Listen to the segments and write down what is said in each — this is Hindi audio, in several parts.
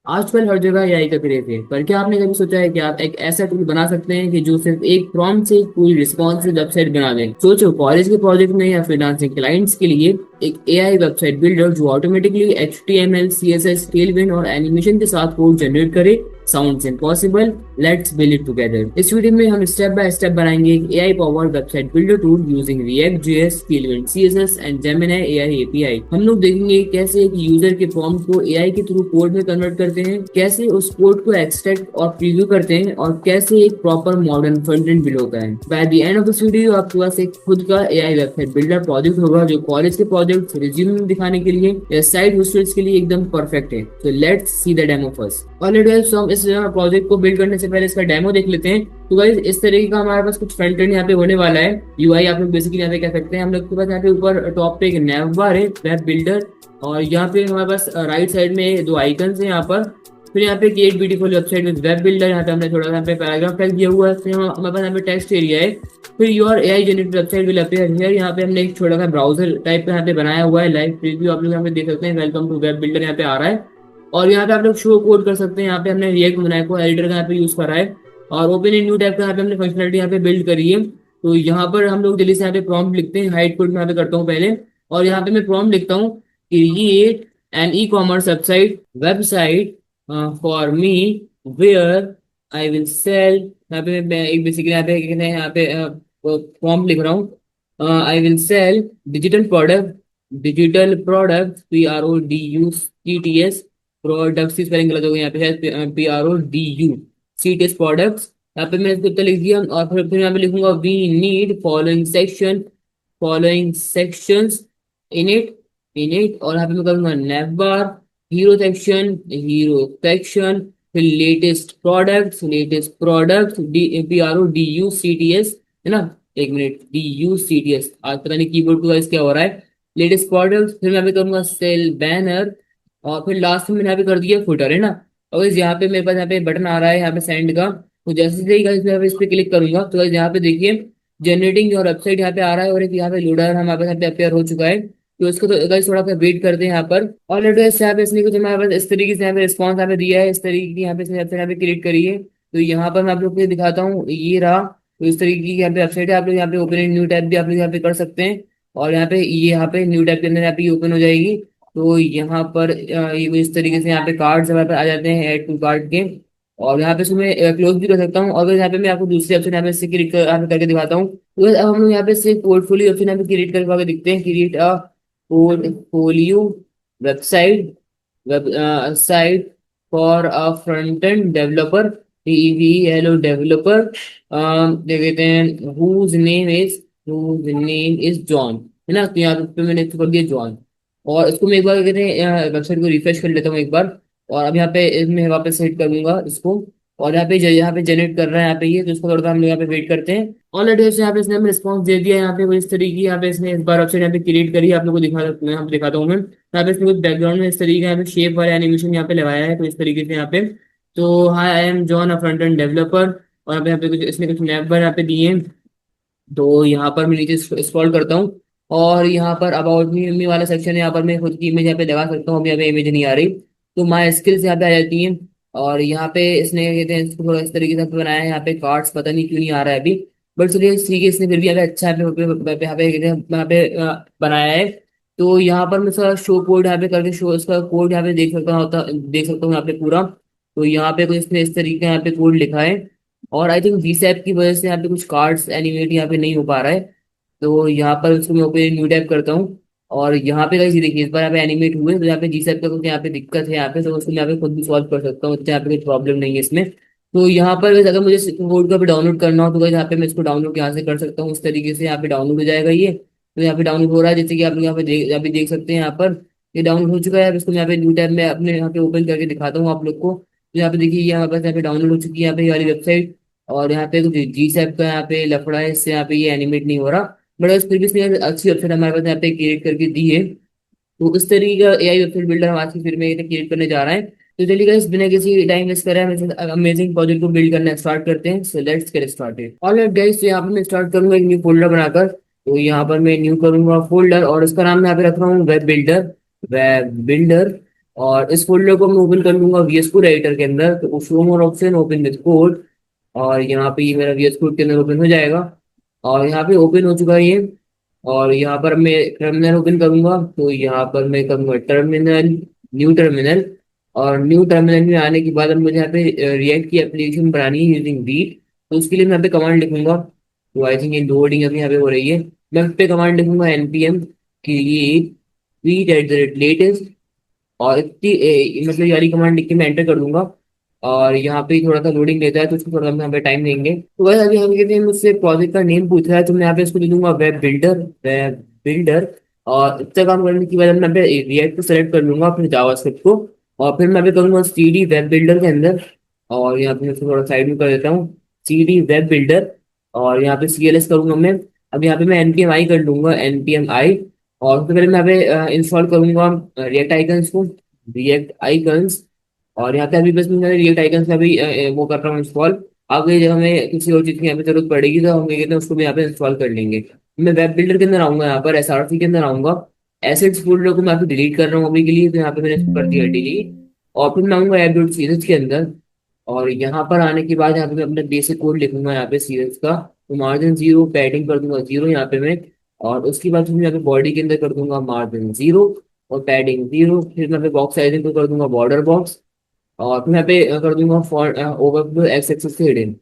आजकल हर जगह एआई का क्रेज है, पर क्या आपने कभी सोचा है कि आप एक ऐसा टूल बना सकते हैं कि जो सिर्फ एक प्रॉम्प्ट से पूरी रिस्पॉन्सिव वेबसाइट बना दे। सोचो, कॉलेज के प्रोजेक्ट में या फ्रीलांसिंग क्लाइंट्स के लिए एक एआई वेबसाइट बिल्डर जो ऑटोमेटिकली एचटीएमएल, सीएसएस, टेलविन और एनिमेशन के साथ कोड जनरेट करे। Sounds impossible, let's build it together. इस वीडियो में हम स्टेप बाय स्टेप बनाएंगे एक AI powered website builder tool using react JS, Tailwind, CSS and Gemini AI API. हम लोग देखेंगे कैसे एक यूजर के प्रॉम्प्ट को एआई के थ्रू कोड में कन्वर्ट करते हैं, कैसे उस कोड को एक्सट्रैक्ट और प्रीव्यू करते हैं, और कैसे एक proper modern front end build होता है। By the end of this video आपके पास एक खुद का एआई वेबसाइट बिल्डर प्रोजेक्ट होगा जो कॉलेज के प्रोजेक्ट रिज्यूम में दिखाने के लिए या साइड होस्टेल्स के लिए एकदम परफेक्ट है। तो let's see the demo first. Already guys, हम इस प्रोजेक्ट को बिल्ड करने से पहले इसका डेमो देख लेते हैं। तो गाइस, इस तरीके का हमारे पास कुछ फ्रंट एंड यहाँ पे होने वाला है। यूआई आप लोग बेसिकली यहाँ पे कह सकते हैं। हम लोग के पास यहाँ पे ऊपर टॉप पे एक नैव बार है, वेब बिल्डर, और यहाँ पे हमारे पास राइट साइड में दो आइकन्स हैं यहाँ पर। फिर यहाँ पे create beautiful website with web builder, यहाँ पे हमने थोड़ा सा यहाँ पे पैराग्राफ टैग दिया हुआ है। फिर हमारे पास यहाँ पे टेक्स्ट एरिया है। फिर your AI generated website will appear here, यहाँ पे हमने एक छोटा सा ब्राउजर टाइप का यहाँ पे बनाया हुआ है। लाइव प्रीव्यू आप लोग यहाँ पे देख सकते हैं। वेलकम टू वेब बिल्डर यहाँ पे आ रहा है, और यहाँ पे आप लोग शो कोड कर सकते हैं। यहाँ पे हमने रिएक्ट बनाया को एडिटर का यहाँ पे यूज करा है, और ओपन इन न्यू टैब का यहाँ पे हमने फंक्शनलिटी यहाँ पे बिल्ड करी है। तो यहाँ पर हम लोग जल्दी से यहाँ पे प्रॉम्प्ट लिखते हैं। हाइड कोड में यहाँ पे करता हूँ पहले, और यहाँ पे मैं प्रॉम्प्ट लिखता हूँ, create an e commerce website for me where I will sell. यहाँ पे मैं एक बेसिकली यहाँ पे प्रॉम्प्ट लिख रहा हूँ। I will sell digital product PRODUCTS, products की स्पेलिंग गलत हो गई यहाँ पे है, PRODUCTS प्रोडक्ट्स। यहाँ पे मैं इसको उत्तर लिख दिया, और फिर यहाँ पे लिखूंगा we need following sections in it, और यहाँ पे मैं करूंगा नेवर हीरो सेक्शन, फिर लेटेस्ट प्रोडक्ट्स PRODUCTS, है ना। एक मिनट, DUCTS, आज पता नहीं कीबोर्ड को क्या हो रहा है। लेटेस्ट प्रोडक्ट्स, फिर मैं यहाँ पे करूंगा सेल बैनर, और फिर लास्ट में मैंने यहाँ पे कर दिया फुटर, है ना। और इस यहाँ पे मेरे पास यहाँ पे बटन आ रहा है यहाँ पे सेंड का। तो जैसे ही guys मैं इस पे क्लिक करूंगा तो guys यहाँ पे देखिए जनरेटिंग योर वेबसाइट यहाँ पे आ रहा है, और एक यहाँ पे लोडर हमारे पास यहाँ पे अपेयर हो चुका है। तो इसको तो गाइस थोड़ा सा वेट करते हैं यहाँ पर। ऑलरेडी यहाँ पे इसने कुछ हमारे पास इस तरीके से यहाँ पे रिस्पॉन्स यहाँ पे दिया है, इस तरीके की यहाँ पे इसने वेबसाइट यहाँ पे क्रिएट करी है। तो यहाँ पर मैं आप लोग को दिखाता हूँ, ये रहा। तो इस तरीके की यहाँ पे वेबसाइट है। आप लोग यहाँ पे ओपन न्यू टैब भी आप लोग यहाँ पे कर सकते हैं, और यहाँ पे न्यू टैब के अंदर यहाँ पे ओपन हो जाएगी। तो यहाँ पर ये इस तरीके से यहाँ पे कार्ड्स हमारे पास आ जाते हैं, ऐड टू कार्ड के। और यहाँ पे इसको मैं क्लोज भी कर सकता हूँ, और यहाँ पे मैं आपको दूसरी ऑप्शन यहाँ पे से क्रिएट कर यहाँ पे करके दिखाता हूँ। तो अब हम लोग यहाँ पे से पोर्टफोलियो ऑप्शन यहाँ पे क्रिएट करके दिखते हैं। Create a portfolio website website for a front end developer, hello developer, देख लेते हैं हुज नेम इज जॉन, है ना। तो यहाँ पे मैंने इसको कर दिया जॉन, और इसको मैं एक बार कहते हैं वेबसाइट को रिफ्रेश कर लेता हूँ एक बार। और अब यहाँ पे मैं वापस सेट करूंगा इसको, और यहाँ पे जनरेट कर रहा है यहाँ पे ये। तो इसको थोड़ा सा हम लोग यहाँ पे वेट करते हैं। ऑलरेडी यहाँ पे इसने हमें रिस्पॉन्स दे दिया। यहाँ पे वो इस तरीके की यहाँ पे इसने इस बार वेबसाइट यहाँ पे क्रिएट करी है। आप लोग को यहाँ पे दिखाता हूँ मैं। यहाँ पे इसने कुछ बैकग्राउंड में इस तरीके का यहाँ पे शेप वाला एनिमेशन यहाँ पे लगाया है, तो इस तरीके से यहाँ पे। तो high, I am John, a front end developer, और यहाँ पे कुछ इसने कुछ नंबर यहाँ पे दिए हैं। तो यहाँ पर मैं नीचे स्क्रॉल करता हूँ, और यहाँ पर अबाउट मी वाला सेक्शन है। यहाँ पर मैं खुद की इमेज यहाँ पे लगा सकता हूँ। अभी यहाँ पे इमेज नहीं आ रही, तो माई स्किल्स यहाँ पे आ जाती हैं। और यहाँ पे इसने कहते हैं इसको थोड़ा इस तरीके से बनाया है। यहाँ पे कार्ड्स पता नहीं क्यों नहीं आ रहा है अभी, बट चलिए ठीक है। इसने फिर भी यहाँ पे अच्छा यहाँ पे बनाया है। तो यहाँ पर मैं इसका शो कोड यहाँ पे करके शो इसका कोड यहाँ पे देख सकता हूँ यहाँ पे पूरा। तो यहाँ पे कुछ इसने इस तरीके का यहाँ पे कोड लिखा है, और आई थिंक वीसैप की वजह से यहाँ पे कुछ कार्ड्स एनिमेट यहाँ पे नहीं हो पा रहा है। तो यहाँ पर उसको मैं ओपन न्यू टैब करता हूँ, और यहाँ पे गाइस ये देखिए इस बार यहाँ पे एनिमेट हुए। तो यहाँ पे जीसैप का कुछ यहाँ पे दिक्कत है यहाँ पे, तो उसको मैं यहाँ पे खुद भी सॉल्व कर सकता हूँ, तो यहाँ पे कोई प्रॉब्लम नहीं है इसमें। तो यहाँ पर guys, अगर मुझे कोड का भी डाउनलोड करना हो तो guys यहाँ पे मैं इसको डाउनलोड यहाँ से कर सकता हूँ। इस तरीके से यहाँ पे डाउनलोड हो जाएगा ये। तो यहाँ पे डाउनलोड हो रहा है, जैसे कि आप लोग यहाँ पे देख सकते हैं। यहाँ पर ये डाउनलोड हो चुका है। अब इसको मैं यहाँ पे न्यू टैब में अपने यहाँ पे ओपन करके दिखाता हूँ आप लोग को। तो यहाँ पे देखिए ये हमारे पास यहाँ पे डाउनलोड हो चुकी है यहाँ पे ये वाली वेबसाइट। और यहाँ पे कुछ जी सैप का यहाँ पे लफड़ा है, इससे यहाँ पे ये एनिमेट नहीं हो रहा। बट फिर भी इसने अच्छी वेबसाइट हमारे पास यहाँ पे क्रिएट करके दी है। तो इस तरीके का एआई वेबसाइट बिल्डर हम आज की फिर में ये क्रिएट करने जा रहे हैं। तो चलिए गाइस, बिना किसी टाइम वेस्ट करे हम इस अमेजिंग प्रोजेक्ट को बिल्ड करना स्टार्ट करते हैं। So let's get started. Alright guys, तो यहाँ पर मैं स्टार्ट करूंगा एक न्यू फोल्डर बनाकर। तो यहाँ पर मैं न्यू करूंगा फोल्डर, और इसका नाम मैं यहाँ पे रख रहा हूँ वेब बिल्डर। और इस फोल्डर को मैं ओपन कर लूंगा VS कोड एडिटर के अंदर। तो show more option open with code, और यहाँ पे ये मेरा VS कोड के अंदर ओपन हो जाएगा। और यहाँ पे ओपन हो चुका है ये। और यहाँ पर मैं टर्मिनल ओपन करूंगा, तो यहाँ पर मैं करूंगा टर्मिनल, न्यू टर्मिनल। और न्यू टर्मिनल में आने के बाद अब मुझे यहाँ पे रिएक्ट की एप्लीकेशन बनानी है यूजिंग वीट। तो उसके लिए मैं यहाँ पे कमांड लिखूंगा। तो आई थिंक ये लोडिंग अभी यहाँ पे हो रही है। मैं इस पे कमांड लिखूंगा npm create wheat at the rate latest. और इतनी मतलब ये वाली कमांड लिख के मैं एंटर कर दूंगा। और यहाँ पे थोड़ा सा लोडिंग लेता है, तो उसको थोड़ा सा यहाँ पे टाइम देंगे। तो वैसे अभी हम कहते हैं मुझसे प्रोजेक्ट का नेम पूछ रहा है, तो मैं यहाँ पे इसको दे दूंगा वेब बिल्डर, वेब बिल्डर। और इतना काम करने के बाद मैं यहाँ पे रिएक्ट को सेलेक्ट कर लूंगा अपने जावास्क्रिप्ट को। और फिर मैं यहाँ पे करूंगा CD वेब बिल्डर के अंदर। और यहाँ पे मैं इसको थोड़ा साइड में कर देता हूँ, CD वेब बिल्डर। और यहाँ पे CLS करूंगा मैं। अब यहाँ पे मैं npm i कर लूंगा, npm i। और उससे पहले मैं यहाँ पे इंस्टॉल करूंगा रिएक्ट आइकन्स को, रिएक्ट आइकन्स। और यहाँ पे अभी बस मैं रिएक्ट आइकन्स का भी वो कर रहा हूँ इंस्टॉल। आगे जब हमें किसी और चीज़ की यहाँ पे जरूरत पड़ेगी तो हम क्या कहते हैं उसको भी यहाँ पे इंस्टॉल कर लेंगे। मैं वेब बिल्डर के अंदर आऊंगा, यहाँ पर SRC के अंदर आऊंगा। एसेट्स फोल्डर को मैं यहाँ पे डिलीट कर रहा हूँ अभी के लिए, तो यहाँ पे मैंने इसको कर दिया डिलीट। और फिर मैं आऊंगा app.css के अंदर। और यहाँ पर आने के बाद यहाँ पे मैं अपना बेसिक कोड लिखूंगा यहाँ पे सीएस का। तो मार्जिन 0, पैडिंग कर दूंगा 0 यहाँ पे मैं। और उसके बाद फिर मैं यहाँ पे बॉडी के अंदर कर दूंगा मार्जिन 0 और पैडिंग 0। फिर मैं यहाँ पे बॉक्स साइजिंग को कर दूंगा बॉर्डर बॉक्स। और फिर यहाँ पे कर दूंगा फॉर ओवरफ्लो एक्स एक्सेस से हिडन।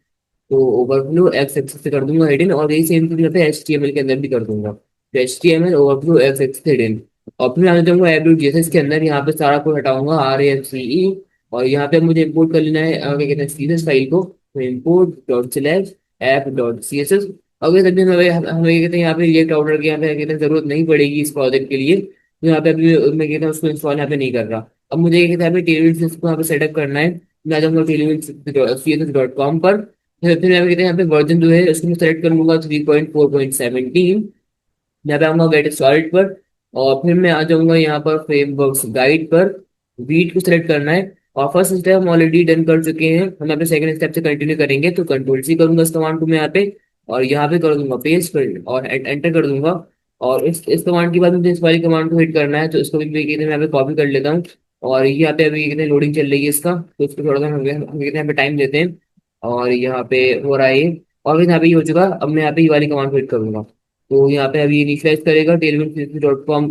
तो ओवरफ्लो एक्स एक्सेस से कर दूंगा हिडन, और यही सेम चीज यहाँ पे HTML के अंदर भी कर दूंगा। तो HTML ओवरफ्लो एक्स एक्सेस से हिडन। और फिर आने जाऊंगा app.js के अंदर, यहाँ पे सारा कोड हटाऊंगा RAFCE। और यहाँ पे मुझे इंपोर्ट कर लेना है क्या कहते हैं CSS फाइल को। तो import dot slash app dot CSS। अगर तभी हमें हमें कहते हैं यहाँ पे रिएक्ट आउटर की यहाँ पे कहते हैं जरूरत नहीं पड़ेगी इस प्रोजेक्ट के लिए। तो यहाँ पे अभी मैं कहता हूँ उसको इंस्टॉल यहाँ पे नहीं कर रहा। अब मुझे ये कहता है टेलविड को यहाँ पे सेटअप करना है। मैं आ जाऊंगा टेलविड.css.com पर। फिर मैं कहते हैं यहाँ पे वर्जन जो है उसको मैं सेलेक्ट कर लूंगा 3.4.17। यहाँ पे आऊंगा गेट स्टार्ट पर। और फिर मैं आ जाऊंगा यहाँ पर फ्रेमवर्क्स गाइड पर। वीट को सिलेक्ट करना है। और फर्स्ट स्टेप हम ऑलरेडी डन कर चुके हैं, हम यहाँ पे सेकंड स्टेप से कंटिन्यू करेंगे। तो कंट्रोल C करूंगा इस कमांड को मैं यहाँ पे। और यहाँ पे कर दूंगा पेस्ट कर और एंटर कर दूंगा। और इस कमांड के बाद मुझे इस वाली कमांड को हिट करना है, तो इसको भी कहते हैं मैं यहाँ पे कॉपी कर लेता हूँ। और यहाँ पे अभी कहते हैं लोडिंग चल रही है इसका, तो इसको थोड़ा सा हम कहते हैं यहाँ पे टाइम देते हैं। और यहाँ पे हो रहा है ये। और फिर यहाँ पे ये हो चुका, अब मैं यहाँ पे ये वाली कमांड को हिट करूंगा। तो यहाँ पे अभी इनिशियलाइज करेगा tailwind.com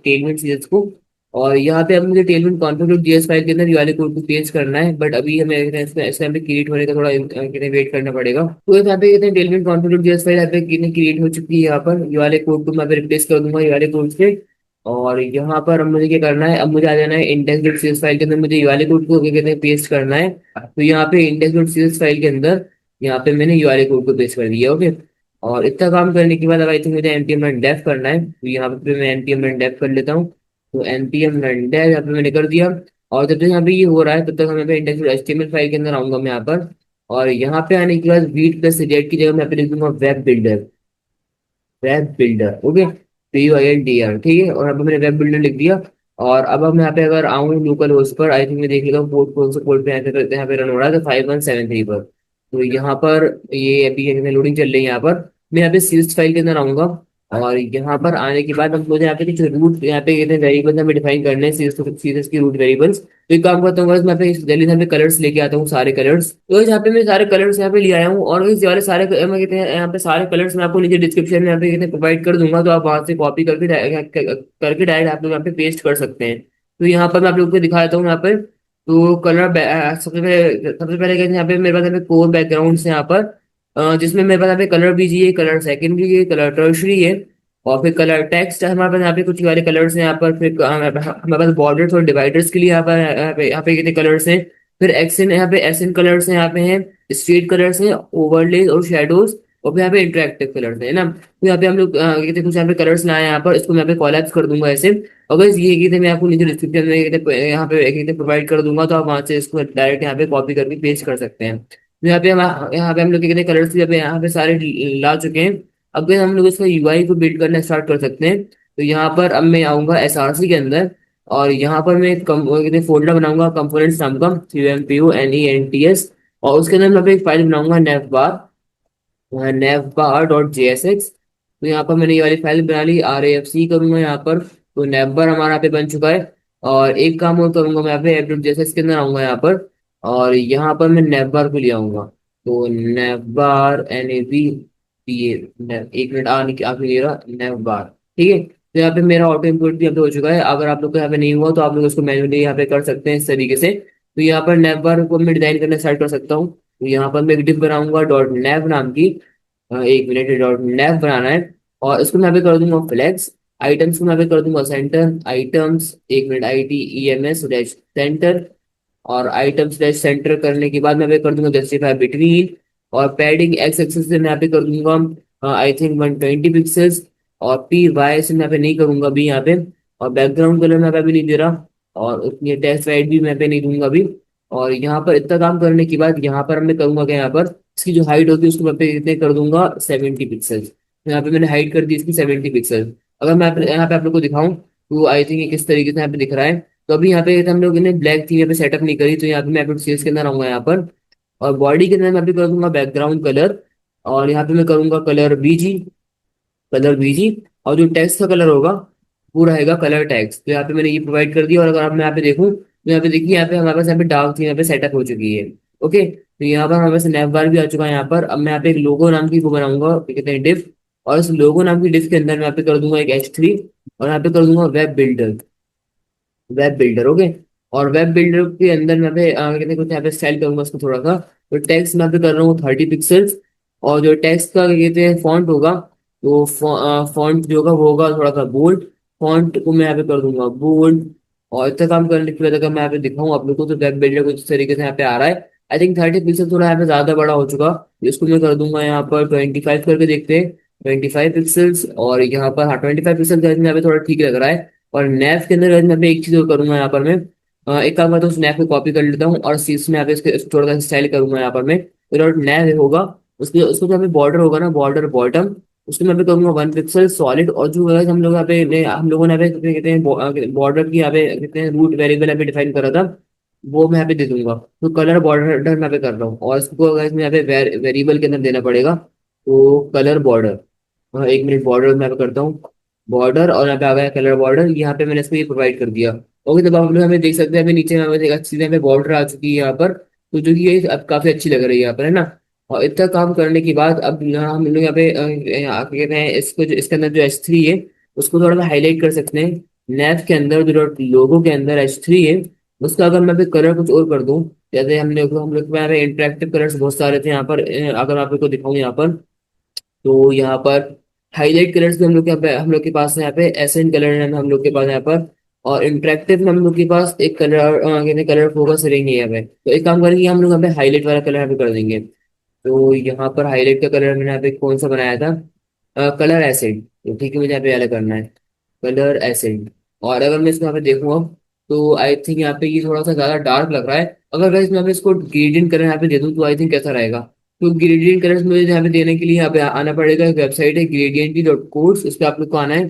टेलविंड सीरीज को। और यहाँ पे अब मुझे टेलविंड config.js फाइल के अंदर ये वाले कोड को पेस्ट करना है, बट अभी हमें इसमें यहाँ पे क्रिएट होने का थोड़ा कहते हैं वेट करना पड़ेगा। तो यहाँ पे कहते हैं टेलविंड config.js फाइल यहाँ पे क्रिएट हो चुकी है। यहाँ पर ये वाले कोड को मैं यहाँ पे रिप्लेस कर दूंगा ये वाले कोड से। और यहाँ पर अब मुझे क्या करना है, अब मुझे आ जाना है index.cs फाइल के अंदर, मुझे ये वाले कोड को क्या कहते हैं पेस्ट करना है। तो यहाँ पे index.cs फाइल के अंदर यहाँ पे मैंने ये वाले कोड को पेस्ट कर दिया। ओके। और इतना काम करने के बाद अब आई थिंक मुझे npm रन डेफ करना है, तो यहाँ पे मैं npm रन डेफ कर लेता हूँ। तो npm रन डेफ यहाँ पे मैंने कर दिया। और जब तक यहाँ पे ये हो रहा है तब तक हमें पे index.html फाइल के अंदर आऊंगा मैं यहाँ पर। और यहाँ पे आने के बाद वीट प्लस रिएक्ट की जगह मैं यहाँ पे लिख दूंगा web builder, web builder. Okay. PUILDR, ठीक है। और अब मैंने वेब बिल्डर लिख दिया। और अब हम यहाँ पे अगर आऊँ लोकल होस्ट पर, आई थिंक मैं देख लेता हूँ पोर्ट कौन सा पोर्ट पे यहाँ पे रन हो रहा है, तो 5173 पर। तो यहाँ पर ये अभी लोडिंग चल रही है यहाँ पर। मैं यहाँ पे सीरीज फाइल के अंदर आऊंगा। और यहाँ पर आने के बाद हम मुझे यहाँ पे कुछ रूट यहाँ पे कहते हैं वेरिएबल्स हमें डिफाइन करने हैं, सीरीज की रूट वेरिएबल्स। तो एक काम करता हूँ guys, मैं यहाँ पे जल्दी से यहाँ पे कलर्स लेके आता हूँ, सारे कलर्स। तो यहाँ पे मैं सारे कलर्स यहाँ पे ले आया हूँ। और इस वाले सारे मैं कहते हैं यहाँ पे सारे कलर्स मैं आपको नीचे डिस्क्रिप्शन में यहाँ पे कहते हैं प्रोवाइड कर दूंगा, तो आप वहां से कॉपी करके करके डायरेक्ट आप लोग यहाँ पे पेस्ट कर सकते हैं। तो यहाँ पर मैं आप लोग को दिखा देता हूँ यहाँ पे। तो कलर सबसे पहले कहते हैं यहाँ पे मेरे पास यहाँ पे कोर बैकग्राउंड है यहाँ पर। जिसमें मेरे पास यहाँ पे कलर बीजी है, कलर सेकेंडरी है, कलर टर्शरी है। और फिर कलर टेक्स्ट है हमारे पास यहाँ पे, कुछ वाले कलर्स हैं यहाँ पर। फिर हमारे पास बॉर्डर्स और डिवाइडर्स के लिए यहाँ पे कितने कलर्स हैं। फिर एक्सन यहाँ पे एसन कलर्स हैं यहाँ पे हैं, स्ट्रेट कलर्स हैं, ओवरलेज और शेडोज। और फिर यहाँ पे इंटरेक्टिव कलर्स है ना। तो यहाँ पे हम लोग कहते हैं कुछ यहाँ पे कलर्स लाए हैं यहाँ पर, इसको मैं यहाँ पे कोलैप्स कर दूंगा ऐसे। अगर ये कहते मैं आपको नीचे डिस्क्रिप्शन में यहाँ पे कहते प्रोवाइड कर दूंगा, तो आप वहां से इसको डायरेक्ट यहाँ पे कॉपी करके पेस्ट कर सकते हैं। तो यहाँ पे हम लोग कहते हैं कलर्स यहाँ पे सारे ला चुके हैं। अब हम लोग इसका UI को बिल्ड करना स्टार्ट कर सकते हैं। तो यहाँ पर अब मैं आऊंगा SRC के अंदर। और यहाँ पर मैं एक फोल्डर बनाऊंगा कंपोनेंट्स नाम का, CUMPONENTS। और उसके अंदर मैं भी एक फाइल बनाऊंगा navbar.jsx। तो यहाँ पर मैंने ये वाली फाइल बना ली, RAFC करूंगा यहाँ पर। तो navbar हमारा यहाँ पे बन चुका है। और एक काम और करूंगा मैं यहाँ पे एप्लेट जैसे इसके अंदर आऊंगा यहाँ पर, और यहाँ पर मैं नेवबार को ले आऊंगा। तो नेवबार NAV, ये एक मिनट आ नहीं दे रहा नेवबार। ठीक है, तो यहाँ पे मेरा ऑटो इम्पोर्ट भी यहाँ पे हो चुका है। अगर आप लोग को यहाँ पे नहीं हुआ तो आप लोग इसको मैन्युअली यहाँ पे कर सकते हैं इस तरीके से। तो यहाँ पर नेवबार को मैं डिजाइन करना स्टार्ट कर सकता हूँ। तो यहाँ पर मैं एक डिफ बनाऊंगा डॉट नेव नाम की। एक मिनट, डॉट नेव बनाना है। और इसको मैं यहाँ पे कर दूंगा फ्लेक्स। आइटम्स को मैं यहाँ पे कर दूंगा सेंटर आइटम्स, एक मिनट ITEMS डैश सेंटर। और आइटम स्लैश सेंटर करने के बाद मैं यहाँ पे कर दूंगा जस्टिफाई बिटवीन। और पैडिंग X एक्सिस से मैं यहाँ पे कर दूंगा आई थिंक 120 पिक्सल्स। और PY से मैं यहाँ पे नहीं करूंगा अभी यहाँ पे। और बैकग्राउंड कलर मैं यहाँ पे अभी नहीं दे रहा। और उतनी टेक्स्ट वाइट भी मैं यहाँ पे नहीं दूंगा अभी। और यहाँ पर इतना काम करने के बाद यहाँ पर मैं करूंगा क्या, यहाँ पर इसकी जो हाइट होती है उसको मैं पे इतने कर दूंगा 70 पिक्सल। यहाँ पे मैंने हाइट कर दी इसकी 70 पिक्सल। अगर मैं यहाँ पे आप लोग को दिखाऊं तो आई थिंक ये किस तरीके से यहाँ पे दिख रहा है। तो अभी यहाँ पे हम लोग ने ब्लैक थीम यहाँ पे सेटअप नहीं करी, तो यहाँ पे मैं एपिड सीरीज के अंदर आऊंगा यहाँ पर। और बॉडी के अंदर मैं अभी कर दूंगा बैकग्राउंड कलर। और यहाँ पे मैं करूंगा कलर BG। और जो टेक्स्ट का कलर होगा वो रहेगा कलर टेक्स्ट। तो यहाँ पे मैंने ये प्रोवाइड कर दिया। और अगर आप मैं यहाँ पे देखूँ तो यहाँ पे देखिए, यहाँ पे हमारे पास यहाँ पे डार्क थीम यहाँ पे सेटअप हो चुकी है। ओके, तो यहाँ पर हमारे पास नैप बार भी आ चुका है यहाँ पर। अब मैं यहाँ पे एक लोगो नाम की वो बनाऊंगा, कहते हैं डिफ। और इस लोगो नाम की डिफ के अंदर मैं यहाँ पे कर दूंगा एक H3। और यहाँ पे कर दूंगा वेब बिल्डर। ओके, और वेब बिल्डर के अंदर मैं पे कहते हैं कुछ यहाँ पे स्टाइल करूंगा उसको थोड़ा सा। तो टेक्स्ट मैं पे कर रहा हूँ 30 पिक्सल्स। और जो टेक्स्ट का क्या कहते हैं फॉन्ट होगा, तो फॉन्ट जो होगा वो होगा थोड़ा सा बोल्ड। फॉन्ट को मैं यहाँ पे कर दूंगा बोल्ड। और इतना काम करने के बाद अगर मैं यहाँ पे दिखाऊँ आप लोग को, तो वेब बिल्डर कुछ इस तरीके से यहाँ पे आ रहा है। आई थिंक 30 पिक्सल थोड़ा यहाँ पे ज्यादा बड़ा हो चुका। इसको मैं कर दूंगा यहाँ पर 25 करके, देखते हैं 25 पिक्सल्स। और यहाँ पर हाँ 25 पिक्सल का यहाँ पे थोड़ा ठीक लग रहा है। और नैप के अंदर मैं भी एक चीज और करूंगा यहाँ पर मैं, एक काम करता हूँ स्नैप को कॉपी कर लेता हूँ और शीर्ष में यहाँ पे इसके थोड़ा सा स्टाइल करूंगा यहाँ पर मैं। विदाउट नैप होगा उसके उसको जो यहाँ पे बॉर्डर होगा ना, बॉर्डर बॉटम, उसको मैं यहाँ पे करूंगा 1 पिक्सल सॉलिड। और जो है हम लोग यहाँ पे हम लोगों ने यहाँ पे कहते हैं बॉर्डर की यहाँ पे कहते हैं रूट वेरिएबल यहाँ पे डिफाइन करा था, वो मैं यहाँ पे दे दूंगा। तो कलर बॉर्डर मैं यहाँ पे कर रहा हूँ। और इसको अगर इसमें यहाँ पे वेरिएबल के अंदर देना पड़ेगा, तो कलर बॉर्डर। हाँ एक मिनट, बॉर्डर मैं यहाँ पे करता हूँ बॉर्डर। और यहाँ पे आ गया कलर बॉर्डर, यहाँ पे मैंने इसको ये प्रोवाइड कर दिया। ओके, तो आप लोग हमें देख सकते हैं अभी नीचे में हमें एक अच्छी यहाँ पे बॉर्डर आ चुकी है यहाँ पर। तो जो कि ये अब काफी अच्छी लग रही है यहाँ पर, है ना। और इतना काम करने के बाद अब यहाँ हम लोग यहाँ पे आगे कहते हैं इसको जो इसके अंदर जो H3 है उसको थोड़ा सा हाईलाइट कर सकते हैं। नैप के अंदर जो लोगो के अंदर H3 है उसका अगर मैं कलर कुछ और कर दूं, जैसे हम लोग यहाँ पे इंटरेक्टिव कलर्स बहुत सारे थे यहाँ पर। अगर आप लोग को दिखाऊं यहाँ पर, तो यहाँ पर हाईलाइट कलर्स भी हम लोग के पास है यहाँ पे। एसेंट कलर है हम लोग के पास यहाँ पर। और इंटरेक्टिव में हम लोग के पास एक कलर कहते कलर फोकस रहेंगे यहाँ पे। तो एक काम करेंगे, हम लोग यहाँ पे हाईलाइट वाला कलर यहाँ पे कर देंगे। तो यहाँ पर हाईलाइट का कलर मैंने यहाँ पे कौन सा बनाया था, कलर एसिड। तो ठीक है, मुझे यहाँ पे अलग करना है कलर एसिड। और अगर मैं इसको यहाँ पे देखूँ अब, तो आई थिंक यहाँ पे ये थोड़ा सा ज्यादा डार्क लग रहा है। अगर मैं इसमें इसको ग्रेडियंट कलर यहाँ पे दे दूँ तो आई थिंक कैसा रहेगा। तो ग्रेडियंट कलर्स मुझे यहाँ पे देने के लिए यहाँ पे आना पड़ेगा। एक वेबसाइट है gradienty.codes, उस पर आप लोग को आना है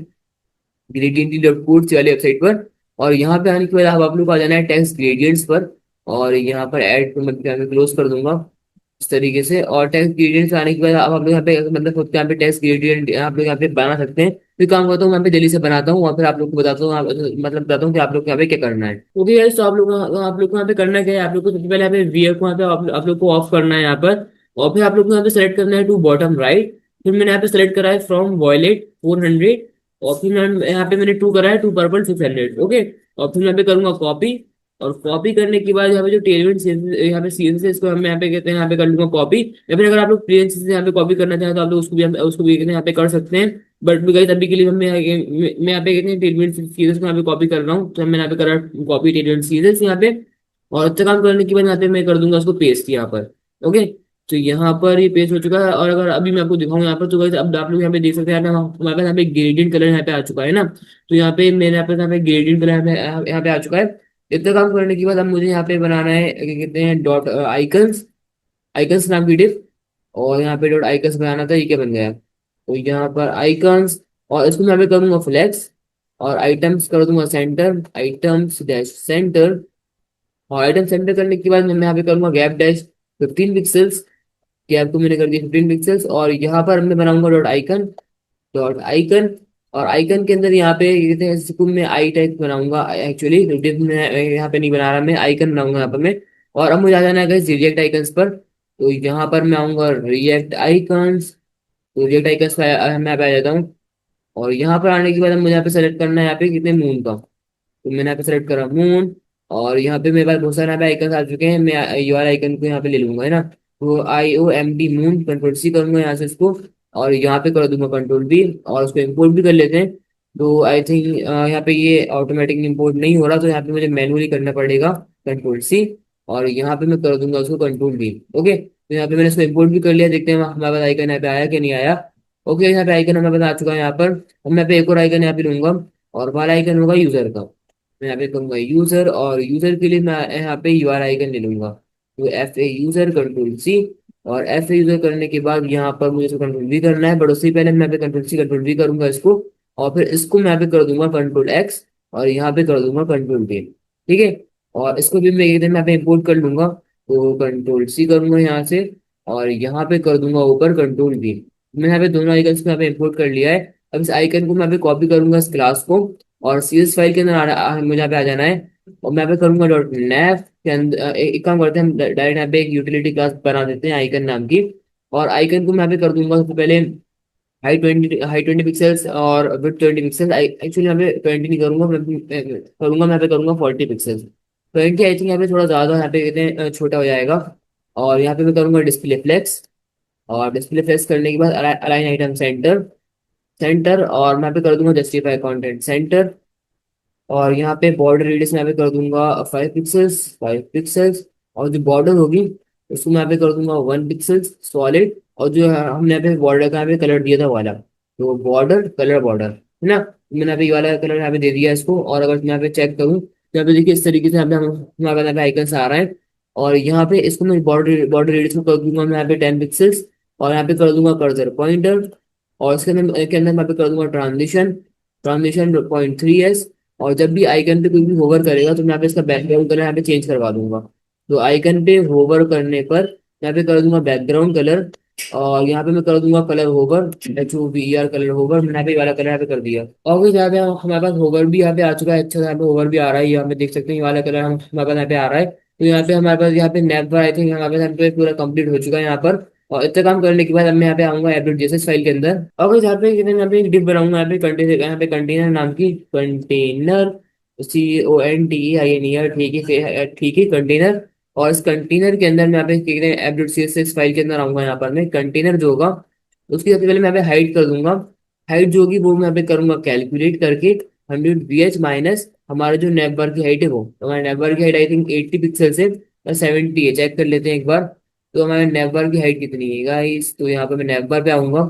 gradienty.codes वाली वेबसाइट पर। और यहाँ पे आने के बाद आप लोग को आ जाना है टेक्स्ट ग्रेडियंट्स पर। और यहाँ पर ऐड को मैं क्लोज कर दूंगा इस तरीके से। और टेक्स्ट ग्रेडियंट्स आने के बाद अब आप लोग यहाँ पे मतलब खुद के यहाँ पे टेक्स्ट ग्रेडियंट आप लोग यहाँ पे बना सकते हैं। फिर काम करता हूँ यहाँ पे जल्दी से बनाता हूँ और फिर आप लोग को बताता हूँ मतलब बताता हूँ कि आप लोग को यहाँ पे क्या करना है। ओके गाइस, तो आप लोग को यहाँ पे करना क्या है, आप लोग को सबसे पहले यहाँ पे वीआर को यहाँ पे आप लोग को ऑफ करना है यहाँ पर। और फिर आप लोग को यहाँ पे सेलेक्ट करना है टू बॉटम राइट। फिर मैंने यहाँ पे सेलेक्ट करा है फ्रॉम वॉयलेट 400। और फिर यहाँ पे मैंने टू करा है टू पर्पल 600। ओके, और फिर मैं यहाँ पे करूंगा कॉपी। और कॉपी करने के बाद यहाँ पे जो टेलमेंट यहाँ पे सीएस है इसको हम यहाँ पे कहते हैं यहाँ पे कर लूंगा कॉपी। या फिर अगर आप लोग प्लेन से यहाँ पे कॉपी करना चाहें तो आप लोग उसको भी कहते हैं यहाँ पे कर सकते हैं। बट गाइस अभी के लिए मैं यहाँ पे कहते हैं टेलमेंट सीरीज को यहाँ पे कॉपी कर रहा हूँ। तो मैंने यहाँ पे करा कॉपी टेलमेंट सीरीज यहाँ पे। और अच्छा काम करने के बाद यहाँ पे मैं कर दूंगा उसको पेस्ट यहाँ पर। ओके, तो यहाँ पर ये पेस्ट हो चुका है। और अगर अभी मैं आपको दिखाऊंगा यहाँ पर, तो गाइस अब आप लोग यहाँ पे देख सकते हैं हमारे पास यहाँ पे ग्रेडियंट कलर यहाँ पे आ चुका है ना। तो यहाँ पे मेरे यहाँ पे ग्रेडियंट कलर यहाँ पे आ चुका है। इतना काम करने के बाद अब मुझे यहाँ पे बनाना है क्या कहते हैं डॉट आइकन्स, आइकन्स नाम की डिफ। और यहाँ पे डॉट आइकन्स बनाना था, ये क्या बन गया। तो यहाँ पर आइकन्स, और इसको मैं यहाँ पे करूंगा फ्लेक्स। और आइटम्स कर दूंगा सेंटर, आइटम्स डैश सेंटर। और आइटम सेंटर करने के बाद मैं यहाँ पे करूंगा गैप डैश 15 पिक्सल्स। गैप को मैंने कर दिया 15 पिक्सल्स। और यहाँ पर मैं बनाऊंगा डॉट आइकन, डॉट आइकन। और आइकन के अंदर यहाँ पे ये कहते हैं इसको मैं आई टाइप बनाऊंगा एक्चुअली, डिव में यहाँ पे नहीं बना रहा, मैं आइकन बनाऊंगा यहाँ पर मैं। और अब मुझे आ जाना है रिएक्ट आइकन्स पर। तो यहाँ पर मैं आऊंगा रिएक्ट आइकन्स। तो रिएक्ट आइकन्स पे मैं यहाँ पे आ जाता हूँ। और यहाँ पर आने के बाद अब मुझे यहाँ पे सेलेक्ट करना है यहाँ पे कितने मून का। तो मैंने यहाँ पे सेलेक्ट करा मून। और यहाँ पे मेरे पास बहुत सारे यहाँ पे आइकन आ चुके हैं, मैं यू आर आइकन को यहाँ पे ले लूंगा, है ना। तो IOMD मून कंट्रोल C करूंगा यहाँ से इसको। और यहाँ पे कर दूंगा कंट्रोल V। और उसको इम्पोर्ट भी कर लेते हैं। तो आई थिंक यहाँ पे ये ऑटोमेटिक इम्पोर्ट नहीं हो रहा, तो यहाँ पे मुझे मैनुअली करना पड़ेगा कंट्रोल C। और यहाँ पे मैं कर दूंगा उसको कंट्रोल V। ओके, तो यहाँ पे मैंने इसको इम्पोर्ट भी कर लिया, देखते हैं हमारे पास आइकन यहाँ पे आया कि नहीं आया। ओके, यहाँ पे आइकन हमारे पास आ चुका है यहाँ पर। अब मैं पे एक और आइकन यहाँ पे लूंगा। और वाला आइकन होगा यूजर का। मैं यहाँ पे करूंगा यूजर, और यूजर के लिए मैं यहाँ पे UR आइकन ले लूंगा। तो FA यूजर कंट्रोल C। और FA यूजर करने के बाद यहाँ पर मुझे इसको कंट्रोल V करना है, बट उससे पहले मैं यहाँ पे कंट्रोल C कंट्रोल V करूंगा इसको। और फिर इसको मैं यहाँ पे कर दूंगा कंट्रोल X। और यहाँ पे कर दूंगा कंट्रोल V। ठीक है। और इसको भी मैं एक दिन यहाँ पे इम्पोर्ट कर लूंगा। तो कंट्रोल C करूंगा यहाँ से। और यहाँ पे कर दूंगा ऊपर कंट्रोल V। मैंने यहाँ पे दोनों आइकन को यहाँ पे इम्पोर्ट कर लिया है। अब इस आइकन को मैं यहाँ पे कॉपी करूंगा इस क्लास को। और CSS फाइल के अंदर मुझे यहाँ पे आ जाना है। और मैं यहाँ पे करूंगा डॉट नेफ के अंदर एक काम करते हैं हम डायरेक्ट यहाँ पे एक यूटिलिटी क्लास बना देते हैं आइकन नाम की। और आइकन को मैं यहाँ पे कर दूंगा सबसे पहले हाई 20 पिक्सल्स और विड्थ 20 पिक्सल्स। एक्चुअली यहाँ पे 20 नहीं करूंगा, मैं यहाँ पे करूंगा 40 पिक्सल्स। 20 आई थिंक यहाँ पे थोड़ा ज्यादा यहाँ पे कहते हैं छोटा हो जाएगा। और यहाँ पे मैं करूंगा डिस्प्ले फ्लेक्स। और डिस्प्ले फ्लेक्स करने के बाद अलाइन आइटम सेंटर सेंटर। और मैं यहाँ पे कर दूंगा जस्टिफाई कंटेंट सेंटर। और यहाँ पे बॉर्डर रेडियस में यहाँ पे कर दूंगा 5 पिक्सल्स 5 पिक्सल्स। और जो बॉर्डर होगी उसको मैं यहाँ पे कर दूंगा 1 पिक्सल्स सॉलिड। और जो हमने यहाँ पे बॉर्डर का यहाँ पे कलर दिया था वाला, तो बॉर्डर कलर बॉर्डर है ना। मैंने यहाँ पे ये वाला कलर यहाँ पे दे दिया इसको। और अगर मैं यहाँ पे चेक करूँ तो यहाँ पे देखिए इस तरीके से यहाँ पे हमारे पास यहाँ पे आइकन्स आ रहा है। और यहाँ पे इसको मैं बॉर्डर बॉर्डर रेडियस में कर दूंगा मैं यहाँ पे 10 पिक्सल्स। और यहाँ पे कर दूंगा कर्सर पॉइंटर। और इसके अंदर मैं यहाँ पे कर दूंगा ट्रांजिशन ट्रांजिशन 0.3s। और जब भी आइकन पे कोई भी होवर करेगा तो मैं यहाँ पे इसका बैकग्राउंड कलर यहाँ पे चेंज करवा दूंगा। तो आइकन पे होवर करने पर यहाँ पे कर दूंगा बैकग्राउंड कलर। और यहाँ पे मैं कर दूंगा colour hover HOVER colour hover. मैंने यहाँ पे ये वाला कलर यहाँ पे कर दिया। और भी यहाँ पे हमारे पास होवर भी यहाँ पे आ चुका है, अच्छा यहाँ पे होवर भी आ रहा है, यहाँ पे देख सकते हैं ये वाला कलर हम हमारे पास यहाँ पे आ रहा है। तो यहाँ पे हमारे पास यहाँ पे नैप पर आई थिंक हमारे पास यहाँ पे पूरा कंप्लीट हो चुका है यहाँ पर। और इतना काम करने के बाद अब मैं यहाँ पे आऊंगा एप्लेट फाइल के अंदर। और यहाँ पे यहाँ पे एक डिप बनाऊंगा यहाँ पे कंटेनर नाम की कंटेनर CONTEINER। ठीक है ठीक है कंटेनर। और इस कंटेनर के अंदर मैं यहाँ पे एप्लेट CSS फाइल के अंदर आऊंगा। यहाँ पर मैं कंटेनर जो होगा उसकी सबसे पहले मैं यहाँ पे हाइट कर दूंगा। हाइट जो होगी वो मैं यहाँ पे करूंगा कैलकुलेट करके 100 VH माइनस हमारा जो नेप बार की हाइट है वो। तो हमारे नेप बार की हाइट आई थिंक 80 पिक्सल से 70 है, चेक कर लेते हैं एक बार। तो हमारे नेप बार की हाइट कितनी है गाइस, तो यहाँ पे मैं नेप बार पे आऊंगा।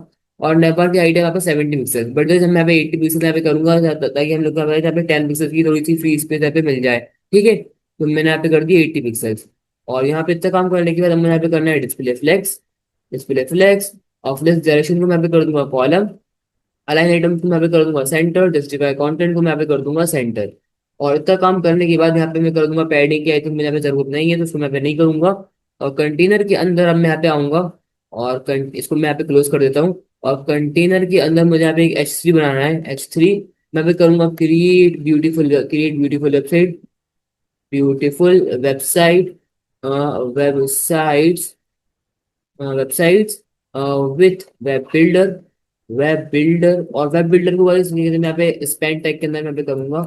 और नेप बार की हाइट है यहाँ पे 70 पिक्सल, बट जैसे मैं यहाँ पे 80 पिक्सल यहाँ पे करूंगा ताकि हम लोग को यहाँ पे 10 पिक्सल की थोड़ी सी फ्री स्पेस यहाँ पे मिल जाए। ठीक है, तो मैंने यहाँ पे कर दिया 80 पिक्सल। और यहाँ पे इतना काम करने के बाद हमें यहाँ पे करना है डिस्प्ले फ्लेक्स। और फ्लेक्स डायरेक्शन को मैं यहाँ पे कर दूंगा कॉलम। अलाइन आइटम को मैं यहाँ पे कर दूंगा सेंटर। जस्टिफाई कंटेंट को मैं यहाँ पे कर दूंगा सेंटर। और इतना काम करने के बाद यहाँ पे मैं कर दूंगा पैडिंग की, आई थिंक मुझे यहाँ पे जरूरत नहीं है तो उसको मैं यहाँ पे नहीं करूंगा। और कंटेनर के अंदर अब मैं यहाँ पे आऊंगा। और इसको मैं यहाँ पे क्लोज कर देता हूँ। और कंटेनर के अंदर मुझे यहाँ पे एक H3 बनाना है H3। मैं यहाँ पे करूंगा create beautiful website beautiful website websites websites with web builder. और वेब बिल्डर को वाइज मैं यहाँ पे स्पैन टैग के अंदर मैं यहाँ पे करूंगा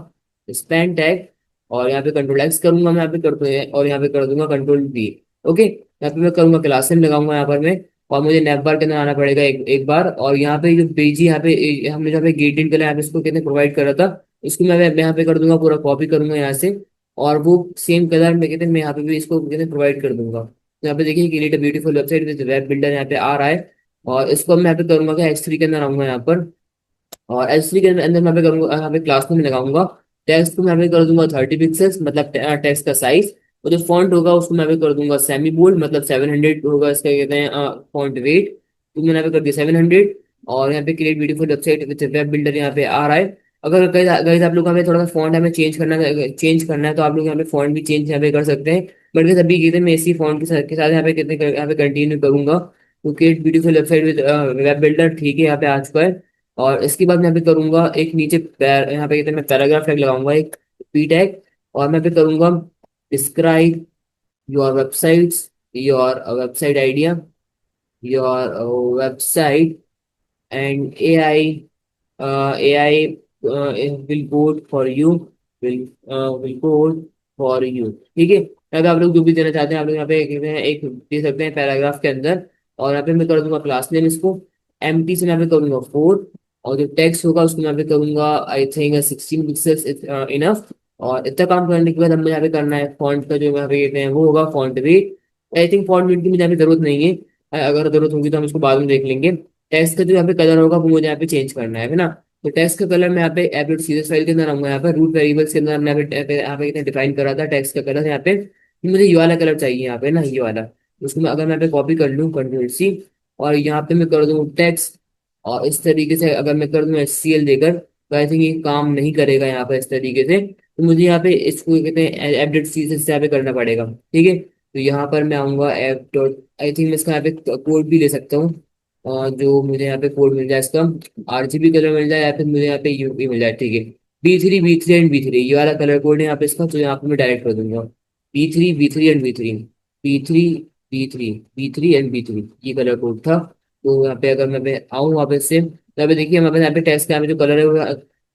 स्पैन टैग। और यहाँ पे कंट्रोल X करूंगा मैं यहाँ पे और यहाँ पे कर दूंगा कंट्रोल V। ओके, यहाँ पे मैं करूंगा क्लास नेम लगाऊंगा यहाँ पर मैं। और मुझे नैप बार के अंदर आना पड़ेगा एक बार। और यहाँ पे जो पेज यहाँ पे हमने जहाँ पे गेटेड कलर यहाँ पे इसको कितने प्रोवाइड करा था, इसको मैं यहाँ पे कर दूंगा पूरा कॉपी करूंगा यहाँ से। और वो सेम कलर में कहते हैं मैं यहाँ पे भी इसको कहते प्रोवाइड कर दूंगा। तो यहाँ पे देखिए create a beautiful website with web builder यहाँ पे आ रहा है। और इसको मैं यहाँ पे करूंगा कि H3 के अंदर आऊंगा यहाँ पर। और H3 के अंदर मैं यहाँ पे करूंगा यहाँ पे क्लास में लगाऊंगा। टेक्स्ट को मैं यहाँ पे कर दूंगा 30 पिक्सल्स मतलब टेक्स्ट का साइज। और जो फॉन्ट होगा उसको मैं यहाँ पे कर दूंगा सेमी बोल्ड मतलब 700 होगा इसका कहते हैं फॉन्ट वेट। तो मैंने यहाँ पे कर दिया 700। और यहाँ पे create beautiful website with web builder यहाँ पे आ रहा है। अगर गाइस आप लोग हमें थोड़ा सा फॉन्ट हमें चेंज करना है तो आप लोग यहाँ पे फॉन्ट भी चेंज यहाँ पे कर सकते हैं। बट गाइस अभी कहते हैं मैं इसी फॉन्ट के साथ यहाँ पे कितने यहाँ पे कंटिन्यू करूंगा। तो create beautiful website with web builder ठीक है यहाँ पे आ चुका है। और इसके बाद मैं यहाँ पे करूंगा एक नीचे यहाँ पे कहते हैं मैं पैराग्राफ टैग लगाऊंगा, एक पी टैग। और मैं पे करूंगा describe your websites, your website idea, your website and AI will code for you, will code for you। ठीक है, यहाँ पे आप लोग जो भी देना चाहते हैं आप लोग यहाँ पे कहते हैं एक दे सकते हैं पैराग्राफ के अंदर। और यहाँ पे मैं कर दूंगा क्लास नेम इसको एम टी से मैं यहाँ पे करूंगा 4। और जो टेक्स्ट होगा उसको मैं यहाँ पे करूंगा आई थिंक 16 पिक्सल्स इनफ। और इतना काम करने के बाद हमें यहाँ पे करना है फॉन्ट का जो यहाँ पे कहते हैं वो होगा font weight. I think font weight की मुझे यहाँ पे जरूरत नहीं है, अगर जरूरत होगी तो हम इसको बाद में देख लेंगे। टेक्स्ट का जो यहाँ पे कलर होगा वो मुझे यहाँ पे चेंज करना है ना। तो टेक्स्ट का कलर मैं यहाँ पे एप्लेट सीरीज फाइल के अंदर आऊंगा, यहाँ पे रूट वेरिएबल्स के अंदर हमने यहाँ पे डिफाइन करा था टेक्स्ट का कलर। यहाँ पे मुझे ये वाला कलर चाहिए यहाँ पे ना, ये वाला। उसको मैं अगर मैं यहाँ पे कॉपी कर लूँ कंट्रोल सी, और यहाँ पे मैं कर दूँ टेक्स्ट, और इस तरीके से अगर मैं कर दूँ HCL देकर, तो आई थिंक ये काम नहीं करेगा यहाँ पे इस तरीके से। तो मुझे यहाँ पे इसको कहते हैं एपडेट सीरीज से यहाँ पे करना पड़ेगा। ठीक है, तो यहाँ पर मैं आऊंगा एप डॉट, आई थिंक मैं इसका यहाँ पे कोड भी ले सकता हूँ। जो मुझे यहाँ पे कोड मिल जाए इसका RGB कलर मिल जाए, या फिर मुझे यहाँ पे यूपी मिल जाए। ठीक है, B3 B3 एंड B3 ये वाला कलर कोड है यहाँ पे इसका, तो यहाँ पे मैं डायरेक्ट कर दूंगा B3 B3 and B3, B3 B3 and B3 ये कलर कोड था। तो यहाँ पे अगर मैं पे आऊँ वापस से, यहाँ पे देखिए हमारे पास यहाँ पे टेक्स्ट का यहाँ पे जो कलर है वो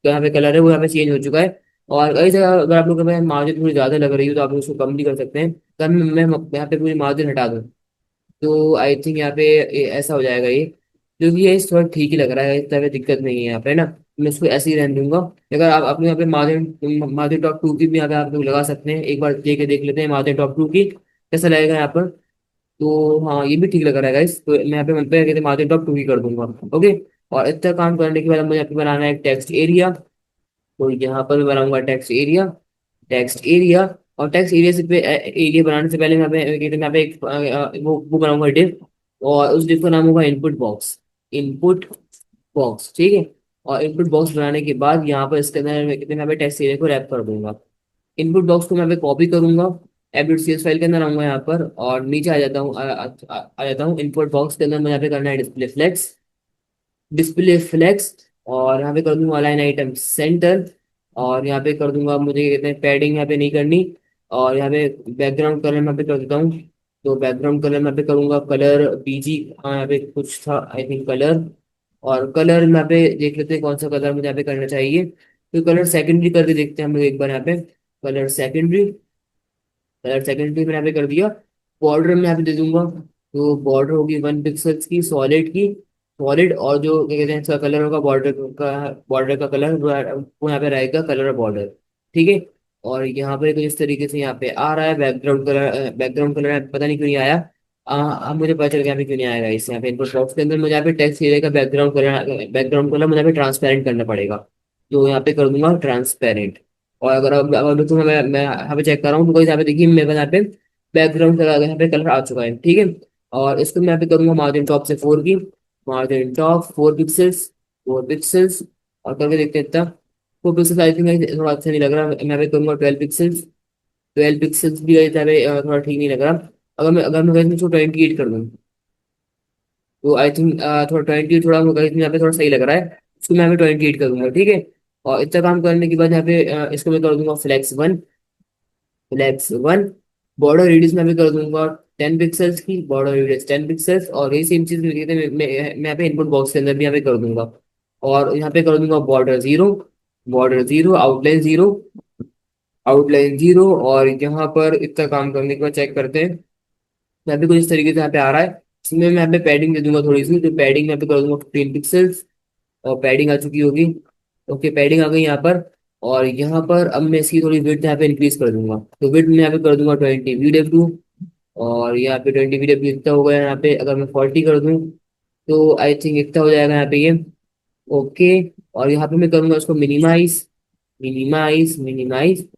यहाँ पे कलर है वो यहाँ पे चेंज हो चुका है। और कई जगह अगर आप लोग के मार्जिन थोड़ी ज्यादा लग रही हो तो आप लोग उसको कम भी कर सकते हैं। तो मैं यहाँ पे पूरी मार्जिन हटा दूँ, तो आई थिंक यहाँ पे ऐसा हो जाएगा ये, क्योंकि ये थोड़ा ठीक ही लग रहा है, इस तरह दिक्कत नहीं है यहाँ पे ना। मैं इसको ऐसे ही रहने दूंगा। अगर आप अपने यहाँ पे मार्जिन मार्जिन टॉप 2 की भी यहाँ पे आप लोग लगा सकते हैं, एक बार देख लेते हैं मार्जिन टॉप 2 की कैसा लगेगा यहाँ पर। तो हाँ ये भी ठीक लग रहा है गाइस, तो मैं यहाँ पे कहते हैं मार्जिन टॉप 2 की कर दूंगा। ओके, और इतना काम करने के बाद मुझे यहाँ पे बनाना है टेक्स्ट एरिया। तो यहाँ पर मैं बनाऊंगा टेक्स्ट एरिया, टेक्स्ट एरिया। और टेक्स्ट एरिया से पे एरिया बनाने से पहले मैं यहाँ पे एक वो बनाऊंगा डिव, और उस डिव का नाम होगा इनपुट बॉक्स, इनपुट बॉक्स। ठीक है, और इनपुट बॉक्स बनाने के बाद यहाँ पर इसके अंदर मैं यहाँ पे टेक्स्ट एरिया को रैप कर दूंगा। इनपुट बॉक्स को मैं यहाँ पे कॉपी करूंगा, एफ.सी.एस फाइल के अंदर आऊंगा यहाँ पर, और नीचे आ जाता हूँ आ जाता हूँ इनपुट बॉक्स के अंदर। मुझे यहाँ पे करना है डिस्प्ले फ्लेक्स, डिस्प्ले फ्लेक्स। और यहाँ पे कर दूंगा अलाइन आइटम सेंटर। और यहाँ पे कर दूंगा, मुझे कहते हैं पैडिंग यहाँ पे नहीं करनी। और यहाँ पे बैकग्राउंड कलर मैं यहाँ पे कर देता हूँ। तो बैकग्राउंड कलर मैं यहाँ पे करूंगा कलर बीजी, यहाँ पे कुछ था आई थिंक कलर। और कलर मैं यहाँ पे देख लेते हैं कौन सा कलर मुझे यहाँ पे करना चाहिए। तो कलर सेकेंडरी करके देखते हैं हम लोग एक बार यहाँ पे। कलर सेकेंडरी, कलर सेकेंडरी मैंने यहाँ पे कर दिया। बॉर्डर में यहाँ पे दे दूंगा, तो बॉर्डर होगी 1 पिक्सल्स की सॉलिड की, सॉलिड। और जो क्या कहते हैं इसका कलर होगा बॉर्डर का कलर वो यहाँ पे रहेगा कलर बॉर्डर। ठीक है, और यहाँ पे तो इस तरीके से यहाँ पे आ रहा है बैकग्राउंड कलर। बैकग्राउंड कलर पता नहीं क्यों नहीं आया, अब मुझे पता चल गया यहाँ पे क्यों नहीं आएगा। इस यहाँ पे इनपुट बॉक्स के अंदर मुझे यहाँ पे टेक्स्ट एरिया का बैकग्राउंड कलर मुझे यहाँ पे ट्रांसपेरेंट करना पड़ेगा। तो यहाँ पे कर दूंगा ट्रांसपेरेंट। और अगर अब तो मैं यहाँ पे चेक कर रहा हूँ, तो यहाँ पे देखिए मेरे पास यहाँ पे बैकग्राउंड कलर यहाँ पे कलर आ चुका है। ठीक है, और इसको मैं यहाँ पे करूंगा मार्जिन टॉप से 4 की, मार्जिन टॉप 4 पिक्सल्स, 4 पिक्सल्स। और करके देखते हैं इतना 4 पिक्सल्स आई थिंक थोड़ा अच्छा नहीं लग रहा, मैं यहाँ पे करूंगा 12 पिक्सल्स। 12 पिक्सल्स भी आई यहाँ पे थोड़ा ठीक नहीं लग रहा। अगर मैं इसको 28 कर दूँ, तो आई थिंक थोड़ा 28 थोड़ा यहाँ पे थोड़ा सही लग रहा है। उसको मैं यहाँ पे 28 करूंगा। ठीक है, और इतना काम करने के बाद यहाँ पे इसको मैं कर दूंगा फ्लैक्स 1, फ्लैक्स 1। बॉर्डर रेडियस में भी कर दूंगा 10 पिक्सल्स की, बॉर्डर रेडियस 10 पिक्सल्स। और यही सेम चीज मैं यहाँ पे इनपुट बॉक्स के अंदर भी यहाँ पे कर दूंगा। और यहाँ पे कर दूंगा बॉर्डर 0, बॉर्डर 0, आउटलाइन 0, आउटलाइन 0। और यहाँ पर इतना काम करने के बाद चेक करते हैं, यहाँ पे कुछ इस तरीके से यहाँ पे आ रहा है। इसमें मैं यहाँ पे पैडिंग दे दूंगा थोड़ी सी, तो पैडिंग यहाँ पे कर दूंगा 15 पिक्सल्स। और पैडिंग आ चुकी होगी, ओके पैडिंग आ गई यहाँ पर। और यहाँ पर अब मैं इसकी थोड़ी विड्थ यहाँ पे इंक्रीज कर दूंगा, तो विड्थ में यहाँ पे कर दूंगा 20 VW। और यहाँ पे 20 VW इतना हो गया। यहाँ पे अगर मैं 40 कर दूँ, तो आई थिंक इतना हो जाएगा यहाँ पे ये, ओके। और यहाँ पे मैं करूँगा उसको मिनिमाइज, मिनिमाइज।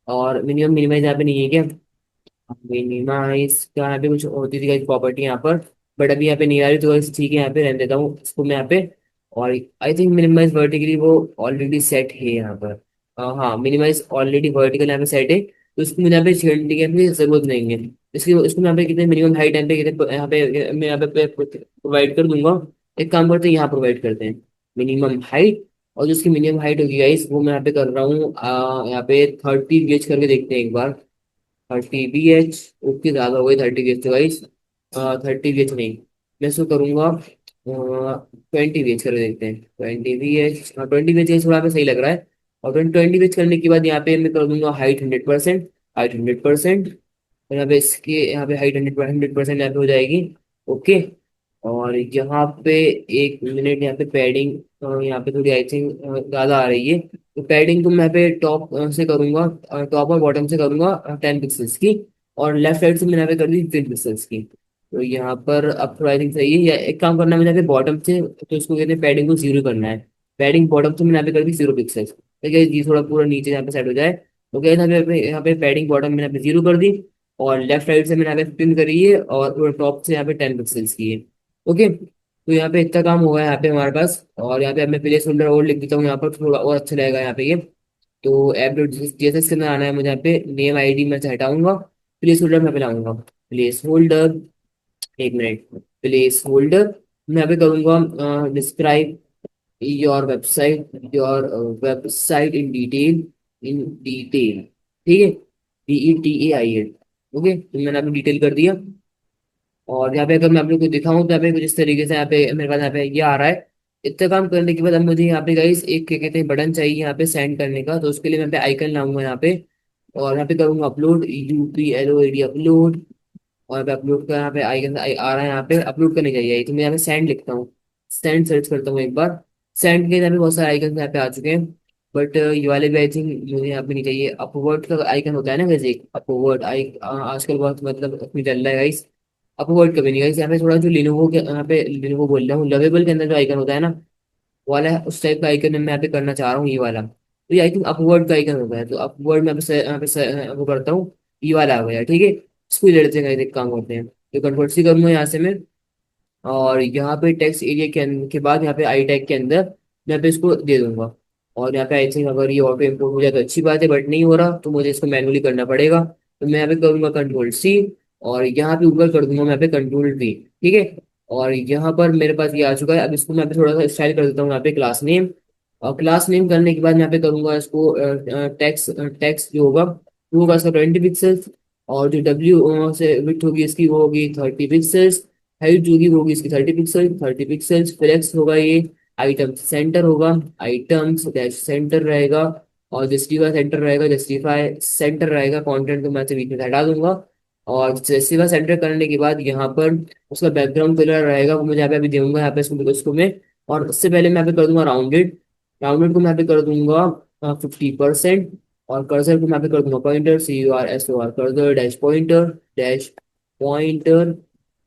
और मिनिमम मिनिमाइज यहाँ पे नहीं है क्या, मिनिमाइज का यहाँ पे कुछ होती थी प्रॉपर्टी यहाँ पर, बट अभी यहाँ पे नहीं आ रही, तो बस ठीक है यहाँ पे रहने देता हूँ इसको मैं यहाँ पे। और आई थिंक मिनिमाइज वर्टिकली वो ऑलरेडी सेट है यहाँ पर। हाँ मिनिमाइज ऑलरेडी वर्टिकल यहाँ पे सेट है, तो इसको मुझे यहाँ पे छेड़ने की अभी जरूरत नहीं है। इसको मैं यहाँ पे कितने मिनिमम हाइट यहाँ पे कितने यहाँ पे मैं यहाँ पे प्रोवाइड कर दूंगा। एक काम करते हैं यहाँ प्रोवाइड करते हैं, मिनिमम हाइट। और जो उसकी मिनिमम हाइट होगी गाइस वो मैं यहाँ पे कर रहा हूँ यहाँ पे 30 गेज करके देखते हैं एक बार। 30 BH, ओके ज़्यादा हो गई 30 गेज तो गाइस। 30 गेज नहीं, मैं इसको करूँगा 20 गेज करके देखते हैं। 20 BH, हाँ 20 BH थोड़ा पे सही लग रहा है। और 20 BH करने के बाद यहाँ पे मैं कर दूंगा हाइट 100%। हाइट 100%, और यहाँ पे इसके यहाँ पे हाइट 100% यहाँ पे हो जाएगी। ओके। और यहाँ पे 1 मिनट, यहाँ पे पैडिंग यहाँ पे थोड़ी आई थिंक ज़्यादा आ रही है, तो पैडिंग को मैं यहाँ पे टॉप से करूंगा, टॉप और बॉटम से करूंगा 10 पिक्सल्स की। और लेफ्ट साइड से मैंने यहाँ पे कर दी 15 पिक्सल्स की। तो यहाँ पर अब थोड़ा आई थिंक सही है। या एक काम करना है मुझे यहाँ पे बॉटम से, तो इसको कहते हैं पैडिंग को जीरो करना है। पैडिंग बॉटम से मैंने यहाँ पे कर दी 0 पिक्सल्स, ठीक है ये थोड़ा पूरा नीचे यहाँ पे सेट हो जाए। तो क्या यहाँ पे पैडिंग बॉटम मैंने यहाँ पे जीरो कर दी। और लेफ्ट साइड से मैंने यहाँ पे 15 करी है, और टॉप से यहाँ पे 10 पिक्सल्स की है। ओके, तो यहाँ पे इतना काम होगा यहाँ पे हमारे पास। और यहाँ पे अब मैं प्लेस होल्डर और लिख देता हूँ यहाँ पर, थोड़ा और अच्छा रहेगा यहाँ पे ये। तो ऐप डॉट जेएसएस के अंदर आना है मुझे, यहाँ पे नेम आईडी मैं से हटाऊंगा, प्लेस होल्डर मैं पे लाऊंगा। Place holder, 1 minute, place holder मैं यहाँ पे करूंगा describe your website, your website in detail, in detail, ठीक है, DETAIL। ओके, तो मैंने अभी डिटेल कर दिया। और यहाँ पे अगर मैं आप लोग को दिखाऊं तो यहाँ पे कुछ इस तरीके से यहाँ पे मेरे पास यहाँ पे ये आ रहा है। इतना काम करने के बाद अब मुझे यहाँ पे गाइस एक क्या कहते हैं बटन चाहिए यहाँ पे सेंड करने का, तो उसके लिए मैं पे आइकन लाऊंगा यहाँ पे। और यहाँ पे करूंगा अपलोड, UPLOAD अपलोड। और यहाँ पे अपलोड का यहाँ पे आइकन आ रहा है, यहाँ पे अपलोड करने चाहिए, तो मैं यहाँ पे सेंड लिखता हूँ। सेंड सर्च करता हूँ एक बार। सेंड के यहाँ पे बहुत सारे आइकन यहाँ पे आ चुके हैं। बट ये वाले भी आई थिंक मुझे यहाँ पे नहीं चाहिए। अपवर्ड का आइकन होता है ना वैसे, अपवर्ड आई आजकल बहुत मतलब उसमें चल रहा है गाइस। अपवर्ड कभी नहीं गाइस, यहाँ पे थोड़ा जो लिनोवो के यहाँ पे लिनोवो बोल रहा हूँ, लवेबल के अंदर जो आइकन होता है ना, वो वाला है, उस टाइप का आइकन मैं यहाँ पे करना चाह रहा हूँ, ये वाला। तो ये आई थिंक अपवर्ड का आइकन होता है, तो अपवर्ड में यहाँ पे वो करता हूँ। ये वाला आ गया, ठीक है, इसको ही लेते हैं एक काम करते हैं। तो कंट्रोल सी करूंगा यहाँ से मैं। और यहाँ पे टेक्स्ट एरिया के बाद यहाँ पे आई टैग के अंदर मैं यहाँ पे इसको दे दूंगा। और यहाँ पे आई थिंक अगर ये ऑटो इम्पोर्ट हो जाए तो अच्छी बात है, बट नहीं हो रहा तो मुझे इसको मैनुअली करना पड़ेगा। तो मैं यहाँ पे करूंगा कंट्रोल C। और यहाँ पे ऊपर कर दूंगा मैं यहाँ पे कंट्रोल V, ठीक है। और यहाँ पर मेरे पास ये आ चुका है। अब इसको मैं यहाँ पे थोड़ा सा स्टाइल कर देता हूँ यहाँ पे क्लास नेम। और क्लास नेम करने के बाद यहाँ पे करूंगा इसको टेक्स्ट, टेक्स्ट जो होगा वो होगा इसका 20 पिक्सल्स। और जो W से विड्थ होगी इसकी वो होगी 30 पिक्सल्स। हाइट जो होगी वो होगी इसकी 30 पिक्सल, 30 पिक्सल्स। फ्लेक्स होगा ये, आइटम सेंटर होगा, आइटम्स डैश सेंटर रहेगा। और जस्टिफाई सेंटर रहेगा, जस्टिफाई सेंटर रहेगा। कंटेंट को मैं से बीच में से हटा दूंगा। और जस्टिफाई सेंटर करने के बाद यहाँ पर उसका बैकग्राउंड कलर रहेगा, वो मुझे यहाँ पे अभी दूंगा यहाँ पे इसको मैं। और उससे पहले मैं यहाँ पे कर दूंगा राउंडेड। राउंडेड को मैं यहाँ पे कर दूंगा 50%। और कर्सर को मैं यहाँ पे कर दूंगा pointer, CURSOR, cursor dash pointer, dash pointer.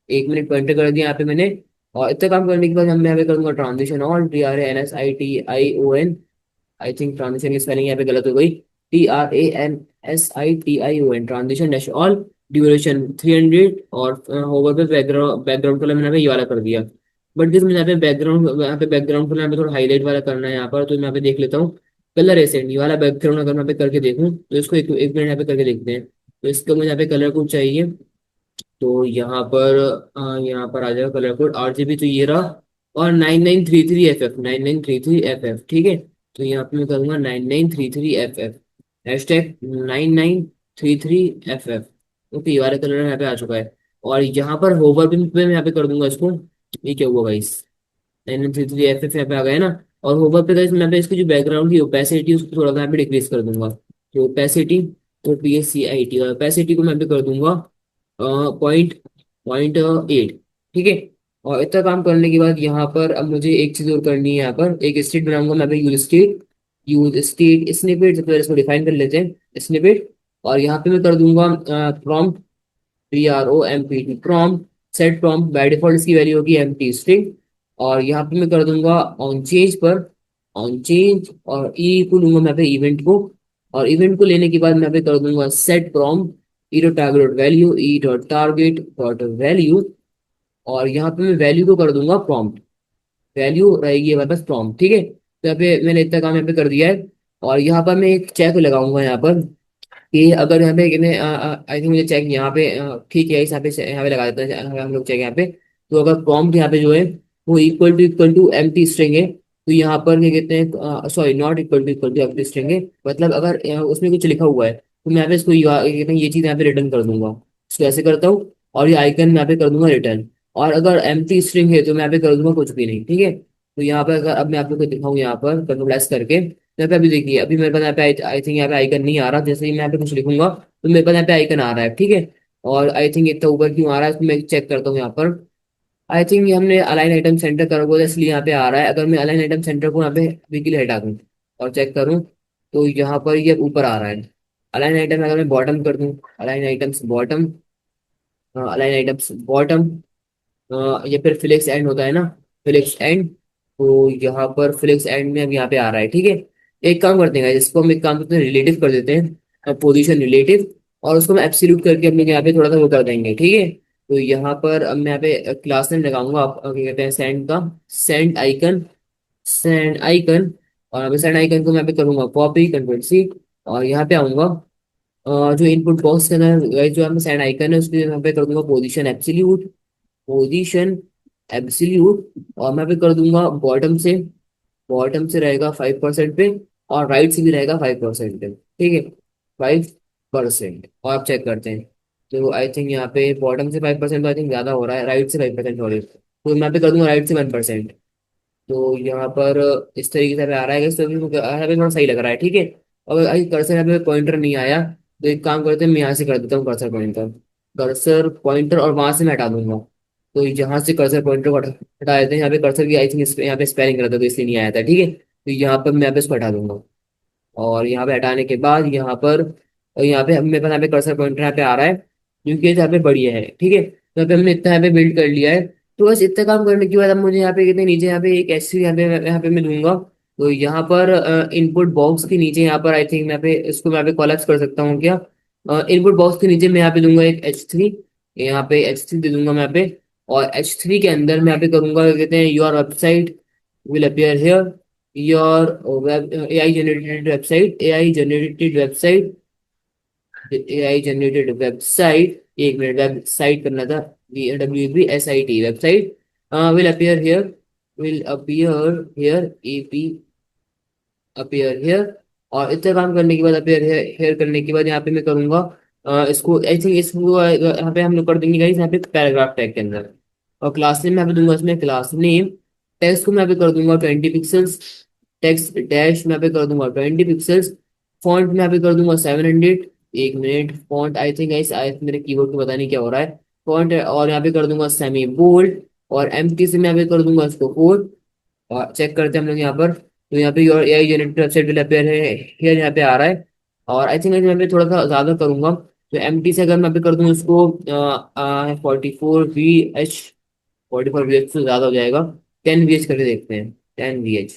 1 minute pointer कर दिया यहाँ पे मैंने। और इतना काम करने के बाद हम यहाँ पे करूंगा transition on, TRANSITION। I think transition की स्पेलिंग यहाँ पे गलत हो गई। TRANSITION, transition dash all. Duration 300। और होवर पे बैकग्राउंड, बैकग्राउंड कलर मैंने यहाँ पे ये वाला कर दिया। बट जिस मुझे यहाँ पे बैकग्राउंड कलर यहाँ पे थोड़ा हाईलाइट वाला करना है यहाँ पर, तो मैं यहाँ पे देख लेता हूँ। कलर एसेंट ये वाला बैकग्राउंड अगर मैं यहाँ पे करके देखूँ तो इसको एक मिनट यहाँ पे करके देखते हैं। तो इसका मुझे यहाँ पे कलर कोड चाहिए। तो यहाँ पर आ जाएगा कलर कोड RGB, तो ये रहा। और 9933FF, 9933FF, ठीक है। तो यहाँ पे मैं करूँगा 9933FF, #9933FF। ओके, ये वाला कलर यहाँ पे आ चुका है। और यहाँ पर होवर पे मैं यहाँ पे कर दूंगा इसको। ये क्या हुआ गाइस, 9933FF यहाँ पे आ गया ना। और होवर पे गाइस मैं यहाँ पे इसकी जो बैकग्राउंड की ओपेसिटी उसको थोड़ा सा यहाँ पे डिक्रीज कर दूंगा। तो ओपेसिटी, तो PACIT, और ओपेसिटी को मैं यहाँ पे कर दूंगा 0.8, ठीक है। और इतना काम करने के बाद यहाँ पर अब मुझे एक चीज और करनी है। यहाँ पर एक स्टेट बनाऊंगा मैं, use state, use state snippet. सबसे पहले इसको डिफाइन कर लेते हैं, स्निपेट। और यहाँ पे मैं कर दूंगा prompt, PROMPT, prompt. Set prompt by default इसकी वैल्यू होगी एम्प्टी स्ट्रिंग। और यहाँ पे मैं कर दूंगा ऑन चेंज पर, ऑन चेंज। और को लूंगा मैं पे इवेंट को। और इवेंट को लेने के बाद मैं यहाँ पे कर दूंगा सेट प्रॉम्प्ट, E.target.value, E.target.value। और यहाँ पे मैं वैल्यू को कर दूंगा प्रॉम्प्ट, वैल्यू रहेगी हमारे पास प्रॉम्प्ट, ठीक है। तो यहाँ पे मैंने इतना काम यहाँ पे कर दिया है। और यहाँ पर मैं एक चेक लगाऊंगा यहाँ पर, कि अगर यहाँ पे आई थिंक मुझे चेक यहाँ पे ठीक है, इस यहाँ पे लगा देते हैं हम लोग चेक यहाँ पे। तो अगर प्रॉम्प्ट यहाँ पे जो है वो इक्वल टू एम्प्टी स्ट्रिंग है, तो यहाँ पर क्या कहते हैं, सॉरी नॉट इक्वल टू आप लिखेंगे, मतलब अगर उसमें कुछ लिखा हुआ है तो मैं यहाँ पे इसको क्या कहते हैं ये चीज़ यहाँ पे रिटर्न कर दूंगा। इसको ऐसे करता हूँ, और ये आइकन मैं यहाँ पे कर दूंगा रिटर्न। और अगर एम्प्टी स्ट्रिंग है तो मैं यहाँ पे कर दूंगा कुछ भी नहीं, ठीक है। तो यहाँ पे अगर अब मैं आप लोग को दिखाऊँ यहाँ पर कंट्रोल एस करके, यहाँ पे अभी देखिए अभी मेरे पास यहाँ पे आई थिंक यहाँ पे आइकन नहीं आ रहा। जैसे ही मैं यहाँ पे कुछ लिखूंगा तो मेरे पास यहाँ पे आइकन आ रहा है, ठीक है। और आई थिंक इतना ऊपर क्यों आ रहा है तो मैं चेक करता हूँ यहाँ पर। आई थिंक ये हमने अलाइन आइटम सेंटर करा हुआ था इसलिए यहाँ पे आ रहा है। अगर मैं अलाइन आइटम सेंटर को यहाँ पे वीकली हटा दूँ और चेक करूँ तो यहाँ पर ये ऊपर आ रहा है। अलाइन आइटम अगर मैं बॉटम कर दूँ, align items bottom, align items bottom, ये फिर फ्लेक्स एंड होता है ना, फ्लेक्स एंड। तो यहाँ पर फ्लेक्स एंड में अब यहाँ पे आ रहा है, ठीक है। एक काम करते हैं guys, इसको हम एक काम करते हैं रिलेटिव कर देते हैं, पोजीशन रिलेटिव। और उसको हम एब्सोल्यूट करके अपने यहाँ पे थोड़ा सा वो कर देंगे, ठीक है। तो यहाँ पर अब मैं यहाँ पे क्लास नेम लगाऊंगा, आप क्या कहते हैं सेंड का, सेंड आइकन, सेंड आइकन। और अभी सेंड आइकन को मैं यहाँ पे करूंगा कॉपी कंट्रोल सी, और यहाँ पे आऊंगा। जो इनपुट बॉक्स के अंदर जो हमें सेंड आइकन है उसके यहाँ पे कर दूंगा पोजीशन एब्सोल्यूट, पोजीशन एब्सोल्यूट। और मैं भी कर दूंगा बॉटम से, बॉटम से रहेगा 5% पे, और राइट से भी रहेगा 5% पे, ठीक है, 5%। और आप चेक करते हैं तो आई थिंक यहाँ पे बॉटम से 5% तो आई थिंक ज़्यादा हो रहा है, राइट से 5% सॉरी। तो मैं यहाँ पे कर दूंगा राइट से 1%। तो यहाँ पर इस तरीके से आ रहा है, तो यहाँ पे थोड़ा सही लग रहा है, ठीक है। और अगर कर्सर यहाँ पे पॉइंटर नहीं आया तो एक काम करते हैं, मैं यहाँ से कर देता हूँ कर्सर पॉइंटर, कर्सर पॉइंटर, और वहां से मैं हटा दूंगा। तो यहाँ से कर्सर पॉइंटर को हटा देते हैं। यहाँ पे कर्सर की आई थिंक यहाँ पे स्पेलिंग रहता है तो इसलिए नहीं आया था, ठीक है। तो यहाँ पर मैं यहाँ पे इसको हटा दूंगा। और यहाँ पे हटाने के बाद यहाँ पर, और यहाँ पे मेरे पास यहाँ पे कर्सर पॉइंटर यहाँ पे आ रहा है, क्योंकि ये यहाँ पे बढ़िया है, ठीक है। तो यहाँ पे हमने इतना यहाँ पे बिल्ड कर लिया है। तो बस इतना काम करने के बाद अब मुझे यहाँ पे कितने नीचे यहाँ पे एक एच यहाँ पे मैं दूंगा। तो यहाँ पर इनपुट बॉक्स के नीचे यहाँ पर आई थिंक मैं यहाँ पे इसको मैं यहाँ पे कोलैप्स कर सकता हूँ क्या। इनपुट बॉक्स के नीचे मैं यहाँ पे दूंगा एक H3, यहाँ पे H3 दे दूंगा मैं यहाँ पे। और H3 के अंदर मैं यहाँ पे करूंगा क्या कहते हैं your website will appear here, your web AI generated website, AI generated website, AI generated website, एक मिनट वेबसाइट करना था, WEBSIT website will appear here, will appear here AP appear here. और इतना काम करने के बाद अपीयर हियर करने के बाद यहाँ पे मैं करूंगा इसको आई थिंक इसको यहाँ पे हम लोग कर देंगे गाइस यहाँ पे पैराग्राफ टैग के अंदर। और क्लास नेम यहाँ पे दूंगा इसमें क्लास नेम, टेक्स्ट को मैं यहाँ पे कर दूंगा 20 पिक्सल्स, टेक्स्ट डैश मैं यहाँ पे कर दूंगा 20 पिक्सल्स। फॉन्ट में यहाँ पे कर दूंगा 700, एक minute font I think guys मेरे कीबोर्ड को पता नहीं क्या हो रहा है, फॉन्ट। और यहाँ पे कर दूंगा सेमी बोल्ड, और एम्प्टी से मैं यहाँ पे कर दूंगा इसको 4। और चेक करते हैं हम लोग यहाँ पर, तो यहाँ पे your AI generated website will appear है हियर यहाँ पे आ रहा है। और आई थिंक मैं पे थोड़ा सा ज्यादा करूंगा, तो एम टी से अगर मैं पे कर दूँ इसको 44 VH, 44 VH से ज्यादा हो जाएगा, 10 VH करके देखते हैं, 10 VH।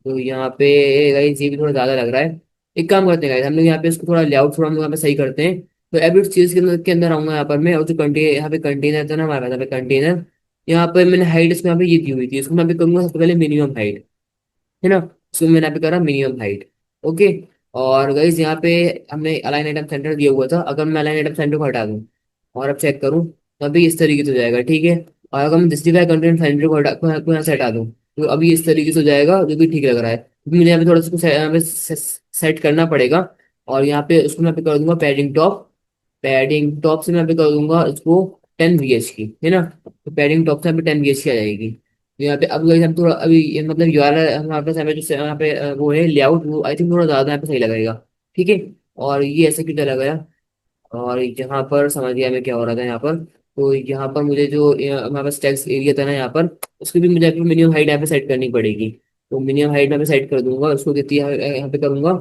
तो यहाँ पे गाइस ये भी थोड़ा ज्यादा लग रहा है। एक काम करते हैं गाइस हम लोग यहाँ पे इसको थोड़ा लेआउट थोड़ा हम लोग यहाँ पे सही करते हैं। तो एवरी चीज के अंदर आऊंगा यहाँ पर मैं, और जो कंटेनर यहाँ पे कंटेनर था ना हमारे पास यहाँ पे कंटेनर, यहाँ पे मैंने हाइट इसमें यहाँ पे ये दी हुई थी, इसको मैं भी करूंगा सबसे पहले मिनिमम हाइट, है ना। उसको मैंने यहाँ पे करा मिनिमम हाइट, ओके। और गाइज यहाँ पे हमने अलाइन आइटम सेंटर दिया हुआ था, अगर मैं अलाइन आइटम सेंटर को हटा दूँ और अब चेक करूँ तो अभी इस तरीके से हो जाएगा, ठीक है। और अगर मैं जस्टिफाई कंटेंट सेंटर को यहाँ से हटा दूँ तो अभी इस तरीके से हो जाएगा, जो कि ठीक लग रहा है। क्योंकि मुझे यहाँ पे थोड़ा सा यहाँ पे सेट करना पड़ेगा। और यहाँ पे उसको मैं यहाँ पे कर दूंगा पैडिंग टॉप, पैडिंग टॉप से मैं यहाँ पे कर दूंगा इसको 10 VH की, है ना। तो पैडिंग टॉप से यहाँ पे 10 VH की आ जाएगी। तो यहाँ पे अब हम थोड़ा अभी मतलब URL हमारे पास यहाँ पे वो है लेआउट, वो आई थिंक थोड़ा ज्यादा यहाँ पे सही लगेगा, ठीक है। और ये ऐसे क्यों चला गया, और यहाँ पर समझ गया मैं क्या हो रहा था यहाँ पर। तो यहाँ पर मुझे जो हमारे पास टेक्स्ट एरिया था ना यहाँ पर, उसकी भी मुझे मिनिमम हाइट यहाँ पे सेट करनी पड़ेगी। तो मिनिमम हाइट मैं सेट कर दूंगा, उसको कितनी यहाँ पे करूंगा,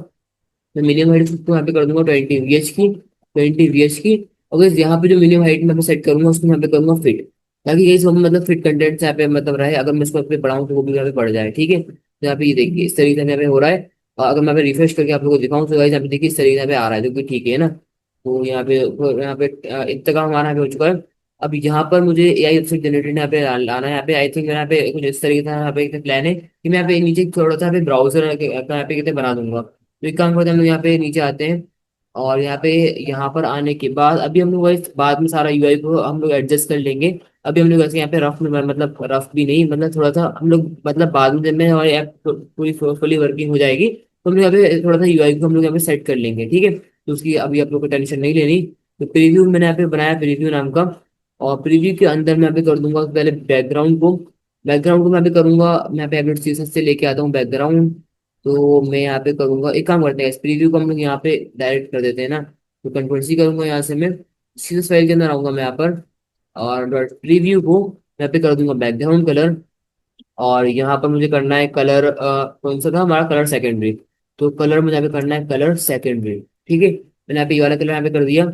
मैं मिनिमम हाइट उसको यहाँ पे कर दूंगा 20 VH की, 20 VH की। और guys, यहाँ पे जो मिनिमम हाइट मैं सेट करूंगा उसको यहाँ पे करूंगा फिट, ताकि ये सब मतलब फिट कंटेंट यहाँ पे मतलब रहे, अगर मैं इसको यहाँ पे बढ़ाऊँ तो वो भी यहाँ पे बढ़ जाए, ठीक है। तो यहाँ पे ये देखिए इस तरीके से यहाँ पे हो रहा है। और अगर मैं यहाँ पे रिफ्रेश करके आप लोगों को दिखाऊँ तो guys यहाँ पे देखिए इस तरीके से यहाँ पे आ रहा है, जो कि ठीक है ना। तो यहाँ पे इतना काम हमारा यहाँ पे हो चुका है। अब यहाँ पर मुझे AI वेबसाइट जनरेटेड यहाँ पे लाना है, यहाँ पे आई थिंक यहाँ पे कुछ इस तरीके से यहाँ पे एक प्लान है कि मैं यहाँ पे नीचे थोड़ा सा यहाँ पे ब्राउजर यहाँ पे कितने बना दूंगा। तो एक काम करते हैं हम लोग यहाँ पे नीचे आते हैं, और यहाँ पर आने के बाद अभी हम लोग इस बाद में सारा यूआई को हम लोग एडजस्ट कर लेंगे। अभी हम लोग ऐसे यहाँ पे रफ में मतलब रफ भी नहीं, मतलब थोड़ा सा हम लोग मतलब बाद में जब में हमारी ऐप पूरी फुली वर्किंग हो जाएगी तो हम लोग यहाँ पे थोड़ा सा यूआई को हम लोग यहाँ पे सेट कर लेंगे, ठीक है। तो उसकी अभी आप लोग को टेंशन नहीं लेनी। तो प्रीव्यू मैंने यहाँ पे बनाया, प्रीव्यू नाम का। और प्रीव्यू के अंदर मैं यहाँ पे कर दूंगा पहले बैकग्राउंड को मैं यहाँ पे करूंगा, मैं यहाँ पे एडिट सीजन से लेके आता हूँ बैकग्राउंड। तो मैं यहाँ पे करूंगा, एक काम करते हैं, इस प्रीव्यू को हम लोग यहाँ पे डायरेक्ट कर देते हैं ना। तो कंट्रोल सी करूंगा यहाँ से मैं, सीजन फाइल के अंदर आऊंगा मैं यहाँ पर। और डॉट प्रीव्यू को यहाँ पे कर दूंगा बैकग्राउंड कलर। और यहाँ पर मुझे करना है कलर, कौन सा था हमारा, कलर सेकेंडरी। तो कलर मुझे यहाँ पे करना है कलर सेकेंडरी, ठीक है। मैंने यहाँ पे ये वाला कलर यहाँ पे कर दिया।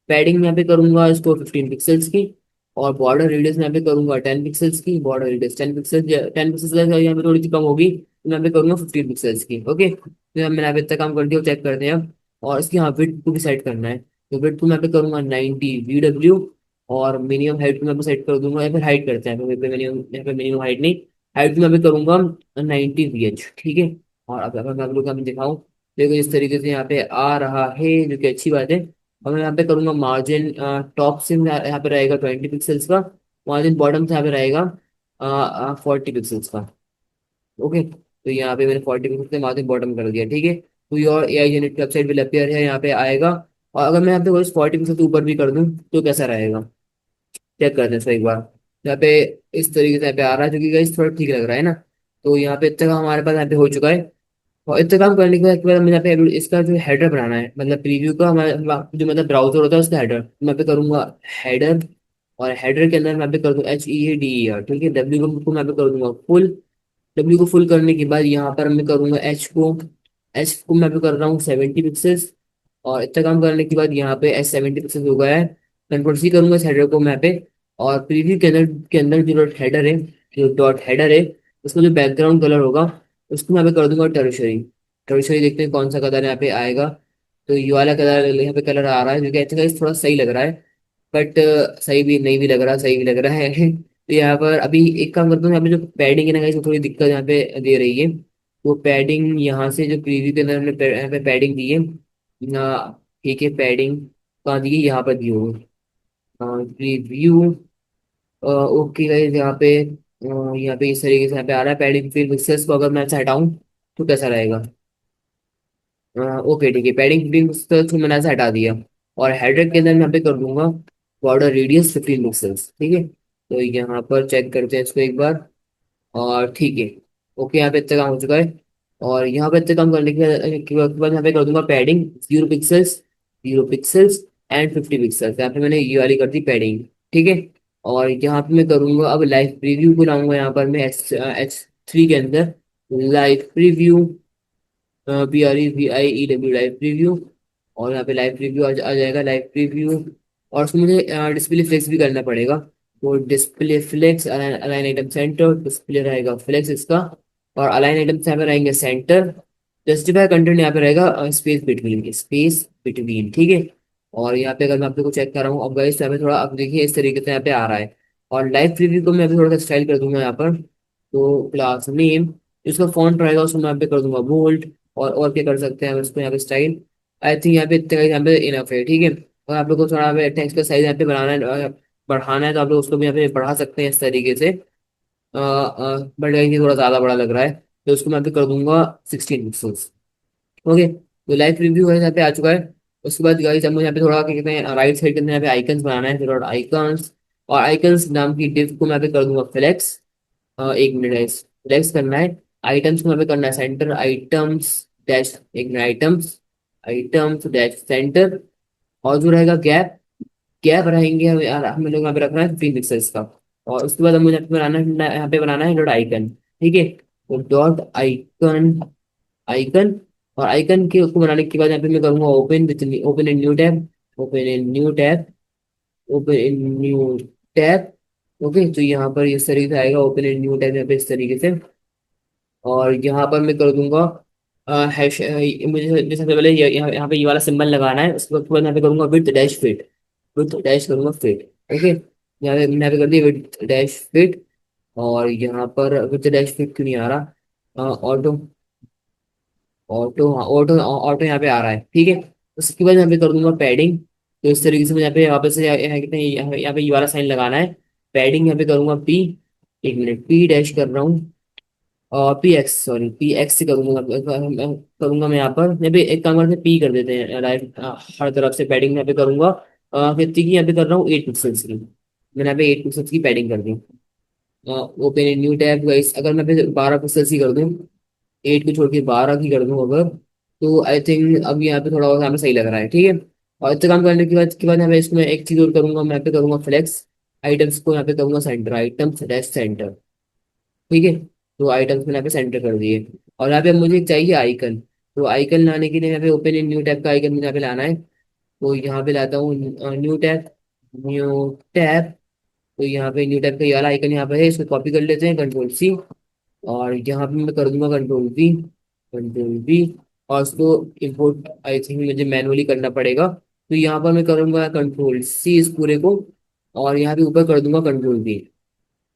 पैडिंग यहाँ पे करूंगा इसको 15 पिक्सल्स की। और बॉर्डर रेडियस यहाँ पे करूंगा 10 पिक्सल्स की, बॉर्डर रेडियस 10 पिक्सल, 10 पिक्सल्स यहाँ पे थोड़ी सी कम होगी तो मैं यहाँ पे करूंगा 15 पिक्सल्स की, ओके। तो मैंने यहाँ पे इतना काम कर दिया, चेक करते हैं अब। और इसकी हाँ विड्थ को भी सेट करना है। तो विड्थ को मैं यहाँ पे करूंगा 90 VW। और मिनिमम हाइट को मैं यहाँ पे सेट कर दूंगा, या फिर हाइट करते हैं यहाँ पे मिनिमम हाइट नहीं, हाइट में अभी करूंगा 90 VH, ठीक है। और अब अगर मैं आप लोग को अभी दिखाऊं, देखो इस तरीके से यहाँ पे आ रहा है, जो कि अच्छी बात है। अब मैं यहाँ पे करूंगा मार्जिन, टॉप से यहाँ पे रहेगा 20 पिक्सल्स का। मार्जिन बॉटम से यहाँ पे रहेगा 40 पिक्सल्स का, ओके। तो यहाँ पे मैंने 40 पिक्सल से मार्जिन बॉटम कर दिया, ठीक है। तो your AI generate website will appear है, यहाँ पे आएगा। और अगर मैं यहाँ पे 40 पिक्सल से ऊपर भी कर दूँ तो कैसा रहेगा, चेक करते हैं इसको एक बार। यहाँ पे इस तरीके से यहाँ पे आ रहा है, जो कि गाइस थोड़ा ठीक लग रहा है ना। तो यहाँ पे इतना काम हमारे पास यहाँ पे हो चुका है। और इतना काम करने के बाद मुझे यहाँ पे इसका जो हेडर बनाना है, मतलब प्रीव्यू का हमारा जो मतलब ब्राउजर होता है उसका हेडर मैं यहाँ पे करूंगा हेडर। और हेडर के अंदर मैं यहाँ पे कर दूँ HEADER, ठीक है। डब्ल्यू को मैं यहाँ पे कर दूंगा फुल। डब्ल्यू को फुल करने के बाद यहाँ पर मैं करूंगा एच को मैं भी कर रहा हूँ 70 पिक्सल्स। और इतना काम करने के बाद यहाँ पे H 70 पिक्सल्स हो गया है। कंट्रोल सी करूंगा इस हेडर को मैं पे। और प्रीव्यू के अंदर जो डॉट हेडर है, उसका जो बैकग्राउंड कलर होगा उसको मैं यहाँ पे कर दूंगा टर्शरी। टर्शरी देखते हैं कौन सा कलर यहाँ पे आएगा। तो ये वाला कलर यहाँ पे कलर आ रहा है, जो कि अच्छा थोड़ा सही लग रहा है। बट सही भी नहीं भी लग रहा, सही भी लग रहा है तो यहाँ पर अभी एक काम करता हूँ, यहाँ पे जो पैडिंग है ना guys, वो थोड़ी दिक्कत यहाँ पे दे रही है। वो पैडिंग यहाँ से जो प्रीव्यू के अंदर हमने यहाँ पे पैडिंग दी है ना, ठीक है। पैडिंग कहाँ दी है, यहाँ पर दी होगी प्रीव्यू, ओके गाइस। यहाँ पे इस तरीके से यहाँ पे आ रहा है पैडिंग, फिर पिक्सल्स को अगर मैं ऐसे हटाऊं तो कैसा रहेगा। ओके ठीक है, पैडिंग पिक्सल्स को मैंने ऐसे हटा दिया। और हेडर के अंदर मैं यहाँ पे कर दूंगा बॉर्डर रेडियस 15 पिक्सल्स, ठीक है। तो यहाँ पर चेक करते हैं इसको एक बार। और ठीक है, ओके, यहाँ पे इतना काम हो चुका है। और यहाँ पे इतना काम करने के बाद यहाँ पे कर दूंगा padding 0 pixels, 0 pixels and 50 pixels. यहाँ पे मैंने ये वाली कर दी पैडिंग, ठीक है। और यहाँ पे मैं करूंगा अब लाइव प्रीव्यू को लाऊंगा यहाँ पर मैं H3 के अंदर। Live preview, PREVIEW, live preview. और यहाँ पे लाइव प्रीव्यू आ जाएगा, लाइव प्रीव्यू। और उसमें मुझे डिस्प्ले फ्लेक्स भी करना पड़ेगा। वो display flex, align item centre, display रहेगा फ्लेक्स इसका। और अलाइन आइटम यहाँ पे रहेंगे सेंटर। जस्टिफाई कंटेंट यहाँ पे रहेगा स्पेस बिटवीन, ठीक है। और यहाँ पे अगर मैं आप लोग को चेक कर रहा हूँ अब गाइस, यहाँ पे थोड़ा अब देखिए इस तरीके से यहाँ पे आ रहा है। और लाइव प्रीव्यू को मैं अभी थोड़ा सा स्टाइल कर दूंगा यहाँ पर। तो क्लास नेम, जिसका फॉन्ट रहेगा उसको मैं यहाँ पे कर दूंगा बोल्ड। और क्या कर सकते हैं हम इसको यहाँ पे स्टाइल, आई थिंक यहाँ पे इतना यहाँ पे इनफ है, ठीक है। और आप लोग को थोड़ा टेक्स्ट का साइज यहाँ पे बनाना है, बढ़ाना है, तो आप लोग उसको भी यहाँ पे बढ़ा सकते हैं इस तरीके से। बट ये थोड़ा ज़्यादा बड़ा लग रहा है, तो उसको मैं यहाँ पे कर दूंगा 16 पिक्सल्स, ओके। तो लाइव रिव्यू है यहाँ पे आ चुका है। उसके बाद गाइस अब मुझे यहाँ पे थोड़ा क्या कहते हैं राइट साइड के अंदर यहाँ पे आइकन्स बनाना है, फिर आइकन्स। और आइकन्स नाम की डिव को मैं यहाँ पे कर दूंगा फ्लेक्स। एक मिनट है, फ्लेक्स करना है। आइटम्स को यहाँ पे करना है सेंटर, आइटम्स डैश, एक minute, items, items dash centre. और जो रहेगा गैप, गैप रहेंगे हमें लोग यहाँ पे रखना है 15 पिक्सल्स का। और उसके बाद हमें यहाँ पे बनाना है डॉट आइकन, ठीक है। तो डॉट आइकन, आइकन। और आइकन के उसको बनाने के बाद यहाँ पे मैं करूंगा open in new tab, open in new tab, open in new tab, okay. तो यहाँ पर इस तरीके से आएगा ओपन इन न्यू टैब यहाँ पे इस तरीके से। और यहाँ पर मैं कर दूंगा हैश, मुझे जैसे सबसे पहले यहाँ पे ये वाला सिंबल लगाना है। उसके बाद यहाँ पे करूंगा with dash fit, with dash करूंगा फिट, ओके। यहाँ पे कर दिया विथ डैश फिट। और यहाँ पर विथ डैश फिट क्यों नहीं आ रहा, ऑटो, ऑटो, हाँ ऑटो, ऑटो यहाँ पे आ रहा है, ठीक है। उसके बाद यहाँ पे कर दूंगा पैडिंग। तो इस तरीके से मुझे यहाँ पे वापस से कहते हैं यहाँ पे ये वाला साइन लगाना है। पैडिंग यहाँ पे करूंगा पी, एक मिनट, पी डैश कर रहा हूँ, और P x, sorry P x से करूंगा, करूंगा मैं यहाँ पे एक काम करते हैं, पी कर देते हैं राइट, हर तरफ से पैडिंग यहाँ पे करूंगा। कितनी की यहाँ पे कर रहा हूँ, 8 पिक्सल्स की। मैंने यहाँ पे 8 पिक्सल्स की पैडिंग कर दी। Open a new tab guys, अगर मैं पे 12 पिक्सल्स की कर दूँ, 8 को छोड़ के 12 की कर दूँ अगर, तो आई थिंक अब यहाँ पे थोड़ा और यहाँ पे सही लग रहा है, ठीक है। और इतना काम करने के बाद यहाँ पे इसमें एक चीज और करूंगा, मैं यहाँ पे करूंगा फ्लेक्स आइटम्स को, यहाँ पे करूंगा सेंटर, आइटम्स डैश सेंटर, ठीक है। तो आइटम्स मैंने यहाँ पे सेंटर कर दिए। और यहाँ पे मुझे चाहिए आइकन। तो आइकन लाने के लिए यहाँ पे ओपन इन न्यू टैब का आइकन मुझे यहाँ पे लाना है। तो यहाँ पे लाता हूँ न्यू टैब, न्यू टैब। तो यहाँ पे न्यू टैब का ये वाला आइकन यहाँ पे है, इसको कॉपी कर लेते हैं, कंट्रोल C। और यहाँ पे मैं कर दूंगा कंट्रोल V, कंट्रोल V। और उसको इम्पोर्ट आई थिंक मुझे मैनुअली करना पड़ेगा, तो यहाँ पर मैं करूंगा कंट्रोल C इस पूरे को। और यहाँ पे ऊपर कर दूंगा कंट्रोल V,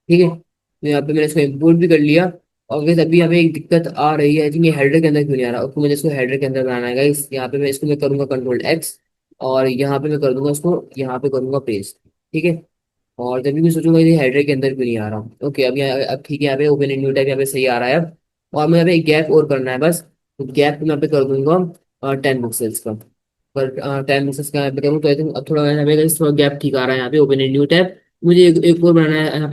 ठीक है। तो यहाँ पे मैंने इसको इम्पोर्ट भी कर लिया। और वैसे अभी यहाँ पे एक दिक्कत आ रही है, आई थिंक ये हेडर के अंदर क्यों नहीं आ रहा, उसको मुझे इसको हेडर के अंदर बनाना है इस यहाँ पे मैं इसको मैं करूंगा कंट्रोल X। और यहाँ पे मैं कर दूंगा उसको, यहाँ पे करूंगा पेस्ट, ठीक है। और जब भी मैं सोचूंगा ये हेडर के अंदर क्यों नहीं आ रहा, ओके अब यहाँ अब ठीक है, यहाँ पे ओपन न्यू टैब यहाँ पे सही आ रहा है अब। और मुझे यहाँ पे एक गैप और करना है बस। तो गैप मैं यहाँ पे कर दूंगा 10 पिक्सल्स का। पर 10 पिक्सल्स का यहाँ पे करूँ तो आई थिंक अब थोड़ा यहाँ पे थोड़ा गैप ठीक आ रहा है, यहाँ पे ओपन न्यू टैब। मुझे एक और बनाना है यहाँ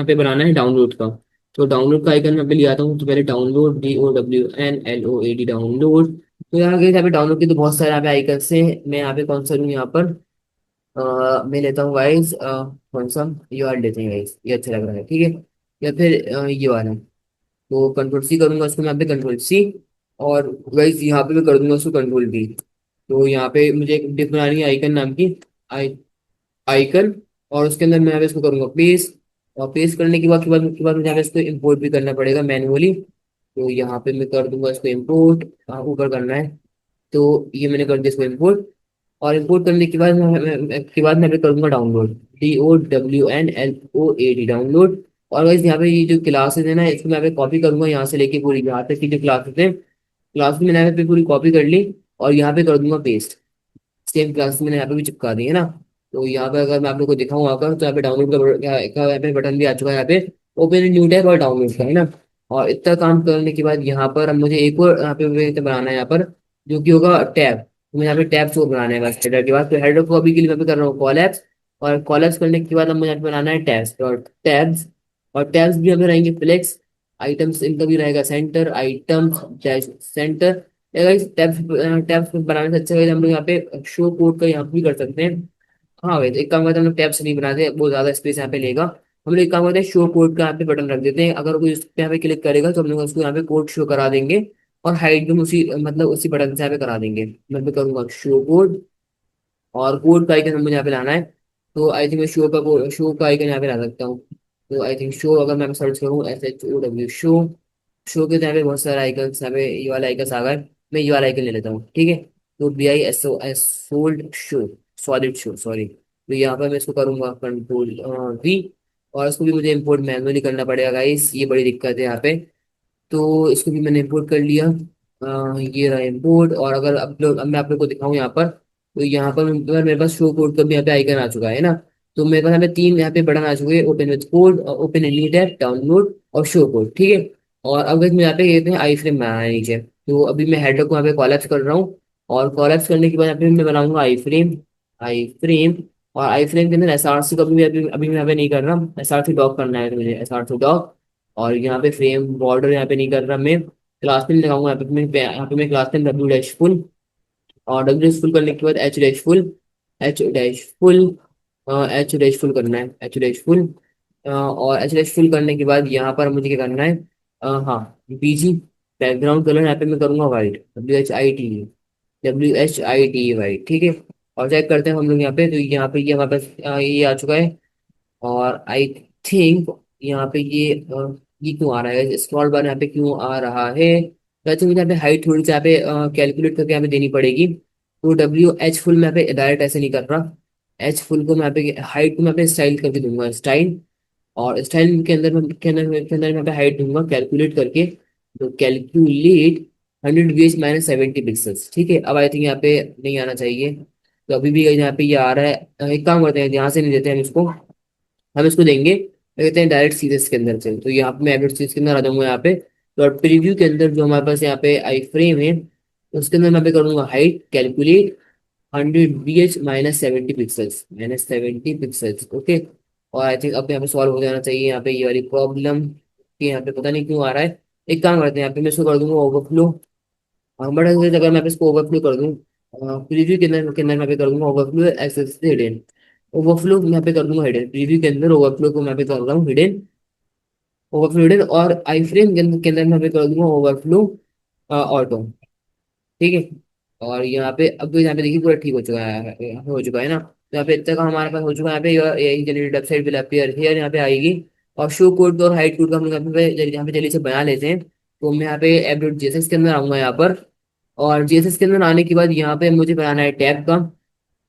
पे बनाना है डाउनलोड का। तो डाउनलोड का आइकन मैं पे ले आता हूँ, तो पहले डाउनलोड, DOWNLOAD डाउनलोड। तो यहाँ पे डाउनलोड के तो बहुत सारे यहाँ पे आइकन है। मैं यहाँ पे कौन सा लूँ यहाँ पर, मैं लेता हूँ गाइस, कौन सा, ये वाला लेते हैं गाइस, ये अच्छा लग रहा है, ठीक है। या फिर ये वाला। तो कंट्रोल C करूंगा उसको मैं यहाँ पे कंट्रोल C। और गाइस यहाँ पे मैं कर दूंगा उसको कंट्रोल V। तो यहाँ पे मुझे एक डिप बनानी है आइकन नाम की, आई आइकन। और उसके अंदर मैं यहाँ पे इसको करूंगा पेस्ट। और पेस्ट करने के बाद मुझे यहाँ पे इसको इम्पोर्ट भी करना पड़ेगा मैनुअली। तो यहाँ पे मैं कर दूंगा इसको इम्पोर्ट, ऊपर करना है। तो ये मैंने कर दिया इसको इम्पोर्ट। और इम्पोर्ट करने के बाद मैं भी करूंगा डाउनलोड, DOWNLOAD डाउनलोड। और गाइस यहाँ पे ये जो क्लासेस है ना, इसको मैं यहाँ पे कॉपी करूंगा यहाँ से लेके पूरी यहाँ तक की जो क्लासेस है, क्लास मैंने यहाँ पे पूरी कॉपी कर ली। और यहाँ पे कर दूंगा पेस्ट, सेम क्लास मैंने यहाँ पे भी चिपका दी है ना। तो यहाँ पे अगर मैं आप लोग को दिखाऊँ आकर, तो यहाँ पे डाउनलोड यहाँ पे बटन भी आ चुका है, यहाँ पे ओपन न्यू टैब और डाउनलोड का है ना। और इतना काम करने के बाद यहाँ पर अब मुझे एक और यहाँ पे बनाना है यहाँ पर, जो कि होगा टैब। तो मुझे यहाँ पे टैब शो बनाना है बस हेडर के बाद। तो हेडर को अभी के लिए मैं पे कर रहा हूँ कॉलएप्स। और कॉलएप्स करने के बाद अब मुझे यहाँ पे बनाना है टैब्स, और टैब्स। और टैब्स भी हमें रहेंगे फ्लेक्स आइटम्स, इनका भी रहेगा centre, items dash centre. Tabs tabs बनाने से अच्छा है हम लोग यहाँ पे शो कोड का यहाँ पे भी कर सकते हैं। हाँ भाई, तो एक काम करते हैं, हम लोग टैब्स नहीं बनाते, बहुत ज्यादा स्पेस यहाँ पे लेगा। हम लोग एक काम करते हैं, शो कोड का यहाँ पे बटन रख देते हैं, अगर कोई उस पे यहाँ पे क्लिक करेगा तो हम लोग उसको यहाँ पे कोड शो करा देंगे। और हाइड भी हम उसी मतलब उसी बटन से यहाँ पे करा देंगे। मैं पे करूंगा शो कोड। और कोड का आइकन मुझे यहाँ पे लाना है। तो आई थिंक मैं शो का आइकन यहाँ पे ला सकता हूँ। तो आई थिंक शो, अगर मैं सर्च करूँ SHOW शो, शो के तो यहाँ पे बहुत सारे आइकन्स, यहाँ पे ये वाला आइकन आ गए। मैं ये वाला आइकन ले लेता हूँ, ठीक है। तो BISOS sold show, solid show sorry. तो यहाँ पर मैं इसको करूंगा कंट्रोल V। और इसको भी मुझे इम्पोर्ट मैनुअली करना पड़ेगा गाइस, ये बड़ी दिक्कत है यहाँ पे। तो इसको भी मैंने इम्पोर्ट कर लिया। ये रहा इम्पोर्ट। और अगर अब मैं आप लोग को दिखाऊं यहाँ पर, तो यहाँ पर मेरे पास शो कोड का भी यहाँ पे आइकन आ चुका है ना। तो मेरे पास यहाँ पे तीन यहाँ पे बटन आ चुके हैं, open with code, open in new tab, download और शो कोड, ठीक है। और अब मैं यहाँ पे कहते हैं आई फ्रेम बनाना है नीचे। तो अभी मैं हेडर को यहाँ पे कॉलेप्स कर रहा हूँ। और कॉलेप्स करने के बाद यहाँ पे मैं बनाऊंगा आई फ्रेम। और आई फ्रेम के अंदर SRC का भी अभी मैं यहाँ पे नहीं कर रहा, SRC डॉग करना है तो मुझे SRC डॉग। और यहाँ पे फ्रेम बॉर्डर यहाँ पे नहीं कर रहा मैं, क्लास नेम लगाऊंगा यहाँ पे मैं क्लास नेम W-फुल। और W-फुल करने के बाद H-फुल, H-फुल, H-फुल करना है, H-फुल। और H-फुल करने के बाद यहाँ पर मुझे क्या करना है, हाँ, BG बैकग्राउंड कलर यहाँ पे मैं करूंगा वाइट, WHIT वाइट, ठीक है। और चेक करते हैं हम लोग यहाँ पे, तो यहाँ पे ये हमारे पास ये आ चुका है। और आई थिंक यहाँ पे ये क्यों आ रहा है, स्क्रॉल बार यहाँ पे क्यों आ रहा है। वैसे मुझे यहाँ पे हाइट थोड़ी सी यहाँ पे कैलकुलेट करके यहाँ पे देनी पड़ेगी। तो WH-फुल में यहाँ पे डायरेक्ट ऐसे नहीं कर रहा, H-फुल को मैं यहाँ पे हाइट को मैं यहाँ पे स्टाइल करके दूंगा, स्टाइल। और स्टाइल के अंदर मैं यहाँ पे हाइट दूंगा कैलकुलेट करके। तो कैलकुलेट 100 VH -70 पिक्सल्स। ठीक है, अब आई थिंक यहाँ पे नहीं आना चाहिए, तो अभी भी यहाँ पे ये आ रहा है। एक काम करते हैं, यहाँ से नहीं देते हम इसको, हम इसको देंगे कहते हैं डायरेक्ट सीरीज के अंदर से। तो यहाँ पे मैं एडिट सीरीज के अंदर आ जाऊंगा यहाँ पे। तो प्रीव्यू के अंदर जो हमारे पास यहाँ पे आई फ्रेम है, उसके अंदर मैं पे करूंगा height calculate 100 VH -70 pixels, -70 pixels. और आई थिंक अब यहाँ पे सॉल्व हो जाना चाहिए यहाँ पे ये वाली प्रॉब्लम, कि यहाँ पे पता नहीं क्यों आ रहा है। एक काम करते हैं, यहाँ पे मैं इसको कर दूंगा ओवरफ्लो। बट अगर मैं इसको ओवरफ्लो कर दूँ प्रीव्यू के अंदर मैं पे कर दूंगा ओवरफ्लो एक्सेस हिडन। ओवरफ्लो मैं पे कर दूंगा हिडन, प्रीव्यू के अंदर ओवरफ्लो को मैं पे कर रहा हूँ हिडन, ओवरफ्लो हिडन। और आई फ्रेम के अंदर मैं पे कर दूंगा ओवरफ्लो ऑटो। ठीक है, और यहाँ पे अब तो यहाँ पे देखिए पूरा ठीक हो चुका है, यहाँ पे हो चुका है ना। तो यहाँ पे इतना का हमारे पास हो चुका है। यहाँ पे यही generated website will appear here, यहाँ पे आएगी। और शो कोड और हाइड कोड का हम लोग यहाँ पे जल्दी से बना लेते हैं। तो मैं यहाँ पे एप डॉट जेएसएस के अंदर आऊंगा यहाँ पर। और जेएसएस के अंदर आने के बाद यहाँ पे मुझे बनाना है टैब का।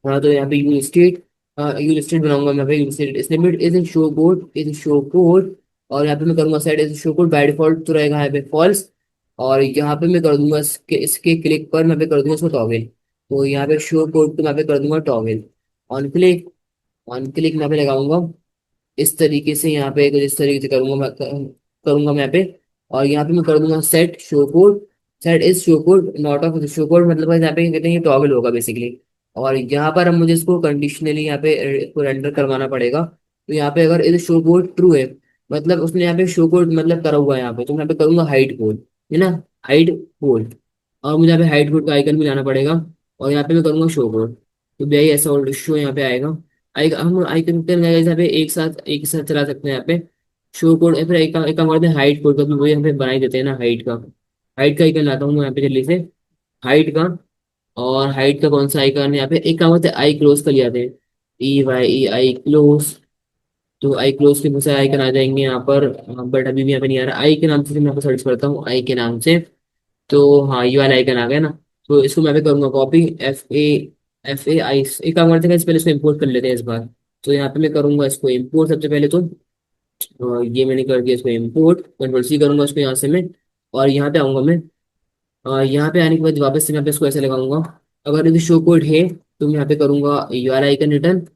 हाँ, तो यहाँ पे यूल स्टेट बनाऊंगा मैं, पे you'll state snippet is in show code, is show code. और यहाँ पे मैं करूंगा set is show code by default तो रहेगा यहाँ पे फॉल्स। और यहाँ पे मैं कर दूंगा इसके क्लिक पर मैं पे कर दूंगा इसको टॉगल। तो यहाँ पे शो कोड तो मैं पे कर दूंगा toggle. On click, on click मैं पे लगाऊंगा इस तरीके से, यहाँ पे कुछ इस तरीके से करूंगा मैं यहाँ पे। और यहाँ पे मैं कर दूंगा set show code, set is show code not of show code, मतलब यहाँ पे कहते हैं ये टॉगल होगा बेसिकली। और यहाँ पर अब मुझे इसको कंडीशनली यहाँ पे इसको रेंडर करवाना पड़ेगा। तो यहाँ पे अगर इज शो कोड ट्रू है, मतलब उसने यहाँ पे शो कोड मतलब करा हुआ है यहाँ पे, तो मैं यहाँ पे करूंगा हाइड कोड, है ना, हाइड कोड। और मुझे यहाँ पे हाइड कोड का आइकन भी लाना पड़ेगा। और यहाँ पे मैं करूंगा शो कोड। तो भाई ऐसा शो यहाँ पे आएगा। हम आइकन पे यहाँ पे एक साथ चला सकते हैं यहाँ पे शो कोड। फिर एक काम करते हैं हाइट कोड का भी वही यहाँ पे बना ही देते हैं ना, हाइट का। हाइट का आइकन लाता हूँ मैं यहाँ पे जल्दी से, हाइट का। और हाइट का कौन सा आइकन है यहाँ पे, एक काम होता है आई क्लोज का ले आते हैं, EYE आई क्लोज। तो आई क्लोज के बहुत सारे आइकन आ जाएंगे यहाँ पर। बट अभी भी यहाँ पे नहीं आ रहा, आई के नाम से मैं यहाँ पे सर्च करता हूँ, आई के नाम से। तो हाँ, ये वाला आइकन आ गया ना। तो इसको मैं भी करूंगा कॉपी, FA एक काम करते हैं पहले इसको इम्पोर्ट कर लेते हैं इस बार। तो यहाँ पे मैं करूंगा इसको इम्पोर्ट सबसे पहले तो। ये मैंने कर दिया इसको इम्पोर्ट, कंट्रोल C करूंगा इसको यहाँ से मैं। और यहाँ पे आऊंगा मैं। यहाँ पे आने के बाद वापस से मैं पे इसको ऐसे लगाऊंगा। अगर यदि शो कोड है तो मैं यहाँ पे करूंगा ये वाला आइकन रिटर्न।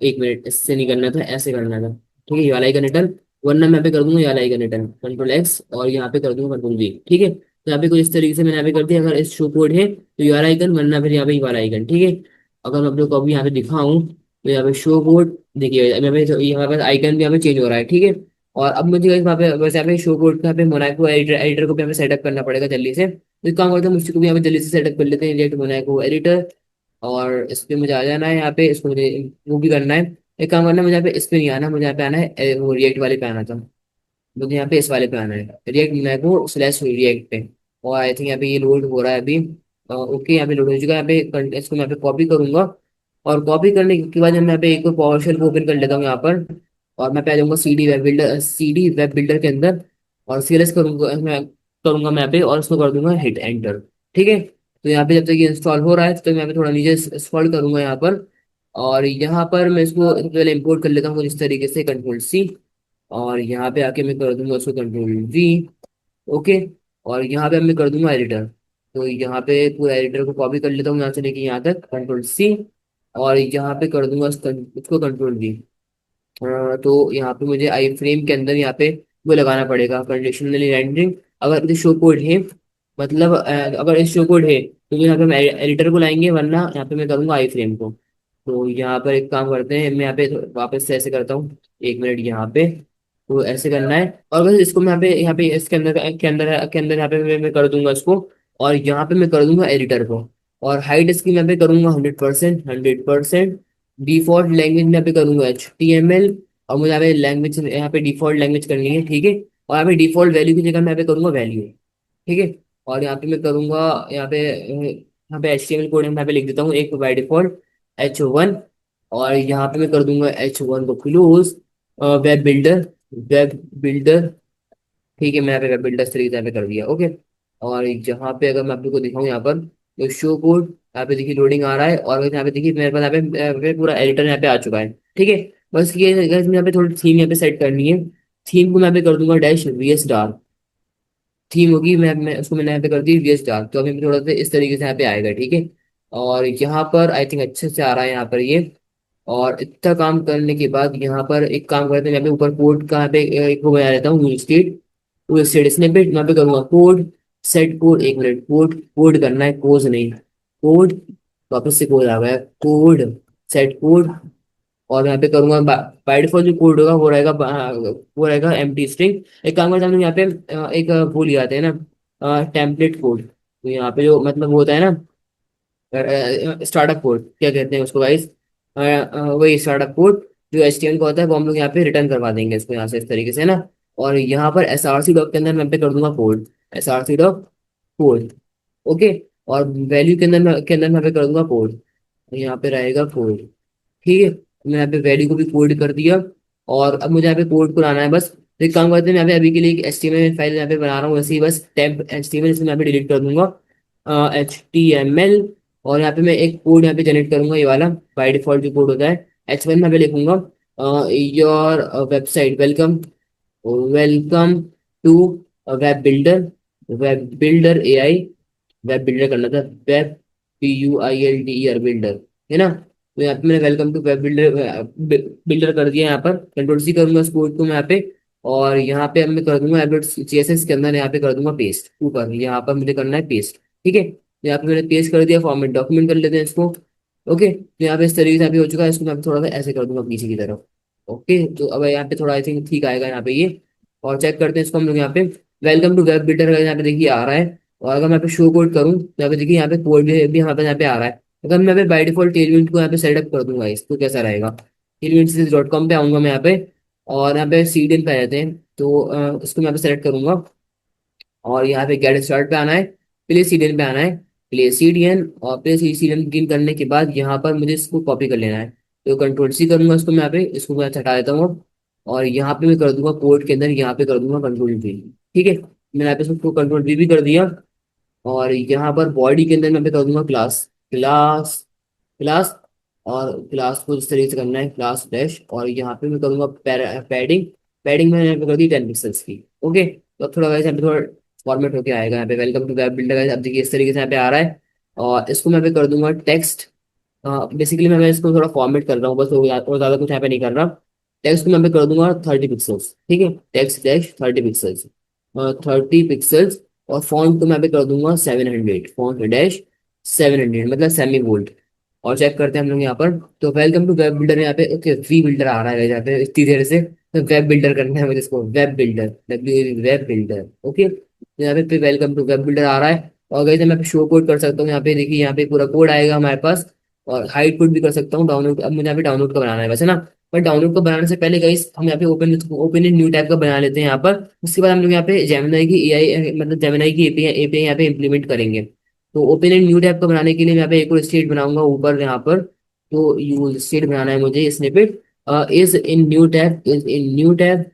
एक मिनट, इससे नहीं करना था, ऐसे करना था। ठीक है, ये वाला आइकन रिटर्न। वरना मैं यहाँ पे कर दूंगा ये वाला आइकन रिटर्न, कंट्रोल X, और यहाँ पे कर दूंगा कंट्रोल V। ठीक है, तो यहाँ पे कुछ इस तरीके से मैंने यहाँ पे कर दिया। अगर इस शो कोड है तो ये वाला आइकन, वरना फिर यहाँ पे ये वाला आइकन। ठीक है, अगर मैं आप लोग को अभी यहाँ पे दिखाऊं तो यहाँ पे शो कोड देखिए, यहाँ पे आइकन भी यहाँ पे चेंज हो रहा है। ठीक है, और अब मुझे वहाँ पे वैसे यहाँ पे शो कोड यहाँ पे मोनाको एडिटर को भी हमें सेटअप करना पड़ेगा जल्दी से। तो एक काम करते हैं, मुझको भी यहाँ पे जल्दी से सेटअप कर लेते हैं रिएक्ट मोनाको एडिटर। और इस पे मुझे आ जाना है, यहाँ पे इसको मुझे वो भी करना है। एक काम करना है, मुझे यहाँ पे इस पे नहीं आना, मुझे यहाँ पे आना है वो रिएक्ट वाले पे आना था। मुझे यहाँ पे इस वाले पे आना है, रिएक्ट मोनाको स्लैश रिएक्ट पे। और आई थिंक यहाँ पे ये लोड हो रहा है अभी। ओके, यहाँ पे लोड हो चुका है। यहाँ पे इसको मैं यहाँ पे कॉपी करूंगा। और कॉपी करने के बाद मैं यहाँ पे एक पावर शेल को ओपन कर लेता हूँ यहाँ पर। और मैं पे आ जाऊंगा CD वेब बिल्डर के अंदर। और CLS करूंगा मैं यहाँ पे, और उसको कर दूंगा हिट एंटर। ठीक है, तो यहाँ पे जब तक ये इंस्टॉल हो रहा है तो मैं यहाँ पे थोड़ा नीचे स्क्रॉल करूंगा यहाँ पर। और यहाँ पर मैं इसको पहले इंपोर्ट कर लेता हूँ इस तरीके से, कंट्रोल C। और यहाँ पे आके मैं कर दूंगा उसको कंट्रोल V। ओके, और यहाँ पे मैं कर दूंगा एडिटर। तो यहाँ पे पूरा एडिटर को कॉपी कर लेता हूँ यहाँ से लेके यहाँ तक, कंट्रोल C। और यहाँ पे कर दूंगा उसको कंट्रोल V। तो यहाँ पे मुझे आई फ्रेम के अंदर यहाँ पे वो लगाना पड़ेगा कंडीशनली रेंडरिंग। अगर इस शो कोड है, मतलब अगर इस शो कोड है तो यहाँ पे हम एडिटर को लाएंगे, वरना यहाँ पे मैं करूँगा आई फ्रेम को। तो यहाँ पर एक काम करते हैं, मैं यहाँ पे वापस से ऐसे करता हूँ, एक मिनट यहाँ पे। तो ऐसे करना है, और बस इसको मैं यहाँ पे इसके अंदर यहाँ पे मैं कर दूंगा इसको। और यहाँ पे मैं कर दूंगा एडिटर को। और हाइट इसकी मैं पे करूंगा 100%, 100%। डिफॉल्ट लैंग्वेज में यहाँ पे करूंगा HTML। और मुझे यहाँ पे लैंग्वेज, यहाँ पे डिफॉल्ट लैंग्वेज करनी है। ठीक है, और यहाँ पे डिफॉल्ट वैल्यू की जगह मैं यहाँ पे करूंगा वैल्यू। ठीक है, और यहाँ पे मैं करूंगा, यहाँ पे HTML कोड मैं यहाँ पे लिख देता हूँ एक बाय डिफॉल्ट H1। और यहाँ पे मैं कर दूंगा H1 को क्लोज, वेब बिल्डर। ठीक है, मैं यहाँ पे वेब बिल्डर तरीके से यहाँ पे कर दिया। ओके, और यहाँ पे अगर मैं आप लोग को दिखाऊँ यहाँ पर, तो शो कोड यहाँ पे देखिए लोडिंग आ रहा है। और यहाँ पे देखिए मेरे पास यहाँ पे पूरा एडिटर यहाँ पे आ चुका है। ठीक है, बस ये guys, मैं यहाँ पे थोड़ी थीम यहाँ पे सेट करनी है। थीम को मैं यहाँ पे कर दूंगा -VS डार्क। थीम होगी, मैं उसको मैंने यहाँ पे कर दी वी एस डार्क, तो अभी थोड़ा सा इस तरीके से यहाँ पे आएगा, ठीक है। और यहाँ पर आई थिंक अच्छे से आ रहा है यहाँ पर ये। और इतना काम करने के बाद यहाँ पर एक काम करते हैं, यहाँ पे ऊपर कोड का यहाँ पे एक वो बना लेता हूँ, वूल स्टेट स्निपेट यहाँ पे करूंगा कोड, सेट कोड, एक मिनट, कोड कोड करना है, कोज नहीं, कोड, वापस से कोड आ गया, कोड, सेट कोड। और यहाँ पे करूंगा बाय डिफॉल्ट जो कोड होगा वो रहेगा एम्प्टी स्ट्रिंग। एक काम करते हैं हम लोग यहाँ पे एक वो ले आते हैं ना, टेम्पलेट कोड। तो यहाँ पे जो मतलब वो होता है ना, स्टार्टअप कोड क्या कहते हैं उसको गाइस, वही स्टार्टअप कोड जो HTML का होता है, वो हम लोग यहाँ पे रिटर्न करवा देंगे इसको यहाँ से इस तरीके से ना। और यहाँ पर SRC डॉक के अंदर मैं पे कर दूंगा code, SRC doc code, okay. और वैल्यू के अंदर मैं पे कर दूंगा कोड, यहाँ पे रहेगा कोड, ठीक है। मैं यहाँ पे वैल्यू को भी कोड कर दिया। और अब मुझे यहाँ पे कोड को लाना है बस। तो एक काम करते हैं, मैं यहाँ पे अभी के लिए एक HTML फाइल यहाँ पे बना रहा हूँ, वैसे ही बस टैब HTML, इसमें यहाँ पे डिलीट कर दूंगा HTML। और यहाँ पे मैं एक कोड यहाँ पे जनरेट करूंगा, ये वाला बाय डिफॉल्ट जो कोड होता है H1 में यहाँ पे लिखूंगा, your website welcome, welcome to web builder, web builder AI, web builder करना था, वेब BUILDER बिल्डर, है ना। तो यहाँ पे मैंने welcome to web builder builder कर दिया, यहाँ पर कंट्रोल C करूंगा इस कोड को मैं यहाँ पे। और यहाँ पे अब मैं कर दूंगा एडवर्ड CSS के अंदर, यहाँ पे कर दूंगा पेस्ट ऊपर, यहाँ पर मुझे करना है पेस्ट, ठीक है। तो यहाँ पे मैंने पेस्ट कर दिया, फॉर्मेट डॉक्यूमेंट कर लेते हैं इसको, ओके। तो यहाँ पे इस तरीके से अभी हो चुका है, इसको मैं थोड़ा सा ऐसे कर दूंगा पीछे की तरफ, ओके। तो अब यहाँ पे थोड़ा आई थिंक ठीक आएगा यहाँ पे ये। और चेक करते हैं इसको हम लोग यहाँ पे, वेलकम टू वेब बिल्डर यहाँ पे देखिए आ रहा है। और अगर मैं यहाँ पे शो कोड करूँ तो यहाँ पे देखिए यहाँ पे कोड भी यहाँ पे आ रहा है। अगर मैं यहाँ पे बाई डिफॉल्ट टेलविंड को यहाँ पे सेटअप कर दूंगा इसको, कैसा रहेगा, टेलविंड पे आऊंगा मैं यहाँ पे। और यहाँ पे सीडीएन पे आ जाते हैं, तो इसको मैं यहाँ पे सेलेक्ट करूंगा। और यहाँ पे गेट स्टार्ट पे आना है, प्ले सीडीएन पे आना है, प्ले सीडीएन। और प्ले सीडीएन क्लिक करने के बाद यहाँ पर मुझे इसको कॉपी कर लेना है। तो कंट्रोल C करूंगा इसको मैं यहाँ पे, इसको मैं हटा देता हूँ। और यहाँ पे मैं कर दूंगा कोड के अंदर, यहाँ पे कर दूंगा कंट्रोल V, ठीक है। मैंने यहाँ पे इसको कंट्रोल V भी कर दिया। और यहाँ पर बॉडी के अंदर मैं पे कर दूंगा क्लास, क्लास, क्लास। और क्लास को इस तरीके से करना है, क्लास डैश। और यहाँ पे मैं करूंगा पैडिंग, पैडिंग मैंने यहाँ पे कर दी 10 पिक्सल्स की, ओके। तो अब थोड़ा वैसे यहाँ पे थोड़ा फॉर्मेट होके आएगा यहाँ पे, वेलकम टू वेब बिल्डर। अब देखिए इस तरीके से यहाँ पे आ रहा है। और इसको मैं यहाँ पे कर दूंगा टेक्स्ट। बेसिकली मैं इसको थोड़ा फॉर्मेट कर रहा हूँ बस, और ज्यादा कुछ यहाँ पे नहीं कर रहा। टेक्स्ट को मैं यहाँ पे कर दूंगा 30 पिक्सल्स, ठीक है, टेक्स्ट डैश 30 पिक्सल्स, 30 पिक्सल्स। और फॉन्ट को मैं यहाँ पे कर दूंगा 700, फॉन्ट डैश 700 मतलब सेमी बोल्ड। और चेक करते हैं हम लोग यहाँ पर। तो वेलकम टू वेब बिल्डर यहाँ पे, ओके, वी बिल्डर आ रहा है यहाँ पे इतनी देर से। तो वेब बिल्डर करना है मुझे इसको, web builder, web builder, okay. तो यहाँ पे वेलकम टू वेब बिल्डर आ रहा है। और गई मैं शो कोड कर सकता हूँ, यहाँ पे देखिए यहाँ पे पूरा कोड आएगा हमारे पास। और हाइड कोड भी कर सकता हूँ, डाउनलोड, अब मुझे यहाँ पे डाउनलोड का बनाना है वैसे ना। पर डाउनलोड को बनाने से पहले गाइस हम यहाँ पे ओपन ओपन न्यू टाइप का बना लेते हैं यहाँ पर। उसके बाद हम लोग यहाँ पे जेमिनाई की AI, मतलब जेमिनाई की API यहाँ पे इम्प्लीमेंट करेंगे। तो ओपन एंड न्यू टैब का बनाने के लिए मैं यहाँ पे एक और स्टेट बनाऊंगा ऊपर यहाँ पर। तो यूज स्टेट बनाना है मुझे, snippet is in new tab, is in new tab,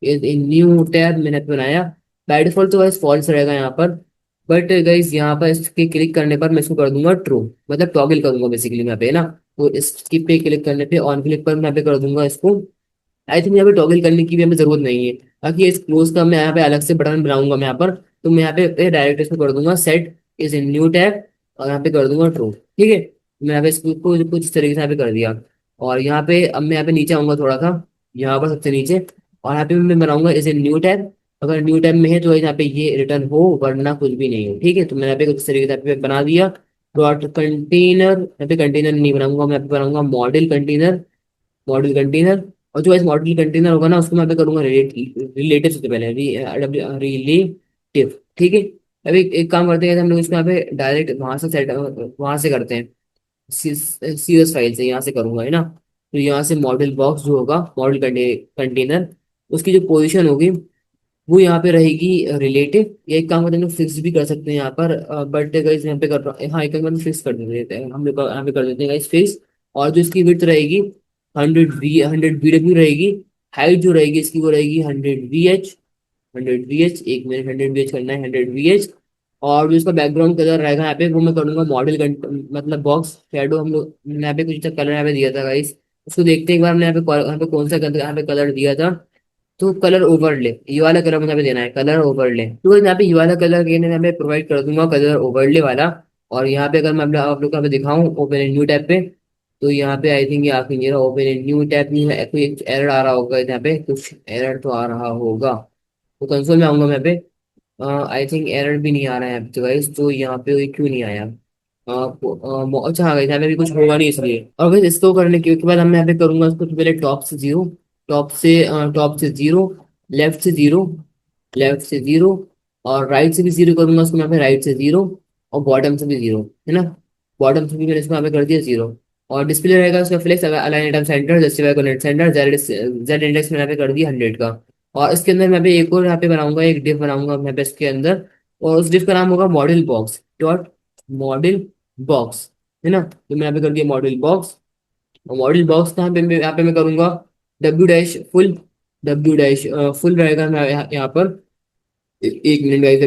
is in new tab मैंने बनाया। बाय डिफॉल्ट तो गाइस फॉल्स रहेगा यहाँ पर। बट गाइस यहाँ पर इसके क्लिक करने पर मैं इसको कर दूंगा ट्रू, मतलब टॉगल करूंगा बेसिकली यहाँ पे ना। तो इसकी पे क्लिक करने पे, ऑन क्लिक पर मैं यहाँ पे कर दूंगा इसको। आई थिंक यहाँ पे टॉगल करने की भी हमें जरूरत नहीं है, बाकी इस क्लोज का मैं यहाँ पे अलग से बटन बनाऊंगा मैं यहाँ पर। तो मैं यहाँ पे डायरेक्ट इसको कर दूंगा set is in new tab, और यहाँ पे कर दूंगा ट्रू, ठीक है। मैं यहाँ पे इसको कुछ इस तरीके से यहाँ पे कर दिया। और यहाँ पे अब मैं यहाँ पे नीचे आऊंगा थोड़ा सा, यहाँ पर सबसे नीचे। और यहाँ पे मैं बनाऊंगा इज इन न्यू टैब। अगर न्यू टैब में है तो यहाँ पे ये रिटर्न हो, वरना कुछ भी नहीं हो, ठीक है। तो मैंने यहाँ पे कुछ इस तरीके से यहाँ पे बना दिया। डॉट कंटेनर, यहाँ पे कंटेनर नहीं बनाऊंगा मैं, यहाँ पे बनाऊंगा मॉडल कंटेनर, मॉडल कंटेनर। और जो इस मॉडल कंटेनर होगा ना, उसको मैं पे करूंगा रिलेटिव सबसे पहले, रिलेटिव, ठीक है। अभी एक काम करते हैं, हम लोग इसको यहाँ पे डायरेक्ट वहां से सेट, वहां से करते हैं, CS फाइल से यहाँ से करूंगा, है ना। तो यहाँ से मॉडल बॉक्स जो होगा, मॉडल कंटेनर, उसकी जो पोजीशन होगी वो यहाँ पे रहेगी रिलेटिव। या एक काम करते हैं, फिक्स भी कर सकते हैं यहाँ पर, बट गाइस यहाँ पे कर रहा हूँ, हाँ एक बार फिक्स कर देते हैं हम लोग, यहाँ पे कर देते हैं गाइस फिक्स। और जो इसकी विड्थ रहेगी 100 VW रहेगी। हाइट जो रहेगी इसकी वो रहेगी 100 VH, 100 VH, एक मिनट, 100 VH करना है, 100 VH। और जो इसका बैकग्राउंड कलर रहेगा यहाँ पे, वो मैं करूंगा मॉडल, मतलब बॉक्स शेडो। हम लोग मैंने यहाँ पे कुछ कलर यहाँ पे दिया था गाइस, उसको देखते हैं एक बार हमने यहाँ पे कौन सा यहाँ पे कलर दिया था। तो कलर ओवरले, ये वाला कलर मुझे यहाँ पे देना है, कलर ओवरले। तो यहाँ पे ये वाला कलर के यहाँ पे प्रोवाइड कर दूंगा, कलर ओवरले वाला। और यहाँ पे अगर मैं आप लोग को यहाँ पे दिखाऊं ओपन इन न्यू टैब पे, तो यहाँ पे आई थिंक ये आपकी ये ओपन इन न्यू टैब नहीं है, कोई एरर आ रहा होगा यहाँ पे, कुछ एरर तो आ रहा होगा। तो कंसोल में आऊंगा मैं यहाँ पे, आई थिंक एरर भी नहीं आ रहा है यहाँ पे गाइस, तो यहाँ पे क्यों नहीं आया? अच्छा हाँ गाइस, यहाँ पे भी कुछ होगा नहीं इसलिए। और गाइस इसको करने के बाद हम यहाँ पे करूंगा उसको पहले टॉप से जीरो, टॉप से जीरो, लेफ्ट से जीरो, लेफ्ट से जीरो, और राइट से भी जीरो करूंगा उसको यहाँ पे, राइट से जीरो, और बॉटम से भी जीरो, है ना। बॉटम से भी मैंने इसको यहाँ पे कर दिया जीरो। और डिस्प्ले रहेगा उसका flex align item centre, justify coordinate centre, z index में यहाँ पे कर दिया 100 का। और इसके अंदर मैं भी एक और यहाँ पे बनाऊंगा, एक डिफ बनाऊंगा मैं पे इसके अंदर, और उस डिफ का नाम होगा model box dot model box, है ना। तो मैं यहाँ पे कर दिया मॉडल बॉक्स। और मॉडल बॉक्स कहाँ पे यहाँ पे मैं करूंगा, W dash full, W dash full रहेगा मैं यहाँ पर, एक minute guys,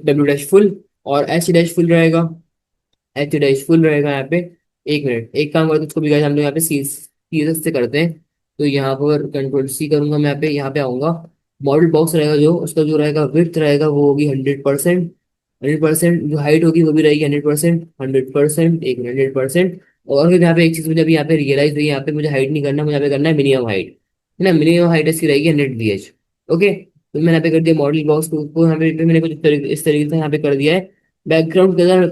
W dash full, और एच डैश फुल रहेगा, एच डैश फुल रहेगा यहाँ पे। एक मिनट, एक काम करते हैं, उसको भी गाइस हम लोग यहाँ पे सी सीएसएस से करते हैं। तो यहाँ पर कंट्रोल सी करूंगा मैं, यहाँ पे आऊंगा। मॉडल बॉक्स रहेगा जो उसका जो रहेगा विड्थ रहेगा वो होगी 100%, 100%। जो हाइट होगी वो भी रहेगी 100%, 100%, एक 100%। और फिर यहाँ पे एक चीज मुझे अभी यहाँ पे रियलाइज हुई, यहाँ पे मुझे हाइट नहीं करना, मुझे यहाँ पे करना है मिनिमम हाइट, है ना। मिनिमम हाइट इसकी रहेगी 100 VH। ओके, तो मैंने यहाँ पे कर दिया मॉडल बॉक्स को यहाँ पे मैंने कुछ इस तरीके से यहाँ पे कर दिया है। बैकग्राउंड कलर,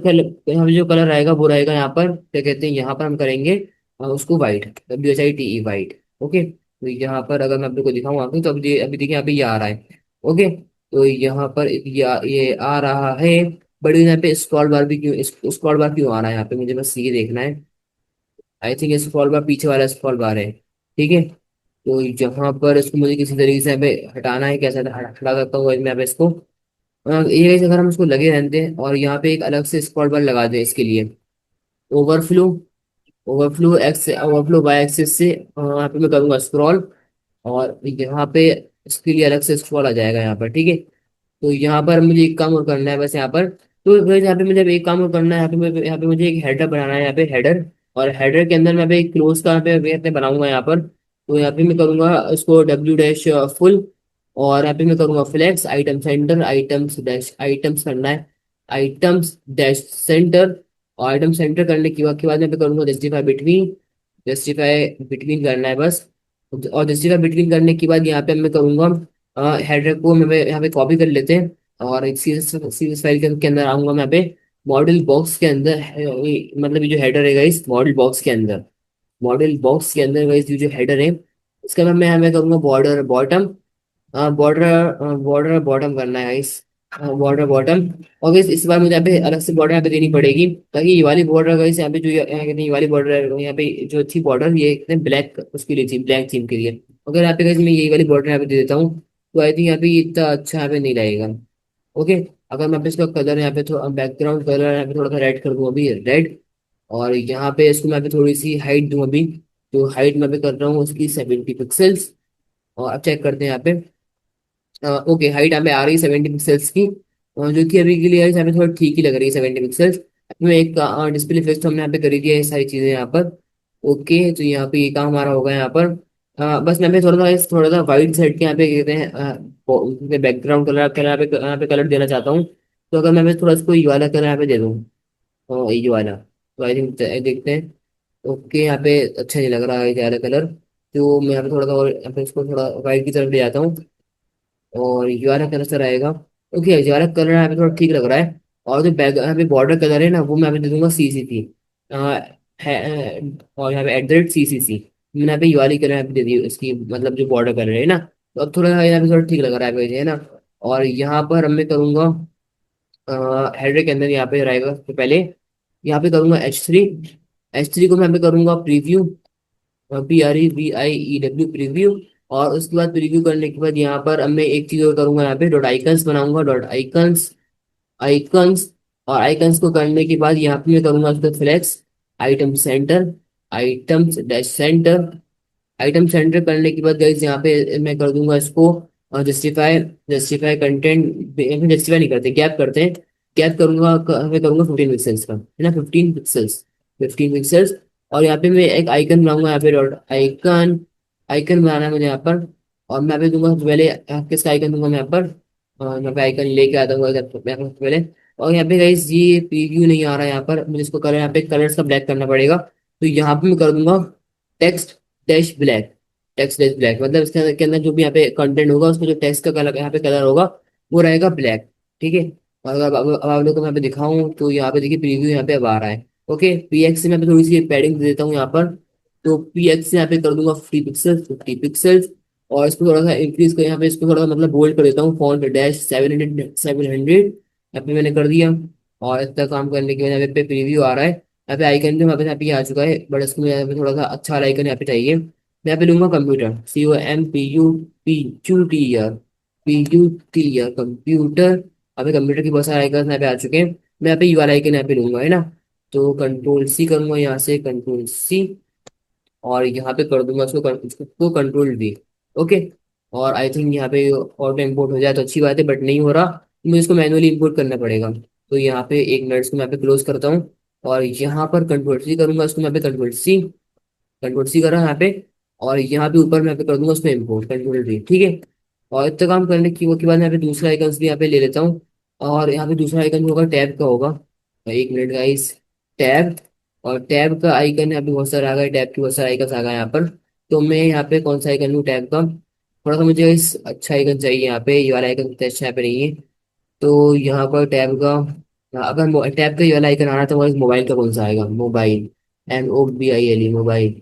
यहाँ पे जो कलर आएगा वो रहेगा यहाँ पर, क्या कहते हैं, यहाँ पर हम करेंगे उसको वाइट, WHITE वाइट। ओके, तो यहाँ पर अगर मैं आप लोग को दिखाऊँ आगे, तो अभी देखिए यहाँ पे ये आ रहा है। ओके, तो यहाँ पर ये आ रहा है। बट यहाँ पे स्क्रॉल बार भी क्यों, स्क्रॉल बार क्यों आ रहा है यहाँ पे, मुझे बस ये देखना है। आई थिंक स्क्रॉल बार पीछे वाला स्क्रॉल बार है, ठीक है। तो यहाँ पर इसको मुझे किसी तरीके से यहाँ पे हटाना है, कैसे हटा सकता हूँ मैं यहाँ पे इसको, ये guys अगर हम इसको लगे रहते हैं और यहाँ पे एक अलग से स्क्रॉल बार लगा दें इसके लिए, ओवरफ्लो, ओवरफ्लो बाय एक्सिस से यहाँ पे मैं करूंगा स्क्रॉल, और यहाँ पे इसके लिए अलग से स्क्रॉल आ जाएगा यहाँ पर, ठीक है। तो यहाँ पर मुझे एक काम और करना है बस यहाँ पर। तो guys यहाँ पे मुझे एक काम और करना है, यहाँ पे मुझे एक हेडर बनाना है यहाँ पे, हेडर। और हेडर के अंदर मैं पे एक क्लोज का यहाँ पे बनाऊंगा यहाँ पर। तो यहाँ पे मैं करूंगा इसको डब्ल्यू डैश फुल, और यहाँ पे मैं करूंगा flex item centre, items dash items करना है, आइटम्स डैश सेंटर। और आइटम सेंटर करने के बाद मैं पे करूंगा जस्टिफाई बिटवीन, जस्टिफाई बिटवीन करना है बस। और जस्टिफाई बिटवीन करने के बाद यहाँ पे मैं करूंगा हेडर को मैं यहाँ पे कॉपी कर लेते हैं। और एक सीएसएस फाइल के अंदर आऊंगा मैं यहाँ पे, मॉडल बॉक्स के अंदर मतलब ये जो हेडर है इस मॉडल बॉक्स के अंदर, मॉडल बॉक्स के अंदर guys, ये जो हेडर है उसका मैं हमें करूंगा बॉर्डर बॉटम, बॉर्डर बॉटम करना है इस, बॉर्डर बॉटम। और guys इस बार मुझे यहाँ पे अलग से बॉर्डर यहाँ पे देनी पड़ेगी, ताकि ये वाली बॉर्डर गाइस यहाँ पे जो यहाँ कहते हैं ये वाली बॉर्डर है यहाँ पे जो थी बॉर्डर, ये ब्लैक उसके लिए थी, ब्लैक थीम के लिए। अगर यहाँ पे guys मैं यही वाली बॉर्डर यहाँ पे दे देता हूँ, तो आई थिंक यहाँ पे ये इतना अच्छा यहाँ पे नहीं लगेगा। ओके, अगर मैं पे इसका कलर यहाँ पे थोड़ा बैकग्राउंड कलर यहाँ पे थोड़ा सा रेड कर दूँ अभी, रेड। और यहाँ पे इसको मैं पे थोड़ी सी हाइट दूँ अभी, तो हाइट मैं पे कर रहा हूँ उसकी 70 पिक्सल्स। और अब चेक करते हैं यहाँ पे, ओके हाइट यहाँ पे आ रही है 70 पिक्सल्स की, जो कि अभी के लिए यहाँ पे थोड़ा ठीक ही लग रही है 70 पिक्सल्स। मैं एक डिस्प्ले फिक्स हमने यहाँ पे करी दिया है, ये सारी चीजें यहाँ पर। ओके, तो यहाँ पे ये काम हमारा होगा यहाँ पर। बस मैं पे थोड़ा सा वाइट साइड के यहाँ पे कहते हैं बैकग्राउंड कलर कलर यहाँ पे कलर देना चाहता हूँ। तो अगर मैं थोड़ा इसको ये वाला कलर यहाँ पे दे दूँ, ये वाला, तो आई थिंक देखते हैं। ओके, यहाँ पे अच्छा नहीं लग रहा है ये वाला कलर, तो मैं यहाँ पे थोड़ा सा और यहाँ पे इसको थोड़ा वाइट की तरफ ले जाता हूँ। और ये वाला कलर सर आएगा। ओके, ये वाला कलर यहाँ पे थोड़ा ठीक लग रहा है। और जो बैक यहाँ पे बॉर्डर कलर है ना, वो मैं यहाँ पे दे दूंगा CCC, और यहाँ पे @CCC मैंने यहाँ पे ये वाली कलर यहाँ पे दे दी इसकी, मतलब जो बॉर्डर कलर है ना। तो अब थोड़ा यहाँ पे थोड़ा ठीक लग रहा है मुझे, है ना। और यहाँ पर अब मैं करूंगा हेडर के अंदर यहाँ पे रहेगा, तो पहले यहाँ पे करूंगा H3 को मैं यहाँ पे करूंगा प्रीव्यू, PREVIEW प्रीव्यू। और उसके बाद प्रीव्यू करने के बाद यहाँ पर अब मैं एक चीज और करूंगा, यहाँ पे डॉट आइकन्स बनाऊंगा, डॉट आइकन्स, आइकन्स। और आइकन्स को करने के बाद यहाँ पे मैं करूंगा उसका flex item centre, items dash centre. Item centre करने के बाद गाइस यहाँ पे मैं कर दूंगा इसको जस्टिफाई, जस्टिफाई कंटेंट, जस्टिफाई नहीं करते, गैप करते हैं। गैप करूंगा मैं करूंगा 15 पिक्सल्स का, है ना, 15 पिक्सल्स, 15 पिक्सल्स। और यहाँ पे मैं एक आइकन बनाऊंगा यहाँ पे, डॉट आइकन, आइकन बनाना है मुझे यहाँ पर। और मैं भी दूंगा सबसे पहले किसका आइकन दूंगा मैं यहाँ पर, यहाँ पे आइकन लेके आता हूँ इधर पे सबसे पहले। और यहाँ पे गाइस ये प्रीव्यू नहीं आ रहा है यहाँ पर, मुझे इसको कलर यहाँ पे कलर्स का ब्लैक करना पड़ेगा। तो यहाँ पे मैं कर दूंगा text dash black. Text dash black मतलब इसके अंदर जो भी यहाँ पे कंटेंट होगा उसका जो टेक्स्ट का कलर यहाँ पे कलर होगा वो रहेगा ब्लैक। ठीक है। और अगर अब आप लोग को मैं यहाँ पे दिखाऊं तो यहाँ पे देखिए प्रीव्यू यहाँ पे अब आ रहा है। ओके, पीएक्स से मैं यहाँ पे थोड़ी सी पैडिंग दे देता हूँ यहाँ पर। तो पीएक्स से यहाँ पे कर दूंगा 50 पिक्सल 50 पिक्सल। और इसको थोड़ा सा इंक्रीज कर, यहाँ पे इसको थोड़ा मतलब बोल्ड कर देता हूँ, फॉन्ट डैश 700 यहाँ पे मैंने कर दिया। और इतना काम करने के बाद यहाँ पे प्रीव्यू आ रहा है। यहाँ पे आइकन भी यहाँ पे आ चुका है, बट इसको यहाँ पे थोड़ा सा अच्छा वाला आइकन यहाँ पे चाहिए। मैं यहाँ पे लूंगा कंप्यूटर, COMPUTER, PUTER कंप्यूटर। अभी कंप्यूटर की बहुत सारे आइकन यहाँ पे आ चुके हैं। मैं यहाँ पे यू वाला आइकन यहाँ पे लूंगा, है ना। तो कंट्रोल सी करूंगा यहाँ से, कंट्रोल सी। और यहाँ पे कर दूंगा उसको कंट्रोल वी। ओके। और आई थिंक यहाँ पे ऑटो इम्पोर्ट हो जाए तो अच्छी बात है, बट नहीं हो रहा, मुझे इसको मैनुअली इम्पोर्ट करना पड़ेगा। तो यहाँ पे एक मिनट इसको मैं यहाँ पे क्लोज करता हूँ। और यहाँ पर कंट्रोल सी करूंगा, उसको मैं यहाँ पे कंट्रोल सी करा यहाँ पे। और यहाँ पे ऊपर मैं यहाँ पे कर दूंगा उसमें इम्पोर्ट कंट्रोल वी। ठीक है। और इतना काम करने की वो के बाद यहाँ पे दूसरा आइकन भी यहाँ पे ले लेता हूँ। और यहाँ पे दूसरा आइकन होगा टैब का होगा। एक मिनट गाइस, टैब। और टैब का आइकन यहाँ पे बहुत सारा आ गया, टैब की बहुत सारे आइकन आ गए यहाँ पर। तो मैं यहाँ पे कौन सा आइकन लूँ टैब का, थोड़ा सा मुझे इस अच्छा आइकन चाहिए यहाँ पे, ये वाला आइकन इतना अच्छा यहाँ पे नहीं है। तो यहाँ पर टैब का, अगर टैब का ये वाला आइकन आना तो वो मोबाइल का कौन सा आएगा, mobile, MOBILE mobile.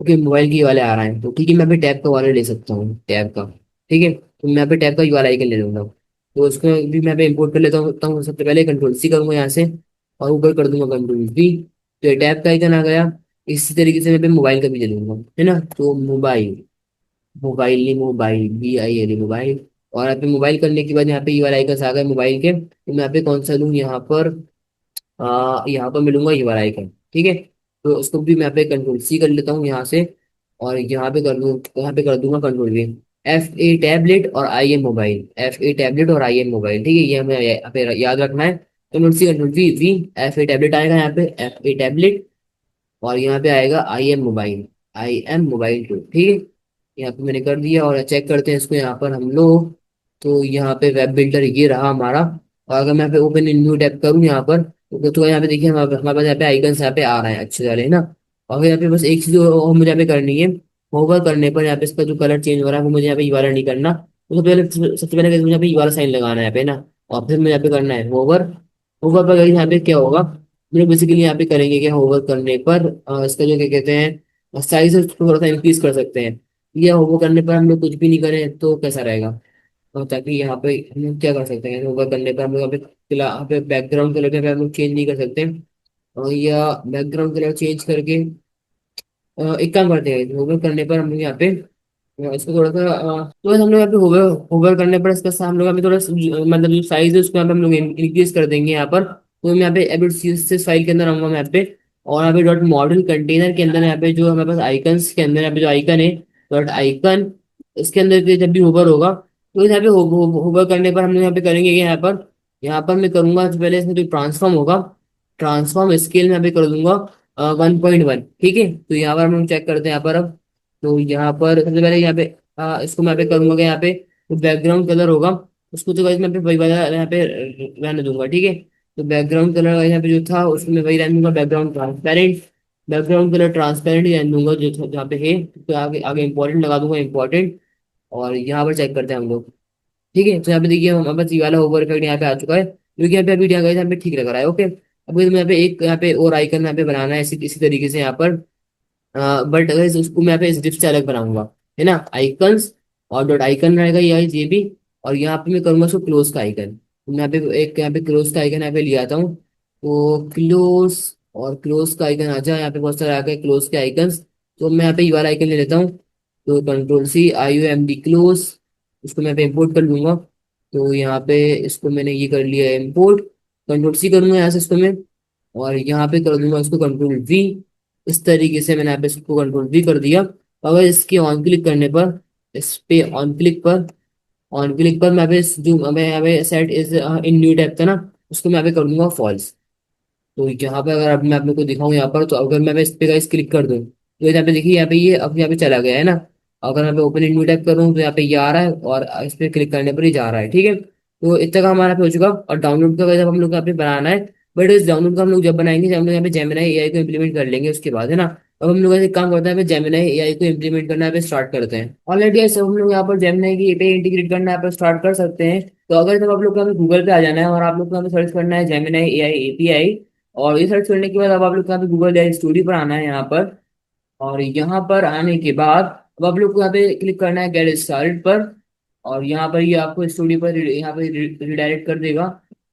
Okay, mobile की ये वाले आ रहा है, तो ठीक है मैं भी टैब का वाले ले सकता हूँ टैब का। ठीक है, तो मैं पे टैब का ये वाला आइकन ले लूंगा। तो उसको भी मैं पे इंपोर्ट कर लेता हूँ सबसे पहले कंट्रोल सी करूंगा यहाँ से। और ऊपर कर दूंगा कंट्रोल वी। तो ये टैब का आइकन आ गया। इसी तरीके से मैं पे मोबाइल का भी ले लूंगा, है ना। तो मोबाइल, मोबाइल BILE मोबाइल। और यहाँ पे मोबाइल करने के बाद यहाँ पे ये वाला आइकन आ गया मोबाइल के, तो मैं यहाँ पे कौन सा लूँ यहाँ पर, यहाँ पर मिलूंगा ये वाला आइकन। ठीक है। तो उसको भी मैं यहाँ पे कंट्रोल सी कर लेता हूँ यहाँ से। और यहाँ पे कर दूँ, यहाँ पे कर दूंगा कंट्रोल वी। FA टैबलेट और IM मोबाइल, FA टैबलेट और IM मोबाइल। ठीक है, ये हमें यहाँ पे याद रखना है। Control C control V. FA tablet आएगा यहाँ पे, FA टैबलेट। और यहाँ पे आएगा IM मोबाइल, IM मोबाइल 2। ठीक है, यहाँ पे मैंने कर दिया। और चेक करते हैं इसको यहाँ पर हम लोग। तो यहाँ पे वेब बिल्डर ये रहा हमारा। और अगर मैं यहाँ पे ओपन इन न्यू टैब करूँ यहाँ पर, तो यहाँ पे देखिए हमारे पास यहाँ पे आइकन्स यहाँ पे आ रहे हैं अच्छे वाले, है ना। और फिर यहाँ पे बस एक चीज और मुझे यहाँ पे करनी है, होवर करने पर यहाँ पे इसका जो कलर चेंज हो रहा है वो मुझे यहाँ पे ये वाला नहीं करना। तो सबसे पहले मुझे यहाँ पे ये वाला साइन लगाना है यहाँ पे ना। और फिर मुझे यहाँ पे करना है होवर। होवर पर यहाँ पे क्या होगा, मुझे बेसिकली यहाँ पे करेंगे क्या, होवर करने पर इसका जो क्या कहते हैं साइज है उसको थोड़ा सा इंक्रीज कर सकते हैं। या होवर करने पर हम लोग कुछ भी नहीं करें तो कैसा रहेगा। ताकि यहाँ पे हम लोग क्या कर सकते हैं, होवर करने पर हम लोग यहाँ पे बैकग्राउंड कलर पे हम लोग चेंज नहीं कर सकते। या बैकग्राउंड कलर चेंज करके एक काम करते हैं, होवर करने पर हम लोग यहाँ पे इसको थोड़ा सा तो बस हम लोग यहाँ पे होवर होवर करने पर इसका हम लोग यहाँ पे थोड़ा मतलब जो साइज है उसको यहाँ पे हम लोग इंक्रीज कर देंगे यहाँ पर। तो मैं यहाँ पे एबिट CSS फाइल के अंदर आऊंगा मैं यहाँ पे। और यहाँ पे डॉट मॉडल कंटेनर के अंदर यहाँ पे जो हमारे पास आइकन्स के अंदर यहाँ पे जो आइकन है, डॉट आइकन, इसके अंदर पे जब भी होवर होगा तो यहाँ पे होवर करने पर हम लोग यहाँ पे करेंगे कि यहाँ पर मैं करूंगा तो पहले इसमें जो ट्रांसफॉर्म होगा, ट्रांसफॉर्म स्केल में यहाँ पे कर दूंगा 1.1। ठीक है, तो यहाँ पर हम लोग चेक करते हैं यहाँ पर अब। तो यहाँ पर सबसे पहले यहाँ पे इसको मैं पे करूंगा कि यहाँ पे जो बैकग्राउंड कलर होगा उसको तो गाइस मैं पे वही वाला यहाँ पे रहने दूंगा। ठीक है, तो बैकग्राउंड कलर यहाँ पे जो था उसको मैं वही रहने दूंगा, background transparent. Background colour transparent ही रहने दूंगा जो जहाँ पे है, तो आगे आगे इंपॉर्टेंट लगा दूंगा इंपॉर्टेंट। और यहाँ पर चेक करते हैं हम लोग। ठीक है, तो यहाँ पे देखिए हमारे पास ये वाला ओवर इफेक्ट यहाँ पे आ चुका है, क्योंकि यहाँ पे अभी यहाँ पे ठीक लग रहा है। ओके, अब यहाँ पे एक यहाँ पे और आइकन यहाँ पे बनाना है इसी तरीके से यहाँ पर। बट अगर उसको मैं यहाँ पे इस डिफ से अलग बनाऊंगा, है ना, आइकन्स। और डॉट आइकन रहेगा ये भी। और यहाँ पे मैं करूंगा उसको क्लोज का आइकन। तो मैं यहाँ पे एक यहाँ पे क्लोज का आइकन यहाँ पे ले आता हूँ। तो क्लोज, और क्लोज का आइकन आ जाए, यहाँ पे बहुत सारे आ गए क्लोज के आइकन्स। तो मैं यहाँ पे ये वाला आइकन ले लेता हूँ। तो कंट्रोल सी IOMD क्लोज, उसको मैं यहाँ पे इम्पोर्ट कर लूंगा। तो यहाँ पे इसको मैंने ये कर लिया है इम्पोर्ट। कंट्रोल सी करूंगा यहाँ से इसको मैं। और यहाँ पे कर दूंगा इसको कंट्रोल वी। इस तरीके से मैंने यहाँ पे इसको कंट्रोल वी कर दिया। अगर इसके ऑन क्लिक करने पर, इस पे ऑन क्लिक पर मैं पे जो मैं यहाँ पे set is in new tab था ना, उसको मैं यहाँ पे कर दूंगा फॉल्स। तो यहाँ पे अगर अब मैं आप लोग को दिखाऊं यहाँ पर, तो अगर मैं इस पे गाइस क्लिक कर दूं तो यहाँ पे देखिए यहाँ पे ये अब यहाँ पे चला गया है ना। अगर यहाँ पे ओपन इन न्यू टाइप करूँ तो यहाँ पे ये आ रहा है, और इस पे क्लिक करने पर ही जा रहा है। ठीक है, तो इतना काम हमारा पे हो चुका। और डाउनलोड का जब हम लोग यहाँ पे बनाना है, बट इस डाउनलोड का हम लोग जब बनाएंगे जब हम लोग यहाँ पे जेमिनाई एआई को इम्प्लीमेंट कर लेंगे उसके बाद, है ना। अब हम लोग ऐसे काम करते हैं, जेमिनाई एआई को इम्प्लीमेंट करना पे स्टार्ट करते हैं। ऑलरेडी ऐसे हम लोग यहाँ पर जेमिनाई की एपीआई इंटीग्रेट करना यहाँ पर स्टार्ट कर सकते हैं। तो अगर जब आप लोग को यहाँ पे गूगल पे आ जाना है और आप लोग को यहाँ पे सर्च करना है जेमिनाई एआई एपीआई, और ये सर्च करने के बाद अब आप लोग को यहाँ पे गूगल एआई स्टूडियो पर आना है यहाँ पर। और यहाँ पर आने के बाद अब आप लोग को यहाँ पे क्लिक करना है गेट स्टार्टेड पर। और यहाँ पर ये आपको स्टूडियो पर यहाँ पे रिडायरेक्ट कर देगा।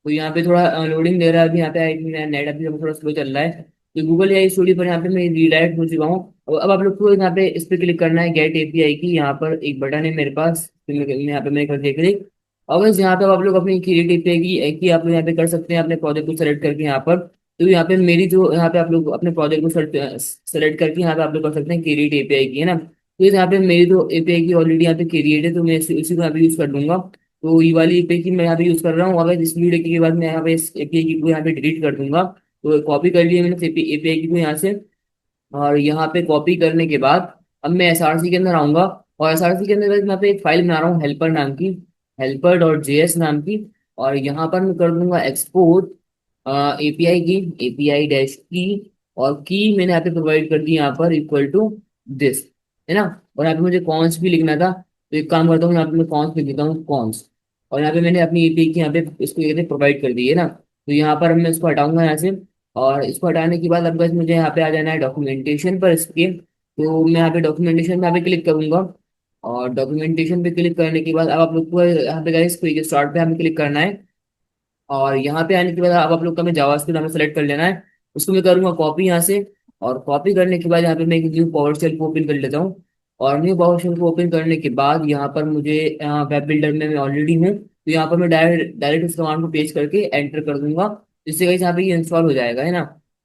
तो यहाँ पे थोड़ा लोडिंग दे रहा है अभी, यहाँ पे आई थिंक नेट अभी थोड़ा स्लो चल रहा है। तो गूगल एआई स्टूडियो पर यहाँ पे मैं रिडायरेक्ट हो चुका हूँ। अब आप लोग को यहाँ पे इस पे क्लिक करना है गेट एपीआई की, यहाँ पर एक बटन है मेरे पास, तो यहाँ पे मैं कर दिया क्लिक। और बस यहाँ पे आप लोग अपनी क्रिएट एपीआई की आप लोग यहाँ पे कर सकते हैं अपने प्रोजेक्ट को सेलेक्ट करके यहाँ पर। तो यहाँ पे मेरी जो यहाँ पे आप लोग अपने प्रोजेक्ट को सेलेक्ट करके यहाँ पे आप लोग कर सकते हैं क्रिएट एपीआई की, है ना। तो यहाँ पे मेरी जो एपीआई की ऑलरेडी यहाँ पे क्रिएट है, तो मैं इसी को यहाँ पे यूज कर लूंगा। तो ये वाली एपीआई की मैं यहाँ पे यूज कर रहा हूँ। अगर इस वीडियो के बाद मैं यहाँ पे इस एपीआई की को यहाँ पे डिलीट कर दूंगा। तो कॉपी कर लिया मैंने एपीआई की को यहाँ से। और यहाँ पे कॉपी करने के बाद अब मैं एसआरसी के अंदर आऊंगा। और एसआरसी के अंदर मैं यहाँ पे एक फाइल बना रहा हूँ हेल्पर नाम की, helper.js नाम की। और यहाँ पर मैं कर दूंगा एक्सपोर्ट एपीआई की, एपीआई डैश की। और की मैंने यहाँ पे प्रोवाइड कर दी यहाँ पर इक्वल टू दिस, है ना। और यहाँ पे मुझे कॉन्स भी लिखना था, तो एक काम करता हूँ यहाँ पे मैं कॉन्स लिख देता हूँ, कॉन्स। और यहाँ पे मैंने अपनी एपीआई की यहाँ पे इसको ये प्रोवाइड कर दी है ना। तो यहाँ पर मैं इसको हटाऊंगा यहाँ से। और इसको हटाने के बाद अब बस मुझे यहाँ पे आ जाना है डॉक्यूमेंटेशन पर इसके। तो मैं यहाँ पे डॉक्यूमेंटेशन में यहाँ पे क्लिक करूंगा। और डॉक्यूमेंटेशन पे क्लिक करने के बाद अब आप लोग को यहाँ पे गाइस क्विक स्टार्ट पे हमें क्लिक करना है। और यहाँ पे आने के बाद अब आप लोग का मैं जावास्क्रिप्ट हमें सेलेक्ट कर लेना है। उसको मैं करूँगा कॉपी यहाँ से। और कॉपी करने के बाद यहाँ पे मैं एक न्यू पावर शेल को ओपन कर लेता हूँ। और न्यू पावर शेल को ओपन करने के बाद यहाँ पर मुझे वेब बिल्डर में मैं ऑलरेडी हूँ, तो यहाँ पर मैं डायरेक्ट डायरेक्ट उस कमांड को पेस्ट करके एंटर कर दूंगा, जिससे कहीं यहाँ पे ये इंस्टॉल हो जाएगा, है ना।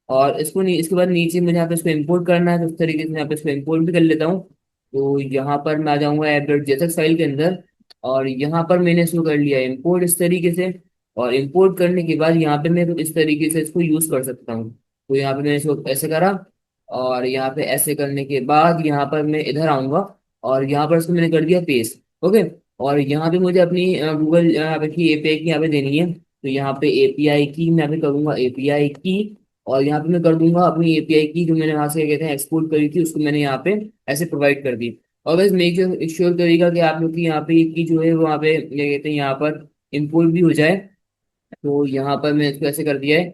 और इसके बाद नीचे मुझे यहाँ पे इसको इम्पोर्ट करना है, तो उस तरीके से यहाँ पे इसको इम्पोर्ट भी कर लेता हूँ। तो यहाँ पर मैं आ जाऊँगा ऐप.jsx फाइल के अंदर। और यहाँ पर मैंने इसको कर लिया इम्पोर्ट इस तरीके से। और इंपोर्ट करने के बाद यहाँ पे मैं कुछ इस तरीके से इसको यूज कर सकता हूँ। तो यहाँ पे मैंने इसको ऐसे करा। और यहाँ पे ऐसे करने के बाद यहाँ पर मैं इधर आऊंगा। और यहाँ पर इसको मैंने कर दिया पेस्ट। ओके। और यहाँ पे मुझे अपनी गूगल यहाँ पे की एपीआई की यहाँ पे देनी है। तो यहाँ पे एपीआई की मैं यहाँ पे करूंगा एपीआई की। और यहाँ पे मैं कर दूंगा अपनी एपीआई की जो मैंने वहां से कहते हैं एक्सपोर्ट करी थी, उसको मैंने यहाँ पे ऐसे प्रोवाइड कर दी। और बस मेक श्योर करेगा कि आप लोग की यहाँ पे की जो है वो यहाँ पे ये कहते हैं यहाँ पर इम्पोर्ट भी हो जाए। तो यहाँ पर मैं इसको ऐसे कर दिया है।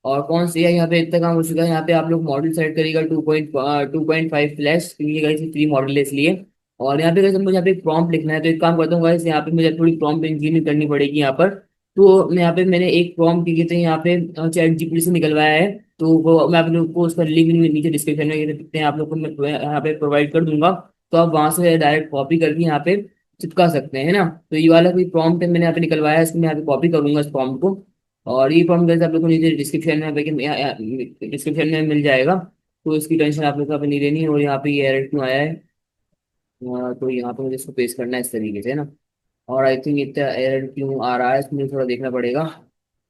और कौन सी है यहाँ पे इतना काम हो चुका है। यहाँ पे आप लोग मॉडल सेलेक्ट करिएगा 2.5 फ्लैश, क्योंकि ये गाइस फ्री मॉडल है इसलिए। और यहाँ पे गाइस मुझे यहाँ पे प्रॉम्प्ट लिखना है, तो एक काम करता हूँ गाइस, यहाँ पे मुझे थोड़ी प्रॉम्प्ट इंजीनियरिंग करनी पड़ेगी यहाँ पर। तो मैं यहाँ पे मैंने एक प्रॉम्प्ट की कहते हैं यहाँ पे चैट जीपीटी से निकलवाया है। तो वो मैं आप लोग को उसका लिंक नीचे डिस्क्रिप्शन में ये देखते हैं आप लोग को मैं यहाँ पे प्रोवाइड कर दूंगा। तो आप वहां से डायरेक्ट कॉपी करके यहाँ पे चिपका सकते हैं ना। तो ये वाला कोई प्रॉम्प्ट है मैंने यहाँ पे निकलवाया है, इसको मैं यहाँ पे कॉपी करूंगा इस प्रॉम्प्ट को। और ये फॉर्म कैसे आप लोग को नीचे डिस्क्रिप्शन में मिल जाएगा। तो इसकी टेंशन आप लोग को अभी नहीं लेनी है। और यहाँ पे ये एरर क्यों आया है, तो यहाँ पे मुझे इसको पेस्ट करना है इस तरीके से, है ना। और आई थिंक इतना एरर क्यों आ रहा है इसमें थोड़ा देखना पड़ेगा।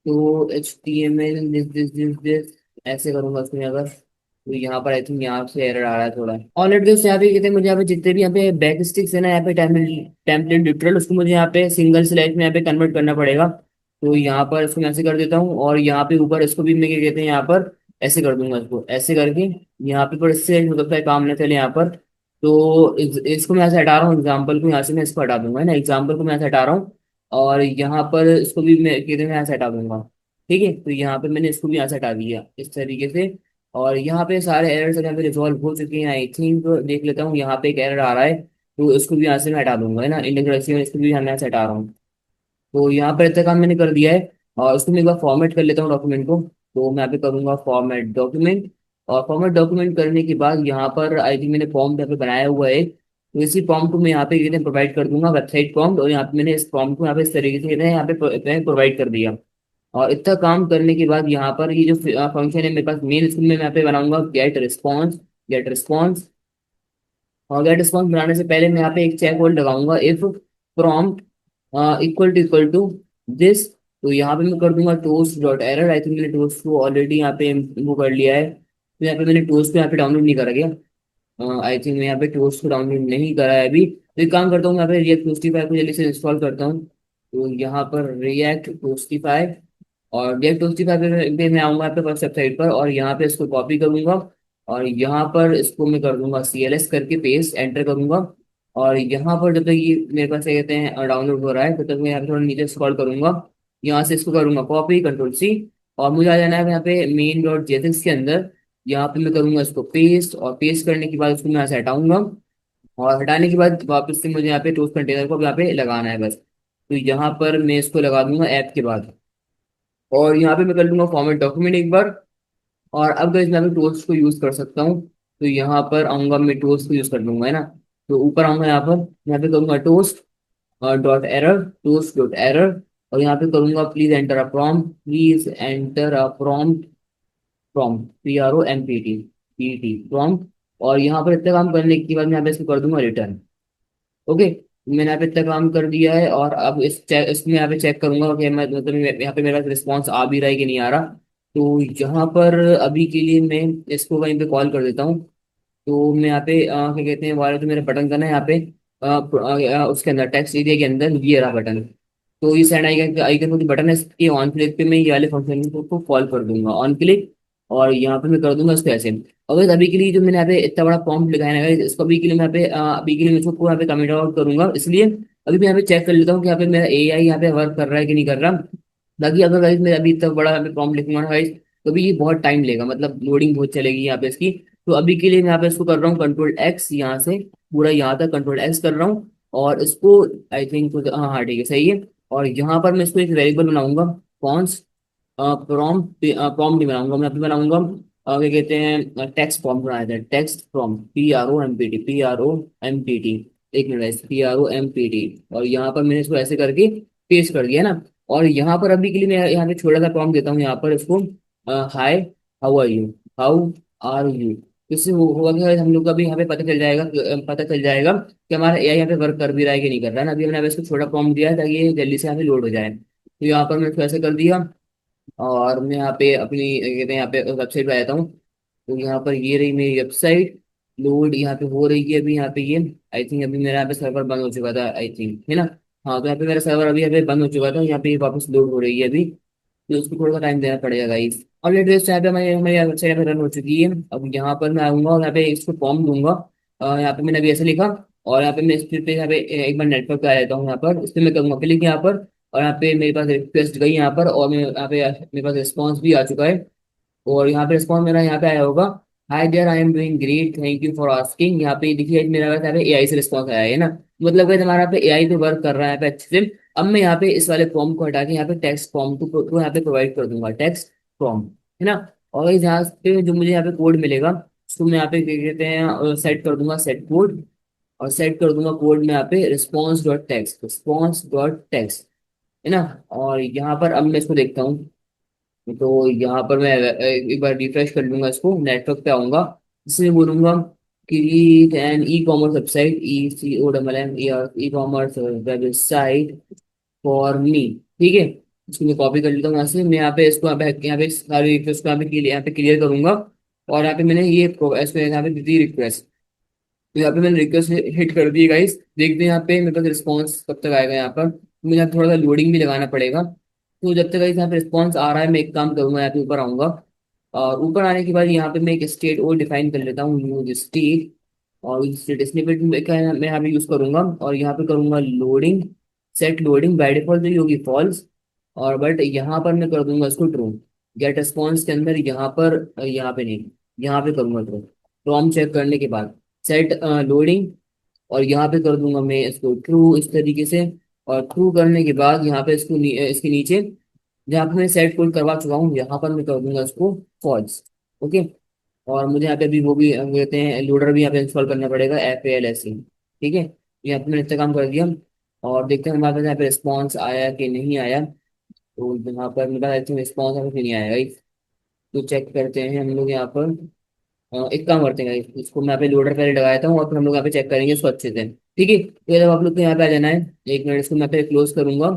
तो HTML दिस ऐसे करूंगा उसमें अगर। तो यहाँ पर आई थिंक यहाँ से एरर आ रहा है थोड़ा। ऑलरेडी दोस्त यहाँ पे कहते हैं मुझे यहाँ पे जितने भी यहाँ पे बैक स्टिक्स है ना, यहाँ पे टेम्पलेट ड्यूटरल, उसको मुझे यहाँ पे सिंगल स्लैश में यहाँ पे कन्वर्ट करना पड़ेगा। तो यहाँ पर इसको मैं ऐसे कर देता हूँ। और यहाँ पे ऊपर इसको भी मैं क्या कहते हैं यहाँ पर ऐसे कर दूंगा, इसको ऐसे करके यहाँ पे। पर इससे हो सकता है काम न चले यहाँ पर। तो इसको मैं ऐसे हटा रहा हूँ, एग्जाम्पल को यहाँ से मैं इसको हटा दूंगा, है ना। एग्जाम्पल को मैं ऐसे हटा रहा हूँ। और यहाँ पर इसको भी मैं कहते हैं ऐसे हटा दूंगा। ठीक है, तो यहाँ पे मैंने इसको भी यहाँ से हटा दिया इस तरीके से। और यहाँ पे सारे एरर्स यहाँ पे रिजॉल्व हो चुके हैं आई थिंक। देख लेता हूँ, यहाँ पे एक एरर आ रहा है, तो इसको भी यहाँ से मैं हटा दूंगा, है ना। इंडेक्स इसको भी यहाँ से हटा रहा हूँ। तो यहाँ पर इतना काम मैंने कर दिया है। और उसको मैं एक बार फॉर्मेट कर लेता हूँ डॉक्यूमेंट को। तो मैं यहाँ पे करूँगा फॉर्मेट डॉक्यूमेंट। और फॉर्मेट डॉक्यूमेंट करने के बाद यहाँ पर आई थिंक मैंने फॉर्म यहाँ पे बनाया हुआ है, तो इसी फॉर्म को मैं यहाँ पे कहते हैं प्रोवाइड कर दूंगा, वेबसाइट फॉर्म। और यहाँ पे मैंने इस फॉर्म को यहाँ पे इस तरीके से कहते हैं यहाँ पे प्रोवाइड कर दिया। और इतना काम करने के बाद यहाँ पर ये जो फंक्शन है मेरे पास मेन, इसको मैं यहाँ पे बनाऊंगा गेट रिस्पॉन्स। और गेट रिस्पॉन्स बनाने से पहले मैं यहाँ पे एक चेक होल्ड लगाऊंगा, if prompt equal to this. तो यहाँ पे मैं कर दूंगा toast dot error. I think मैंने टोस्ट को ऑलरेडी यहाँ पे वो कर लिया है, तो यहाँ पे मैंने टोस्ट को यहाँ पे डाउनलोड नहीं करा गया। आई थिंक मैं यहाँ पे टोस्ट को डाउनलोड नहीं करा है अभी, तो एक काम करता हूँ, यहाँ पे रिएक्ट टोस्टिफाई को जल्दी से इंस्टॉल करता हूँ। तो यहाँ पर रिएक्ट टोस्टिफाई, और रिएक्ट टोस्टिफाई पे मैं आऊँगा यहाँ पे फर्स्ट वेबसाइट पर, और यहाँ पे इसको कॉपी करूंगा, और यहाँ पर इसको मैं कर दूंगा CLS करके पेस्ट एंटर करूंगा। और यहाँ पर जब तक ये मेरे पास क्या कहते हैं डाउनलोड हो रहा है, तब तक मैं यहाँ पे थोड़ा नीचे स्क्रॉल करूंगा। यहाँ से इसको करूंगा कॉपी, कंट्रोल C, और मुझे आ जाना है यहाँ पे मेन डॉट जेएसएक्स के अंदर। यहाँ पे मैं करूंगा इसको पेस्ट, और पेस्ट करने के बाद उसको मैं यहाँ से हटाऊंगा, और हटाने के बाद वापस से मुझे यहाँ पे टोस्ट कंटेनर को यहाँ पे लगाना है बस। तो यहाँ पर मैं इसको लगा दूंगा ऐप के बाद, और यहाँ पे मैं कर लूंगा फॉर्मेट डॉक्यूमेंट एक बार। और अब गाइस मैं टोस्ट को यूज कर सकता हूँ, तो यहाँ पर आऊंगा, मैं टोस्ट को यूज कर लूंगा, है ना। तो ऊपर आऊंगा यहाँ पे करूंगा toast dot error, toast dot error, और यहाँ पे करूंगा please enter a prompt, please enter a prompt, prompt PROMPT prompt. और यहाँ पर इतना काम करने के बाद मैं यहाँ पे इसको कर दूंगा रिटर्न। ओके, मैंने यहाँ पे इतना काम कर दिया है, और अब इसमें यहाँ पे चेक करूंगा कि मैं मतलब यहाँ पे मेरा रिस्पॉन्स आ भी रहा है कि नहीं आ रहा। तो यहाँ पर अभी के लिए मैं इसको वहीं पे कॉल कर देता हूँ। तो मैं यहाँ पे क्या कहते हैं, वाला जो मेरा बटन था ना यहाँ पे उसके अंदर टेक्स्ट एरिया के अंदर ये रहा बटन। तो ये सेंड आइकन आइकन को बटन है, इसके ऑन क्लिक पे मैं ये वाले फंक्शन को कॉल कर दूंगा ऑन क्लिक, और यहाँ पे मैं कर दूंगा इसको ऐसे। अगर अभी के लिए जो मैंने यहाँ पे इतना बड़ा प्रॉम्प्ट लिखा है ना, इसको अभी के लिए मैं यहाँ पे अभी के लिए मैं इसको यहाँ पे कमेंट आउट करूंगा, इसलिए अभी मैं यहाँ पे चेक कर लेता हूँ कि यहाँ पे मेरा AI यहाँ पे वर्क कर रहा है कि नहीं कर रहा। बाकी अगर गाइस मैं अभी इतना बड़ा यहाँ पे प्रॉम्प्ट लिखूंगा ना गाइस, तो भी ये बहुत टाइम लेगा, मतलब लोडिंग बहुत चलेगी यहाँ पे इसकी। तो अभी के लिए मैं यहाँ पे इसको कर रहा हूँ कंट्रोल X, यहाँ से पूरा यहाँ तक कंट्रोल X कर रहा हूँ, और इसको आई थिंक, हाँ हाँ ठीक है सही है। और यहाँ पर मैं इसको एक वेरिएबल बनाऊंगा, कॉन्स प्रॉम्प्ट, प्रॉम्प्ट नहीं बनाऊंगा मैं, यहाँ पे बनाऊंगा क्या कहते हैं टेक्स्ट प्रॉम्प्ट बनाया था, टेक्स्ट प्रॉम्प्ट PROMPT। एक मिनट, PROMPT, और यहाँ पर मैंने इसको ऐसे करके पेस्ट कर दिया ना। और यहाँ पर अभी के लिए मैं यहाँ पे छोटा सा प्रॉम्प्ट देता हूँ यहाँ पर इसको, हाय, हाउ आर यू। इससे होगा कि हम लोग का भी यहाँ पे पता चल जाएगा, पता चल जाएगा कि हमारा AI यहाँ पे वर्क कर भी रहा है कि नहीं कर रहा है ना। अभी हमने यहाँ पे इसको छोटा प्रॉम्प्ट दिया है ताकि ये जल्दी से यहाँ पे लोड हो जाए। तो यहाँ पर मैं इसको ऐसे कर दिया, और मैं यहाँ पे अपनी कहते हैं यहाँ पे वेबसाइट पे आ जाता हूँ। तो यहाँ पर ये रही मेरी वेबसाइट, लोड यहाँ पे हो रही है अभी यहाँ पे ये। आई थिंक अभी मेरा यहाँ पे सर्वर बंद हो चुका था, आई थिंक, है ना। हाँ, तो यहाँ पे मेरा सर्वर अभी यहाँ पे बंद हो चुका था, यहाँ पे वापस लोड हो रही है अभी। तो उसको थोड़ा सा टाइम देना पड़ेगा गाइस। और लेटेस्ट यहाँ पे हमारी हमारी वेबसाइट यहाँ पे रन हो चुकी है। अब यहाँ पर मैं आऊँगा और यहाँ पे इसको फॉर्म दूंगा। यहाँ पे मैंने अभी ऐसे लिखा, और यहाँ पे मैं इस पे यहाँ पे एक बार नेटवर्क पे आ जाता हूँ, यहाँ पर इस पे मैं करूँगा क्लिक यहाँ पर। और यहाँ पे मेरे पास रिक्वेस्ट गई यहाँ पर, और मैं यहाँ पे मेरे पास रिस्पॉन्स भी आ चुका है। और यहाँ पे रिस्पॉन्स मेरा यहाँ पे आया होगा, hi there I am doing great, thank you for asking. यहाँ पे देखिए मेरा पास यहाँ पे AI से रिस्पॉन्स आया है ना। मतलब कि हमारा यहाँ पे AI पे वर्क कर रहा है यहाँ पे अच्छे से। अब मैं यहाँ पे इस वाले फॉर्म को हटा के यहाँ पे टेक्स्ट फॉर्म को यहाँ पे प्रोवाइड कर दूंगा, टेक्स्ट फॉर्म, है ना। और इस यहाँ पे जो मुझे यहाँ पे कोड मिलेगा, उसको मैं यहाँ पे क्या कहते हैं सेट कर दूंगा, सेट कोड। और सेट कर दूंगा कोड में यहाँ पे रिस्पॉन्स डॉट टेक्स्ट, है ना। और यहाँ पर अब मैं इसको देखता हूँ। तो यहाँ पर मैं एक बार रिफ्रेश कर लूंगा, इसको नेटवर्क पे आऊंगा, इसमें बोलूंगा create an e commerce website, e commerce website for me, ठीक है। इसको मैं कॉपी कर लेता हूँ यहाँ से, मैं यहाँ पे इसको यहाँ पे सारी रिक्वेस्ट को यहाँ पे क्लियर करूंगा। और यहाँ पे मैंने ये इसको यहाँ पे दी थी रिक्वेस्ट। तो यहाँ पे मैंने रिक्वेस्ट हिट कर दी गाइस, देखते हैं यहाँ पे मेरे पास रिस्पॉन्स कब तक आएगा। यहाँ पर मुझे यहाँ थोड़ा सा लोडिंग भी लगाना पड़ेगा। तो जब तक गाइस यहाँ पे रिस्पॉन्स आ रहा है, मैं एक काम करूंगा, यहाँ पे ऊपर आऊंगा। और ऊपर आने के बाद यहाँ पे मैं एक स्टेट और डिफाइन कर लेता हूँ, यूज स्टेट। और स्टेट स्निपेट में क्या है, मैं यहाँ पे यूज करूंगा, और यहाँ पे करूंगा loading, set loading by default तो ये होगी फॉल्स। और बट यहाँ पर मैं कर दूंगा इसको ट्रू। गेट रिस्पॉन्स के अंदर यहाँ पर यहाँ पे नहीं, यहाँ पे करूंगा ट्रू, प्रॉम्प्ट चेक करने के बाद सेट लोडिंग। और यहाँ पे कर दूंगा मैं इसको ट्रू इस तरीके से। और ट्रू करने के बाद यहाँ पे इसको इसके नीचे जहाँ पे मैं सेट कोड करवा चुका हूँ, यहाँ पर मैं कर दूंगा इसको फॉल्स। ओके। और मुझे यहाँ पे अभी वो भी कहते हैं लोडर भी यहाँ पे इंस्टॉल करना पड़ेगा, FALSC, ठीक है। यहाँ पे मैंने इतना काम कर दिया, और देखते हैं हमारे पास यहाँ पे रिस्पॉन्स आया कि नहीं आया। तो यहाँ पर मेरे पास आई थिंक रिस्पॉन्स अभी नहीं आया गाइस। तो चेक करते हैं हम लोग यहाँ पर। एक काम करते हैं guys, इसको मैं यहाँ पे लोडर पहले लगाया था, और फिर हम लोग यहाँ पे चेक करेंगे इसको अच्छे से, ठीक है। तो जब आप लोग को यहाँ पे आ जाना है, एक मिनट, इसको मैं यहाँ पे क्लोज करूंगा।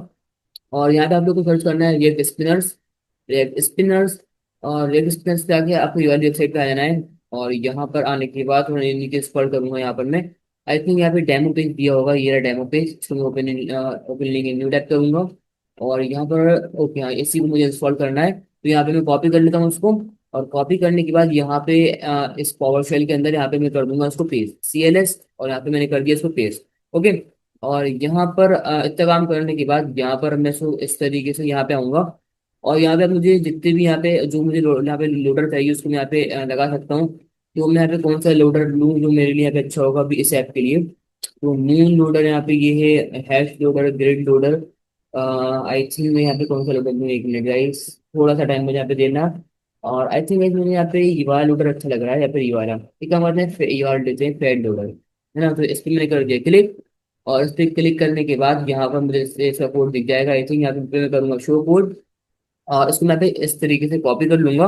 और यहाँ पे आप लोग को सर्च करना है रिएक्ट स्पिनर्स, रिएक्ट स्पिनर्स। और रिएक्ट स्पिनर्स पे आके आपको ये वाली वेबसाइट पे आ जाना है। और यहाँ पर आने के बाद मैं नीचे स्क्रॉल करूंगा, यहाँ पर मैं आई थिंक यहाँ पे डेमो पेज दिया होगा, ये रहा डेमो पेज, इसको मैं open open link new tap करूंगा। और यहाँ पर ओके, हाँ इसी को मुझे इंस्टॉल करना है, तो यहाँ पे मैं कॉपी कर लेता हूँ उसको। और कॉपी करने के बाद यहाँ पे इस पावर शेल के अंदर यहाँ पे मैं कर दूंगा उसको पेस्ट, CLS, और यहाँ पे मैंने कर दिया इसको पेस्ट। ओके। और यहाँ पर इतना काम करने के बाद यहाँ पर मैं इसको इस तरीके से यहाँ पे आऊंगा। और यहाँ पे मुझे जितने भी यहाँ पे जो मुझे यहाँ पे लोडर चाहिए उसको मैं यहाँ पे लगा सकता हूँ। तो मैं यहाँ पे कौन सा लोडर लूँ जो मेरे लिए यहाँ पे अच्छा होगा अभी इस ऐप के लिए। तो मून लोडर यहाँ पे ये है, hash loader, grid loader, I think मैं यहाँ पे कौन सा लोडर लूँ, 1 मिनट गाइस, थोड़ा सा टाइम मुझे यहाँ पे देना। और आई थिंक मुझे यहाँ पे ये वाला लोडर अच्छा लग रहा है, या फिर ये वाला, ये क्या कहते हैं, ये वाला लेते हैं, फेड लोडर, है ना। तो इस पर मैंने कर दिया क्लिक। और इस पर क्लिक करने के बाद यहाँ पर मुझे इसका कोड दिख जाएगा, आई थिंक यहाँ पे मैं करूँगा शो कोड। और इसको मैं पे इस तरीके से कॉपी कर लूंगा।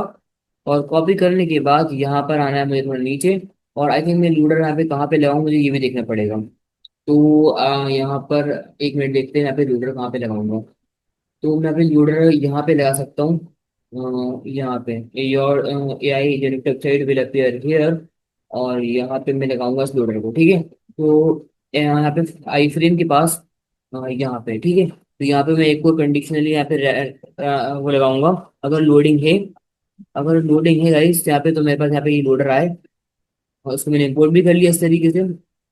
और कॉपी करने के बाद यहाँ पर आना है मुझे थोड़ा नीचे। और आई थिंक मैं लूडर यहाँ पे कहाँ पे लगाऊं मुझे ये भी देखना पड़ेगा। तो यहाँ पर 1 मिनट देखते हैं यहाँ पे लूडर कहाँ पे लगाऊंगा। तो मैं अभी लूडर यहाँ पे लगा सकता हूँ, यहाँ पे your AI generate website will appear here. और यहाँ पे मैं लगाऊंगा इस लोडर को, ठीक है। तो यहाँ पे आई फ्रेम के पास, यहाँ पे ठीक है। तो यहाँ पे मैं एक और कंडीशनली यहाँ पे वो लगाऊंगा, अगर लोडिंग है, अगर लोडिंग है गाइस यहाँ पे, तो मेरे पास यहाँ पे ये लोडर आए। और उसको मैंने इंपोर्ट भी कर लिया इस तरीके से।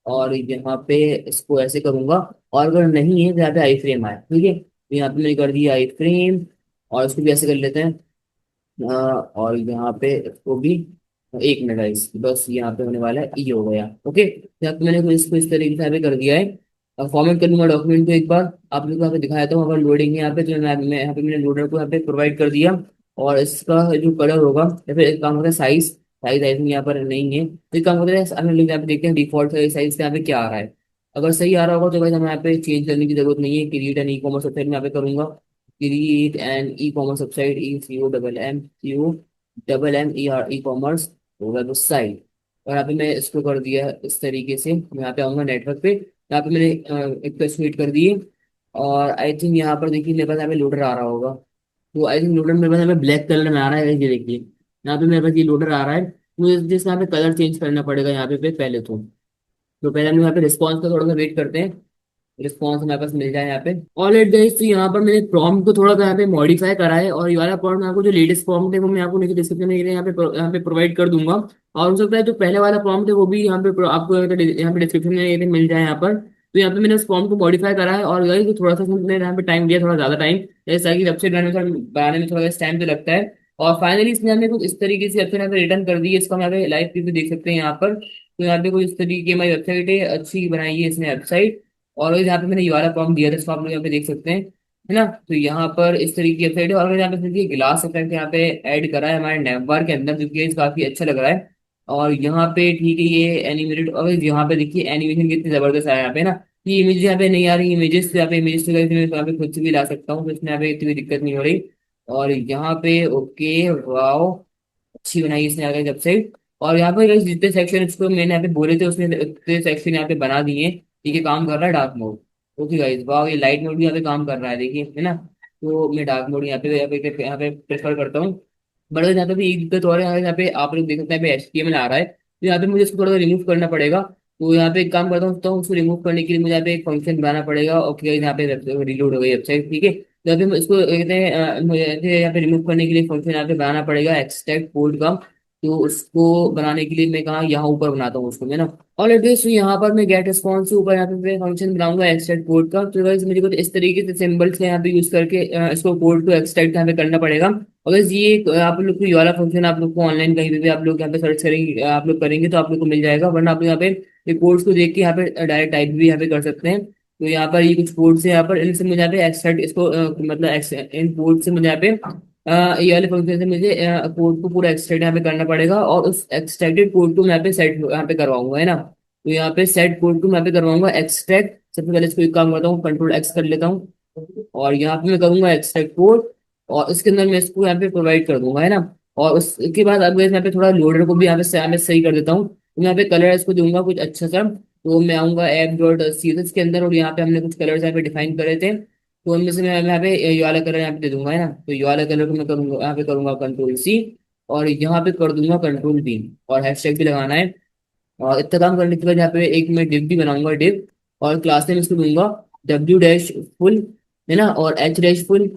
और यहाँ पे इसको ऐसे करूंगा। और अगर नहीं है तो यहाँ पे आई फ्रेम आए, ठीक है, तो यहाँ पे मैंने कर दिया आई फ्रेम। और इसको भी ऐसे कर लेते हैं। और यहाँ पे इसको भी 1 मिनट गाइस, बस यहाँ पे होने वाला है, ये हो गया ओके। यहाँ पे मैंने इसको इस तरीके से यहाँ पे कर दिया है। अब फॉर्मेट कर लूंगा डॉक्यूमेंट को एक बार, आप लोग को यहाँ पे दिखाया था, अगर लोडिंग है यहाँ पे, तो मैं यहाँ पे मैंने लोडर को यहाँ पे प्रोवाइड कर दिया। और इसका जो कलर होगा, या फिर एक काम होता है साइज, साइज आई थिंक यहाँ पर नहीं है, तो एक काम होता है हम लोग यहाँ पे देखते हैं डिफॉल्ट साइज यहाँ पे क्या आ रहा है। अगर सही आ रहा होगा तो भाई हमें यहाँ पे चेंज करने की जरूरत नहीं है, create an e commerce website में यहाँ पे करूंगा, create an e commerce website, ECOMMER e commerce website. और यहाँ पे मैं इसको कर दिया इस तरीके से, मैं यहाँ पे आऊंगा नेटवर्क पे, यहाँ पे मैंने एक तो स्वीट कर दिए। और आई थिंक यहाँ पर देखिए मेरे पास यहाँ पे लोडर आ रहा होगा। तो आई थिंक लोडर मेरे पास यहाँ पे ब्लैक कलर में आ रहा है, ये देखिए यहाँ पे मेरे पास ये लोडर आ रहा है। मुझे जिसका यहाँ पे कलर चेंज करना पड़ेगा यहाँ पे पहले तो पहले हम यहाँ पे रिस्पॉन्स का थोड़ा सा वेट करते हैं, रिस्पॉन्स हमारे पास मिल जाए यहाँ पे। ऑल एट गाइस, तो यहाँ पर मैंने प्रॉम्प्ट को थोड़ा सा यहाँ पे मॉडिफाई करा है, और ये वाला प्रॉम्प्ट आपको जो लेटेस्ट प्रॉम्प्ट है वो मैं आपको नीचे डिस्क्रिप्शन में यहाँ पे प्रोवाइड कर दूंगा। और हो सकता है जो पहले वाला प्रॉम्प्ट है वो भी यहाँ पे आपको यहाँ पे डिस्क्रिप्शन में ये मिल जाए यहाँ पर। तो यहाँ पे मैंने उस प्रॉम्प्ट को मॉडिफाई करा है, और गाइस थोड़ा सा मैंने यहाँ पे टाइम दिया, थोड़ा ज्यादा टाइम, जैसा कि वेबसाइट बनाने में थोड़ा टाइम तो लगता है। और फाइनली इसने हमें कुछ इस तरीके से वेबसाइट यहाँ पे रिटर्न कर दी है, इसका हम यहाँ पे लाइव व्यू भी देख सकते हैं यहाँ पर। तो यहाँ पे कुछ इस तरीके की हमारी वेबसाइट है, अच्छी बनाई है इसने वेबसाइट। और यहाँ पे मैंने ये वाला प्रॉम्प्ट दिया था, इसको आप लोग यहाँ पे देख सकते हैं, है ना। तो यहाँ पर इस तरीके की वेबसाइट है, और यहाँ पे देखिए ग्लास इफेक्ट यहाँ पे ऐड करा है हमारे नेटवर्क के अंदर, जो कि काफी अच्छा लग रहा है। और यहाँ पे ठीक है ये एनिमेटेड, और यहाँ पे देखिए एनिमेशन कितनी जबरदस्त है यहाँ पे ना। ये इमेज यहाँ पे नहीं आ रही, इमेजेस यहाँ पे इमेजेस मैं यहाँ पे खुद से भी ला सकता हूँ, तो इसमें यहाँ पे इतनी दिक्कत नहीं हो रही। और यहाँ पे ओके वाओ, अच्छी बनाई इसने आगे वेबसाइट। और यहाँ पर guys जितने सेक्शन इसको मैंने यहाँ पे बोले थे उसने उतने सेक्शन यहाँ पे बना दिए। ठीक है, काम कर रहा है डार्क मोड। ओके गाइस, वाह, ये लाइट मोड भी यहाँ पे काम कर रहा है, देखिए, है ना। तो मैं डार्क मोड यहाँ पे प्रेफर करता हूँ। बट यहाँ पे भी एक दिक्कत और है, यहाँ पे आप लोग देख सकते हैं यहाँ पे HTML आ रहा है, तो यहाँ पे मुझे इसको थोड़ा सा रिमूव करना पड़ेगा। तो यहाँ पे एक काम करता हूँ, तो उसको रिमूव करने के लिए मुझे यहाँ पे एक फंक्शन बनाना पड़ेगा। ओके, यहाँ पे रिलोड हो गई वेबसाइट, ठीक है। तो यहाँ पे इसको कहते हैं मुझे यहाँ पे रिमूव करने के लिए फंक्शन यहाँ पे बनाना पड़ेगा एक्सट्रैक्ट कोड का। तो उसको बनाने के लिए मैं कहा यहाँ ऊपर बनाता हूँ उसको, मैं ना। और एटलीस्ट यहाँ पर मैं गेट रिस्पॉन्स से ऊपर यहाँ पे फंक्शन बनाऊंगा एक्सट्रैक्ट कोड का। तो गाइस मुझे कुछ इस तरीके से सिंबल्स यहाँ पे यूज करके इसको कोड को एक्सट्रैक्ट यहाँ पे करना पड़ेगा। और guys, ये आप लोग को ये वाला फंक्शन आप लोग को ऑनलाइन कहीं पे भी आप लोग यहाँ पे सर्च करेंगे, आप लोग करेंगे तो आप लोग को मिल जाएगा, वरना आप लोग यहाँ पे कोड्स को देख के यहाँ पे डायरेक्ट टाइप भी यहाँ पे कर सकते हैं। तो यहाँ पर ये कुछ कोड्स है, यहाँ पर इनसे मुझे यहाँ पे एक्सट्रैक्ट इसको मतलब इन कोड से मुझे यहाँ पे ये वाले फंक्शन से मुझे कोड को पूरा एक्सट्रैक्ट यहाँ पे करना पड़ेगा, और उस एक्सट्रैक्टेड कोड को मैं यहाँ पे सेट यहाँ पे करवाऊंगा, है ना। तो यहाँ पे सेट कोड को मैं यहाँ पे करवाऊंगा एक्सट्रैक्ट। सबसे पहले इसको एक काम करता हूँ, कंट्रोल X कर लेता हूँ, और यहाँ पे मैं करूंगा एक्सट्रैक्ट कोड। और इसके अंदर मैं इसको यहाँ पे प्रोवाइड कर दूंगा, है ना। और उसके बाद अब यहाँ पे थोड़ा लोडर को भी यहाँ पे सही कर देता हूँ। तो यहाँ पे कलर इसको दूंगा कुछ अच्छा सा। तो मैं आऊंगा app.css के अंदर, और यहाँ पे हमने कुछ कलर्स यहाँ पे डिफाइन करे थे, तो उनमें से मैं यहाँ पे ये वाला कलर यहाँ पे दे दूंगा, है ना। तो ये वाला कलर को मैं करूंगा यहाँ पे करूंगा कंट्रोल C। और यहाँ पे कर दूंगा कंट्रोल V, और हैशटैग भी लगाना है। और इतना काम करने के बाद यहाँ पे एक मैं डिव भी बनाऊंगा, डिव। और क्लास नेम इसको दूंगा W' फुल, है ना, और H' full,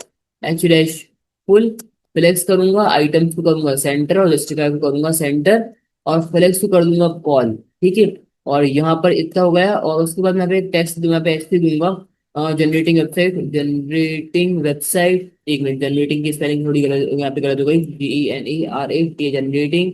H' full. Flex करूंगा, आइटम्स को करूंगा सेंटर, और जस्टिफाई को करूंगा सेंटर, और फ्लेक्स को कर दूंगा कॉल। ठीक है। और यहाँ पर इतना हो गया, और उसके बाद मैं यहाँ पे टेक्स्ट दूंगा, यहाँ पे एस दूंगा, जनरेटिंग वेबसाइट। एक मिनट, जनरेटिंग की स्पेलिंग थोड़ी गलत यहाँ पे गलत हो गई, GENERAT, जनरेटिंग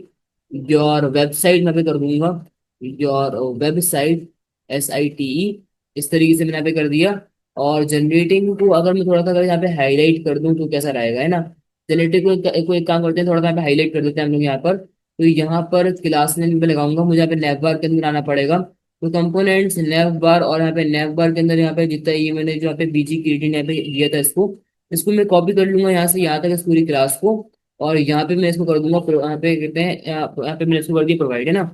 योर वेबसाइट मैं पे कर दूंगा, योर वेबसाइट, SITE। इस तरीके से मैंने यहाँ पे कर दिया। और जनरेटिंग को अगर मैं थोड़ा सा अगर यहाँ पे हाईलाइट कर दूं तो कैसा रहेगा, है ना। जनरेटिंग को एक काम करते हैं, थोड़ा सा यहाँ पे हाईलाइट कर देते हैं हम लोग यहाँ पर। तो यहाँ पर क्लास नेम पे लगाऊंगा, मुझे यहाँ पे नैव बार के अंदर आना पड़ेगा। तो कंपोनेंट्स नैव बार, और यहाँ पे नैव बार के अंदर यहाँ पे जितना ये मैंने जो यहाँ पे बीजी क्रिएटिन यहाँ पे दिया था, इसको इसको मैं कॉपी कर लूंगा यहाँ से यहाँ तक इस पूरी क्लास को। और यहाँ पे मैं इसको कर दूंगा यहाँ पे कहते हैं यहाँ पे मैंने इसको कर दिया प्रोवाइड, है ना।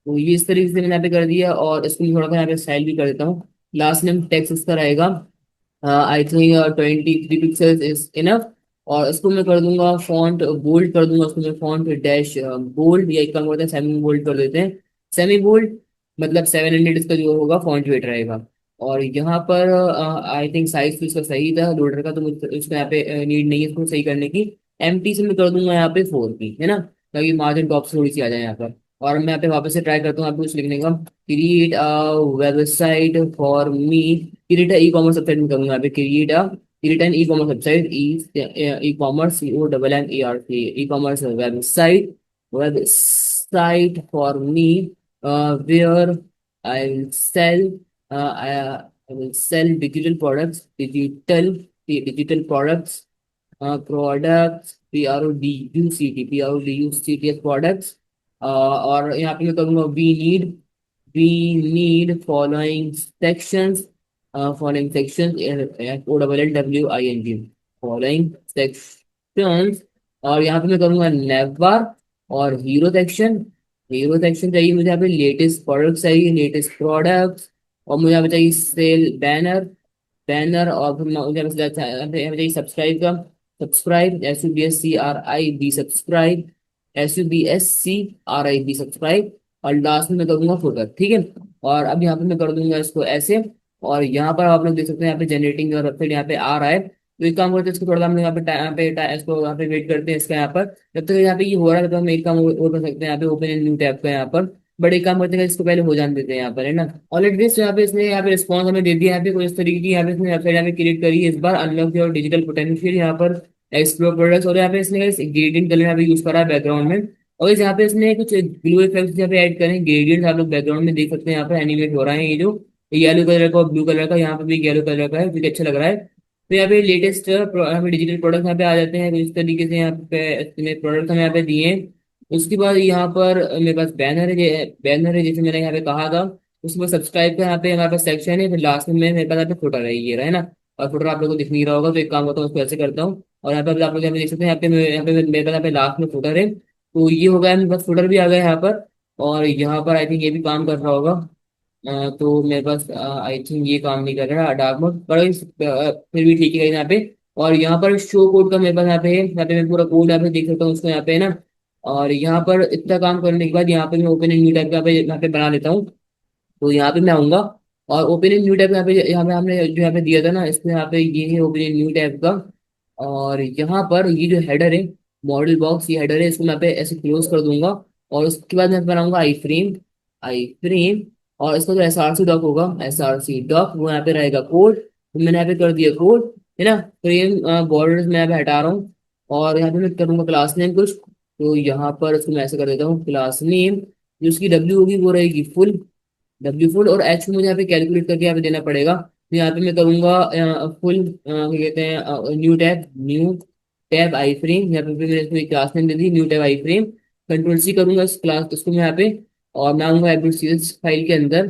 तो ये इस तरीके से मैंने यहाँ पे कर दिया, और इसको मैं थोड़ा सा यहाँ पे स्टाइल भी कर देता हूँ। लास्ट नेम टेक्स्ट इसका रहेगा, I think 23 pixels is enough. और इसको मैं कर दूंगा फॉन्ट बोल्ड कर दूंगा, उसको मैं फॉन्ट डैश बोल्ड, या एक काम करते हैं सेमी बोल्ड कर देते हैं। सेमी बोल्ड मतलब 700 इसका जो होगा फॉन्ट वेट रहेगा। और यहाँ पर आई थिंक साइज तो इसका सही था लोडर का, तो मुझे इसको यहाँ पे नीड नहीं है इसको सही करने की। MT से मैं कर दूंगा यहाँ पे 4P, है ना, ताकि मार्जिन टॉप से थोड़ी सी आ जाए यहाँ पर। और मैं यहाँ पे वापस से ट्राई करता हूँ यहाँ पे कुछ लिखने का, create a website for me, create e commerce website में करूंगा यहाँ पे, create an e commerce website, e commerce COMMERCE, e commerce website, website for me, where I will sell, I will sell digital products, digital products, products, PRODUCT products। और यहाँ पे मैं करूँगा we need following sections, OLLWING, following sections. और यहाँ पे मैं करूँगा नेवर, और हीरो सेक्शन चाहिए मुझे यहाँ पे, लेटेस्ट प्रोडक्ट चाहिए, लेटेस्ट प्रोडक्ट्स। और मुझे यहाँ पे चाहिए सेल बैनर, और फिर मुझे यहाँ पे चाहिए सब्सक्राइब का, subscribe, SUBSCRIB subscribe, SUBSCRIB subscribe. और लास्ट में मैं करूंगा फुटर, ठीक है। और अब यहाँ पे मैं कर दूंगा इसको ऐसे। और यहाँ पर आप लोग देख सकते हैं यहाँ पे जनरेटिंग और वेबसाइट यहाँ पे आ रहा है। तो एक काम करते हैं, इसको थोड़ा सा हम लोग इसको यहाँ पे वेट करते हैं इसका यहाँ पर। जब तक यहाँ पे ये हो रहा है तो हम एक काम और कर सकते हैं, यहाँ पे ओपन इन न्यू टैब का यहाँ पर। बड़े काम करते हैं, इसको पहले हो जाने देते हैं यहाँ पर, है ना। ऑलरेडी यहाँ पे इसने यहाँ पे रिस्पॉन्स हमें दे दिया, यहाँ पे कोई इस तरीके की यहाँ पे इसने वेबसाइट यहाँ पे क्रिएट करी है इस बार, अनलॉक योर डिजिटल पोटेंशियल यहाँ पर, एक्सप्लोर प्रोडक्ट्स। और यहाँ पे इसने ग्रेडियंट कलर यहाँ पे यूज करा है बैकग्राउंड में। और इस यहाँ पे इसने कुछ ब्लू इफेक्ट्स यहाँ पे ऐड करें, ग्रेडियंट आप लोग बैकग्राउंड में देख सकते हैं यहाँ पर एनिमेट हो रहा है, ये जो येलो कलर का और ब्लू कलर का, यहाँ पे भी येलो कलर का है जो कि अच्छा लग रहा है। तो यहाँ पे लेटेस्ट यहाँ पे डिजिटल प्रोडक्ट यहाँ पे आ जाते हैं, तो इस तरीके से यहाँ पे प्रोडक्ट हमें यहाँ पे दिए हैं। उसके बाद यहाँ पर मेरे पास बैनर है जैसे मैंने यहाँ पे कहा था। उसके बाद सब्सक्राइब का यहाँ पे हमारे पास सेक्शन है, फिर लास्ट में मेरे पास यहाँ पे फुटर है, ये रहा है ना। और फुटर आप लोगों को दिख नहीं रहा होगा, तो एक काम करता हूँ उसको ऐसे करता हूँ। और यहाँ पे आप लोग यहाँ पे देख सकते हैं, मेरे पास यहाँ पे लास्ट में फुटर है। तो ये हो गया, मेरे पास फुटर भी आ गया यहाँ पर। और यहाँ पर आई थिंक ये भी काम कर रहा होगा। तो मेरे पास आई थिंक ये काम नहीं कर रहा डार्क मोड, पर फिर भी ठीक है यहाँ पे। और यहाँ पर शो कोड का मेरे पास यहाँ पे है, यहाँ पे मैं पूरा कोड यहाँ पे देख सकता हूँ उसको यहाँ पे, है ना। और यहाँ पर इतना काम करने के बाद यहाँ पे मैं ओपन न्यू टैब यहाँ पे बना लेता हूँ। तो यहाँ पे मैं आऊंगा, और ओपन न्यू टैब यहाँ पे हमने जो यहाँ पे दिया था ना, इसको यहाँ पे ये है ओपन न्यू टैब का। और यहाँ पर ये जो हेडर है, मॉडल बॉक्स, ये हेडर है, इसको मैं पे ऐसे क्लोज कर दूंगा। और उसके बाद मैं बनाऊंगा आई फ्रेम। और इसका जो SRC डॉक होगा, SRC डॉक, वो यहाँ पे रहेगा कोड, तो मैंने यहाँ पे कर दिया कोड, है ना। फ्रेम बॉर्डर्स मैं यहाँ पे हटा रहा हूँ। और यहाँ पे मैं करूंगा क्लास नेम कुछ। तो यहाँ पर इसको मैं ऐसे कर देता हूँ, क्लास नेम जो उसकी W होगी वो रहेगी फुल, और H को मुझे यहाँ पे कैलकुलेट करके यहाँ पे देना पड़ेगा। तो यहाँ पे मैं करूंगा फुल क्या कहते हैं, न्यू टैब आई फ्रेम, यहाँ पे मैंने इसको क्लास नेम दे दी, न्यू टैब आई फ्रेम। कंट्रोल C करूंगा इस क्लास इसको मैं यहाँ पे। और मैं आऊंगा CSS फाइल के अंदर,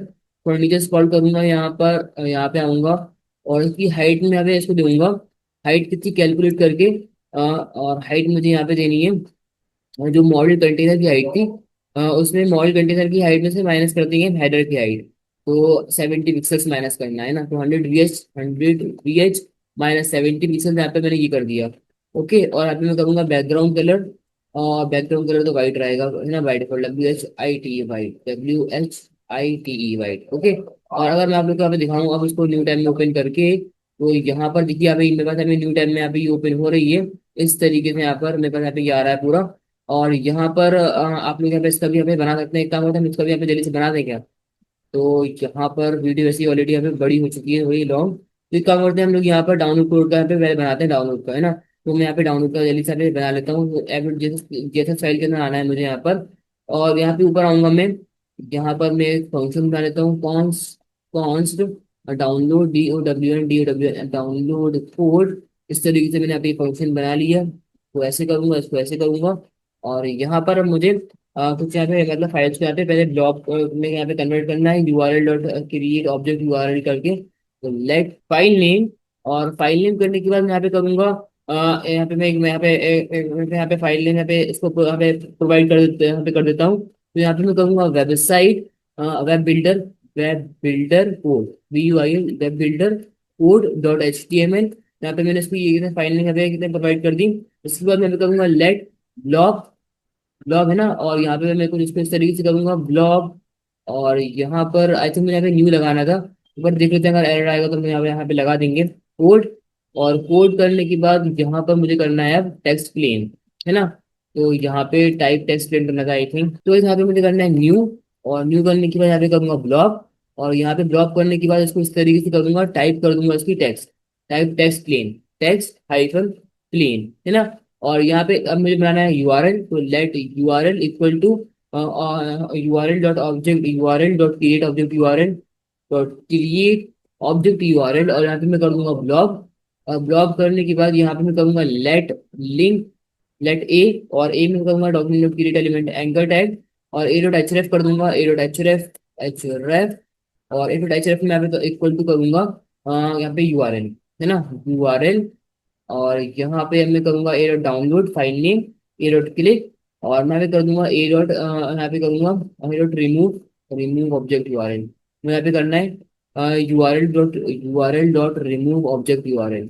थोड़ा नीचे स्क्रॉल करूंगा यहाँ पर, यहाँ पे आऊंगा। और इसकी हाइट में यहाँ पे इसको दूंगा, हाइट कितनी कैलकुलेट करके। और हाइट मुझे यहाँ पे देनी है, और जो मॉडल कंटेनर की हाइट थी, उसमें मॉडल कंटेनर की हाइट में से माइनस कर देंगे हेडर की हाइट। तो 70 पिक्सल्स माइनस करना है ना, तो 100 VH माइनस 70 पिक्सल यहाँ पे मैंने ये कर दिया। ओके। और यहाँ पे मैं करूँगा बैकग्राउंड कलर, और बैकग्राउंड कलर तो वाइट रहेगा है ना, by default WHITE white, WHITE white, okay. और अगर मैं आप लोग को यहाँ पे दिखाऊँ अब इसको न्यू टैब में ओपन करके, तो यहाँ पर देखिए अभी मेरे पास अभी न्यू टैब में अभी ओपन हो रही है। इस तरीके से यहाँ पर मेरे पास यहाँ पे ये आ रहा है पूरा। और यहाँ पर आप लोग यहाँ पे इसका भी यहाँ पे बना सकते हैं, एक काम होता है हम इसका भी यहाँ पे जल्दी से बना दें क्या। तो यहाँ पर वीडियो वैसी ऑलरेडी यहाँ पे बड़ी हो चुकी है वही लॉन्ग, तो एक काम करते हैं हम लोग यहाँ पर डाउनलोड कोड का यहाँ पे पहले बनाते हैं डाउनलोड का, है ना। तो मैं यहाँ पे डाउनलोड का जल्दी से यहाँ पे बना लेता हूँ, एडमिट जैसे जैसे फाइल के अंदर आना है मुझे यहाँ पर। और यहाँ पे ऊपर आऊंगा मैं, यहाँ पर मैं एक फंक्शन बना लेता हूँ, const download DOWN download code. इस तरीके से मैंने अभी फंक्शन बना लिया, तो ऐसे करूंगा, इसको ऐसे करूंगा। और यहाँ पर अब मुझे कुछ यहाँ पे मतलब फाइल्स को यहाँ पे पहले ब्लॉक में यहाँ पे कन्वर्ट करना है, URL dot create object URL करके। तो लेट फाइल नेम, और फाइल नेम करने के बाद मैं यहाँ पे करूंगा यहाँ पे मैं यहाँ पे यहाँ पे फाइल नेम यहाँ पे इसको यहाँ पे प्रोवाइड कर देते यहाँ पे कर देता हूँ। तो यहाँ पे मैं करूंगा website, web builder code, VUIL web builder code .html। यहाँ पे मैंने इसको ये फाइल नेम यहाँ पे प्रोवाइड कर दी। इसके बाद मैं करूंगा लेट ब्लॉक, ब्लॉग है ना, और यहाँ पे मैं कुछ इसको इस तरीके से करूंगा ब्लॉग। और यहाँ पर आई थिंक मुझे यहाँ पे न्यू लगाना था, एक बार देख लेते हैं, अगर एरर आएगा तो मैं यहाँ पे लगा देंगे कोड। और कोड करने के बाद यहाँ पर मुझे करना है अब टेक्स्ट प्लेन, है ना। तो यहाँ पे टाइप टेक्स्ट प्लेन करना था आई थिंक, तो यहाँ पे मुझे करना है न्यू। और न्यू करने के बाद यहाँ पे करूंगा ब्लॉग। और यहाँ पे ब्लॉक करने के बाद इसको इस तरीके से करूंगा, टाइप कर दूंगा इसकी text, type text plain, text hyphen plain, है ना। और यहाँ पे अब मुझे बनाना है URL, तो let URL equal to URL dot object URL dot create object URL dot create object URL। और यहाँ पे मैं कर दूंगा ब्लॉग। और ब्लॉग करने के बाद यहाँ पे मैं करूंगा लेट लिंक, लेट ए, और ए में करूंगा document dot create element anchor tag. और ए डॉट एच कर दूंगा, ए डॉट एच और ए डॉट एच में यहाँ पे इक्वल टू करूंगा यहाँ पे URL, है ना, URL। और यहाँ पे मैं करूंगा ए डॉट डाउनलोड फाइल नेम, ए डॉट क्लिक। और मैं यहाँ पे कर दूंगा ए डॉट यहाँ पे करूंगा ए dot remove, remove object URL। मैं यहाँ पे करना है URL dot remove object URL।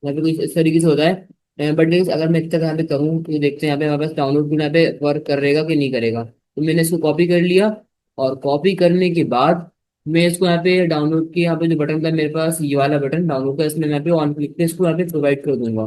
यहाँ पे कुछ इस तरीके से होता है, बट अगर मैं इतना यहाँ पे करूँ तो ये देखते हैं यहाँ पे हमारे पास डाउनलोड भी यहाँ पे वर्क करेगा कि नहीं करेगा। तो मैंने इसको कॉपी कर लिया, और कॉपी करने के बाद मैं इसको यहाँ पे डाउनलोड के यहाँ पे जो बटन था मेरे पास, ये वाला बटन डाउनलोड का, इसमें यहाँ पे ऑन क्लिक पे इसको यहाँ पे प्रोवाइड कर दूंगा,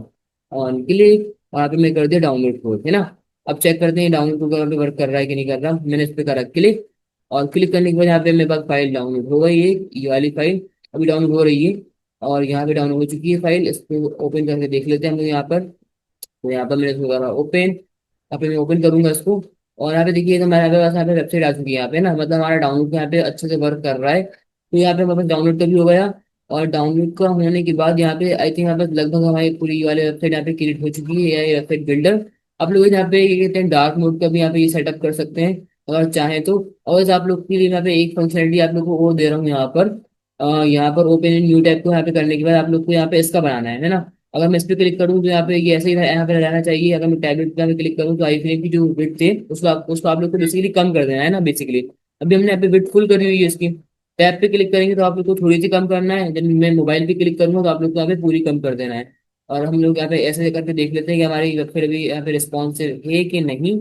ऑन क्लिक। और यहाँ पे मैं कर दिया डाउनलोड कोड, है ना। अब चेक करते हैं डाउनलोड कोड यहाँ पे वर्क कर रहा है कि नहीं कर रहा। मैंने इस पे करा क्लिक, और क्लिक करने के बाद यहाँ पे मेरे पास फाइल डाउनलोड हो गई है, ये वाली फाइल अभी डाउनलोड हो रही है। और यहाँ पे डाउनलोड हो चुकी है फाइल, इसको ओपन करके देख लेते हैं हम लोग यहाँ पर। तो यहाँ पर मैंने इसको करा ओपन, यहाँ पे मैं ओपन करूंगा इसको। और यहाँ पे देखिए तो हमारे पास यहाँ पे वेबसाइट आ चुकी है यहाँ पे ना, मतलब हमारा डाउनलोड यहाँ पे अच्छे से वर्क कर रहा है। तो यहाँ पे हमारे पास डाउनलोड का भी हो गया। और डाउनलोड का होने के बाद यहाँ पे आई थिंक यहाँ पे लगभग हमारी पूरी ये वाली वेबसाइट यहाँ पे क्रिएट हो चुकी है, ये वेबसाइट बिल्डर। आप लोग यहाँ पे ये कहते हैं डार्क मोड का भी यहाँ पे ये सेटअप कर सकते हैं अगर चाहें तो। और वैसे आप लोग के लिए यहाँ पे एक फंक्शनलिटी आप लोग को वो दे रहा हूँ यहाँ पर। यहाँ पर ओपन इन न्यू टैब को यहाँ पे करने के बाद आप लोग को यहाँ पे इसका बनाना है ना। अगर मैं इस पे क्लिक करूँ तो यहाँ पे ये ऐसे ही यहाँ पे रहना चाहिए। अगर मैं टैबलेट पे क्लिक करूँ तो आईफ्रेम की जो विड्थ थे उसको आप लोग को बेसिकली कम कर देना है ना बेसिकली। अभी हमने यहाँ पे विड्थ फुल करी हुई है इसकी। टैब पे क्लिक करेंगे तो आप लोग को थोड़ी सी कम करना है, जब मैं मोबाइल पे क्लिक करूंगा तो आप लोग को यहाँ पे पूरी कम कर देना है। और हम लोग यहाँ पे ऐसे करके देख लेते हैं कि हमारी वेबसाइट अभी यहाँ पे रिस्पॉन्सिव है कि नहीं।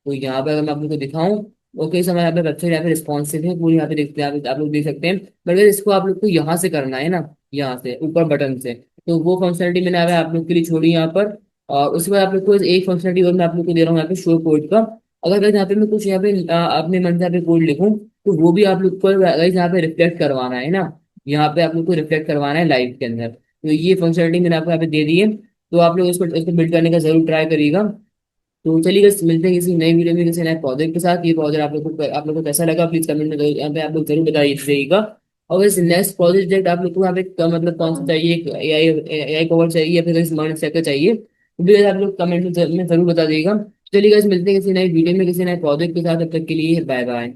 तो यहाँ पे अगर मैं आप लोग को दिखाऊं, ओके समय यहाँ पे वेबसाइट यहाँ पे रिस्पॉन्सिव है पूरी, यहाँ पे देखते हैं आप लोग देख सकते हैं। बट अगर इसको आप लोग को यहाँ से करना है ना, यहाँ से ऊपर बटन से, तो वो फंक्शनलिटी मैंने यहाँ पे आप लोग के लिए छोड़ी यहाँ पर। और उसके बाद आप लोग को एक फंक्शनलिटी और मैं आप लोग को दे रहा हूँ यहाँ पे शो कोड का। अगर guys यहाँ पे मैं कुछ यहाँ पे अपने मन से यहाँ पे कोड लिखूँ, तो वो भी आप लोग को guys यहाँ पे रिफ्लेक्ट करवाना है ना। यहाँ पे आप लोग को रिफ्लेक्ट करवाना है लाइव के अंदर, तो ये फंक्शनलिटी मैंने आपको यहाँ पे दे दी है। तो आप लोग इसको बिल्ड करने का जरूर ट्राई करिएगा। तो चलिए बस मिलते हैं किसी नई वीडियो में किसी नए प्रोजेक्ट के साथ। ये प्रोजेक्ट आप लोग को कैसा लगा प्लीज कमेंट में यहाँ पे आप लोग जरूर बताइएगा। और वैसे नेक्स्ट प्रोजेक्ट आप लोग को यहाँ पे मतलब कौन सा चाहिए, AI कवर चाहिए या फिर स्मार्ट सेक्टर चाहिए, तो भी आप लोग कमेंट में जरूर बता दीजिएगा। चलिए guys मिलते हैं किसी नई वीडियो में किसी नए प्रोजेक्ट के साथ, तब तक के लिए बाय बाय।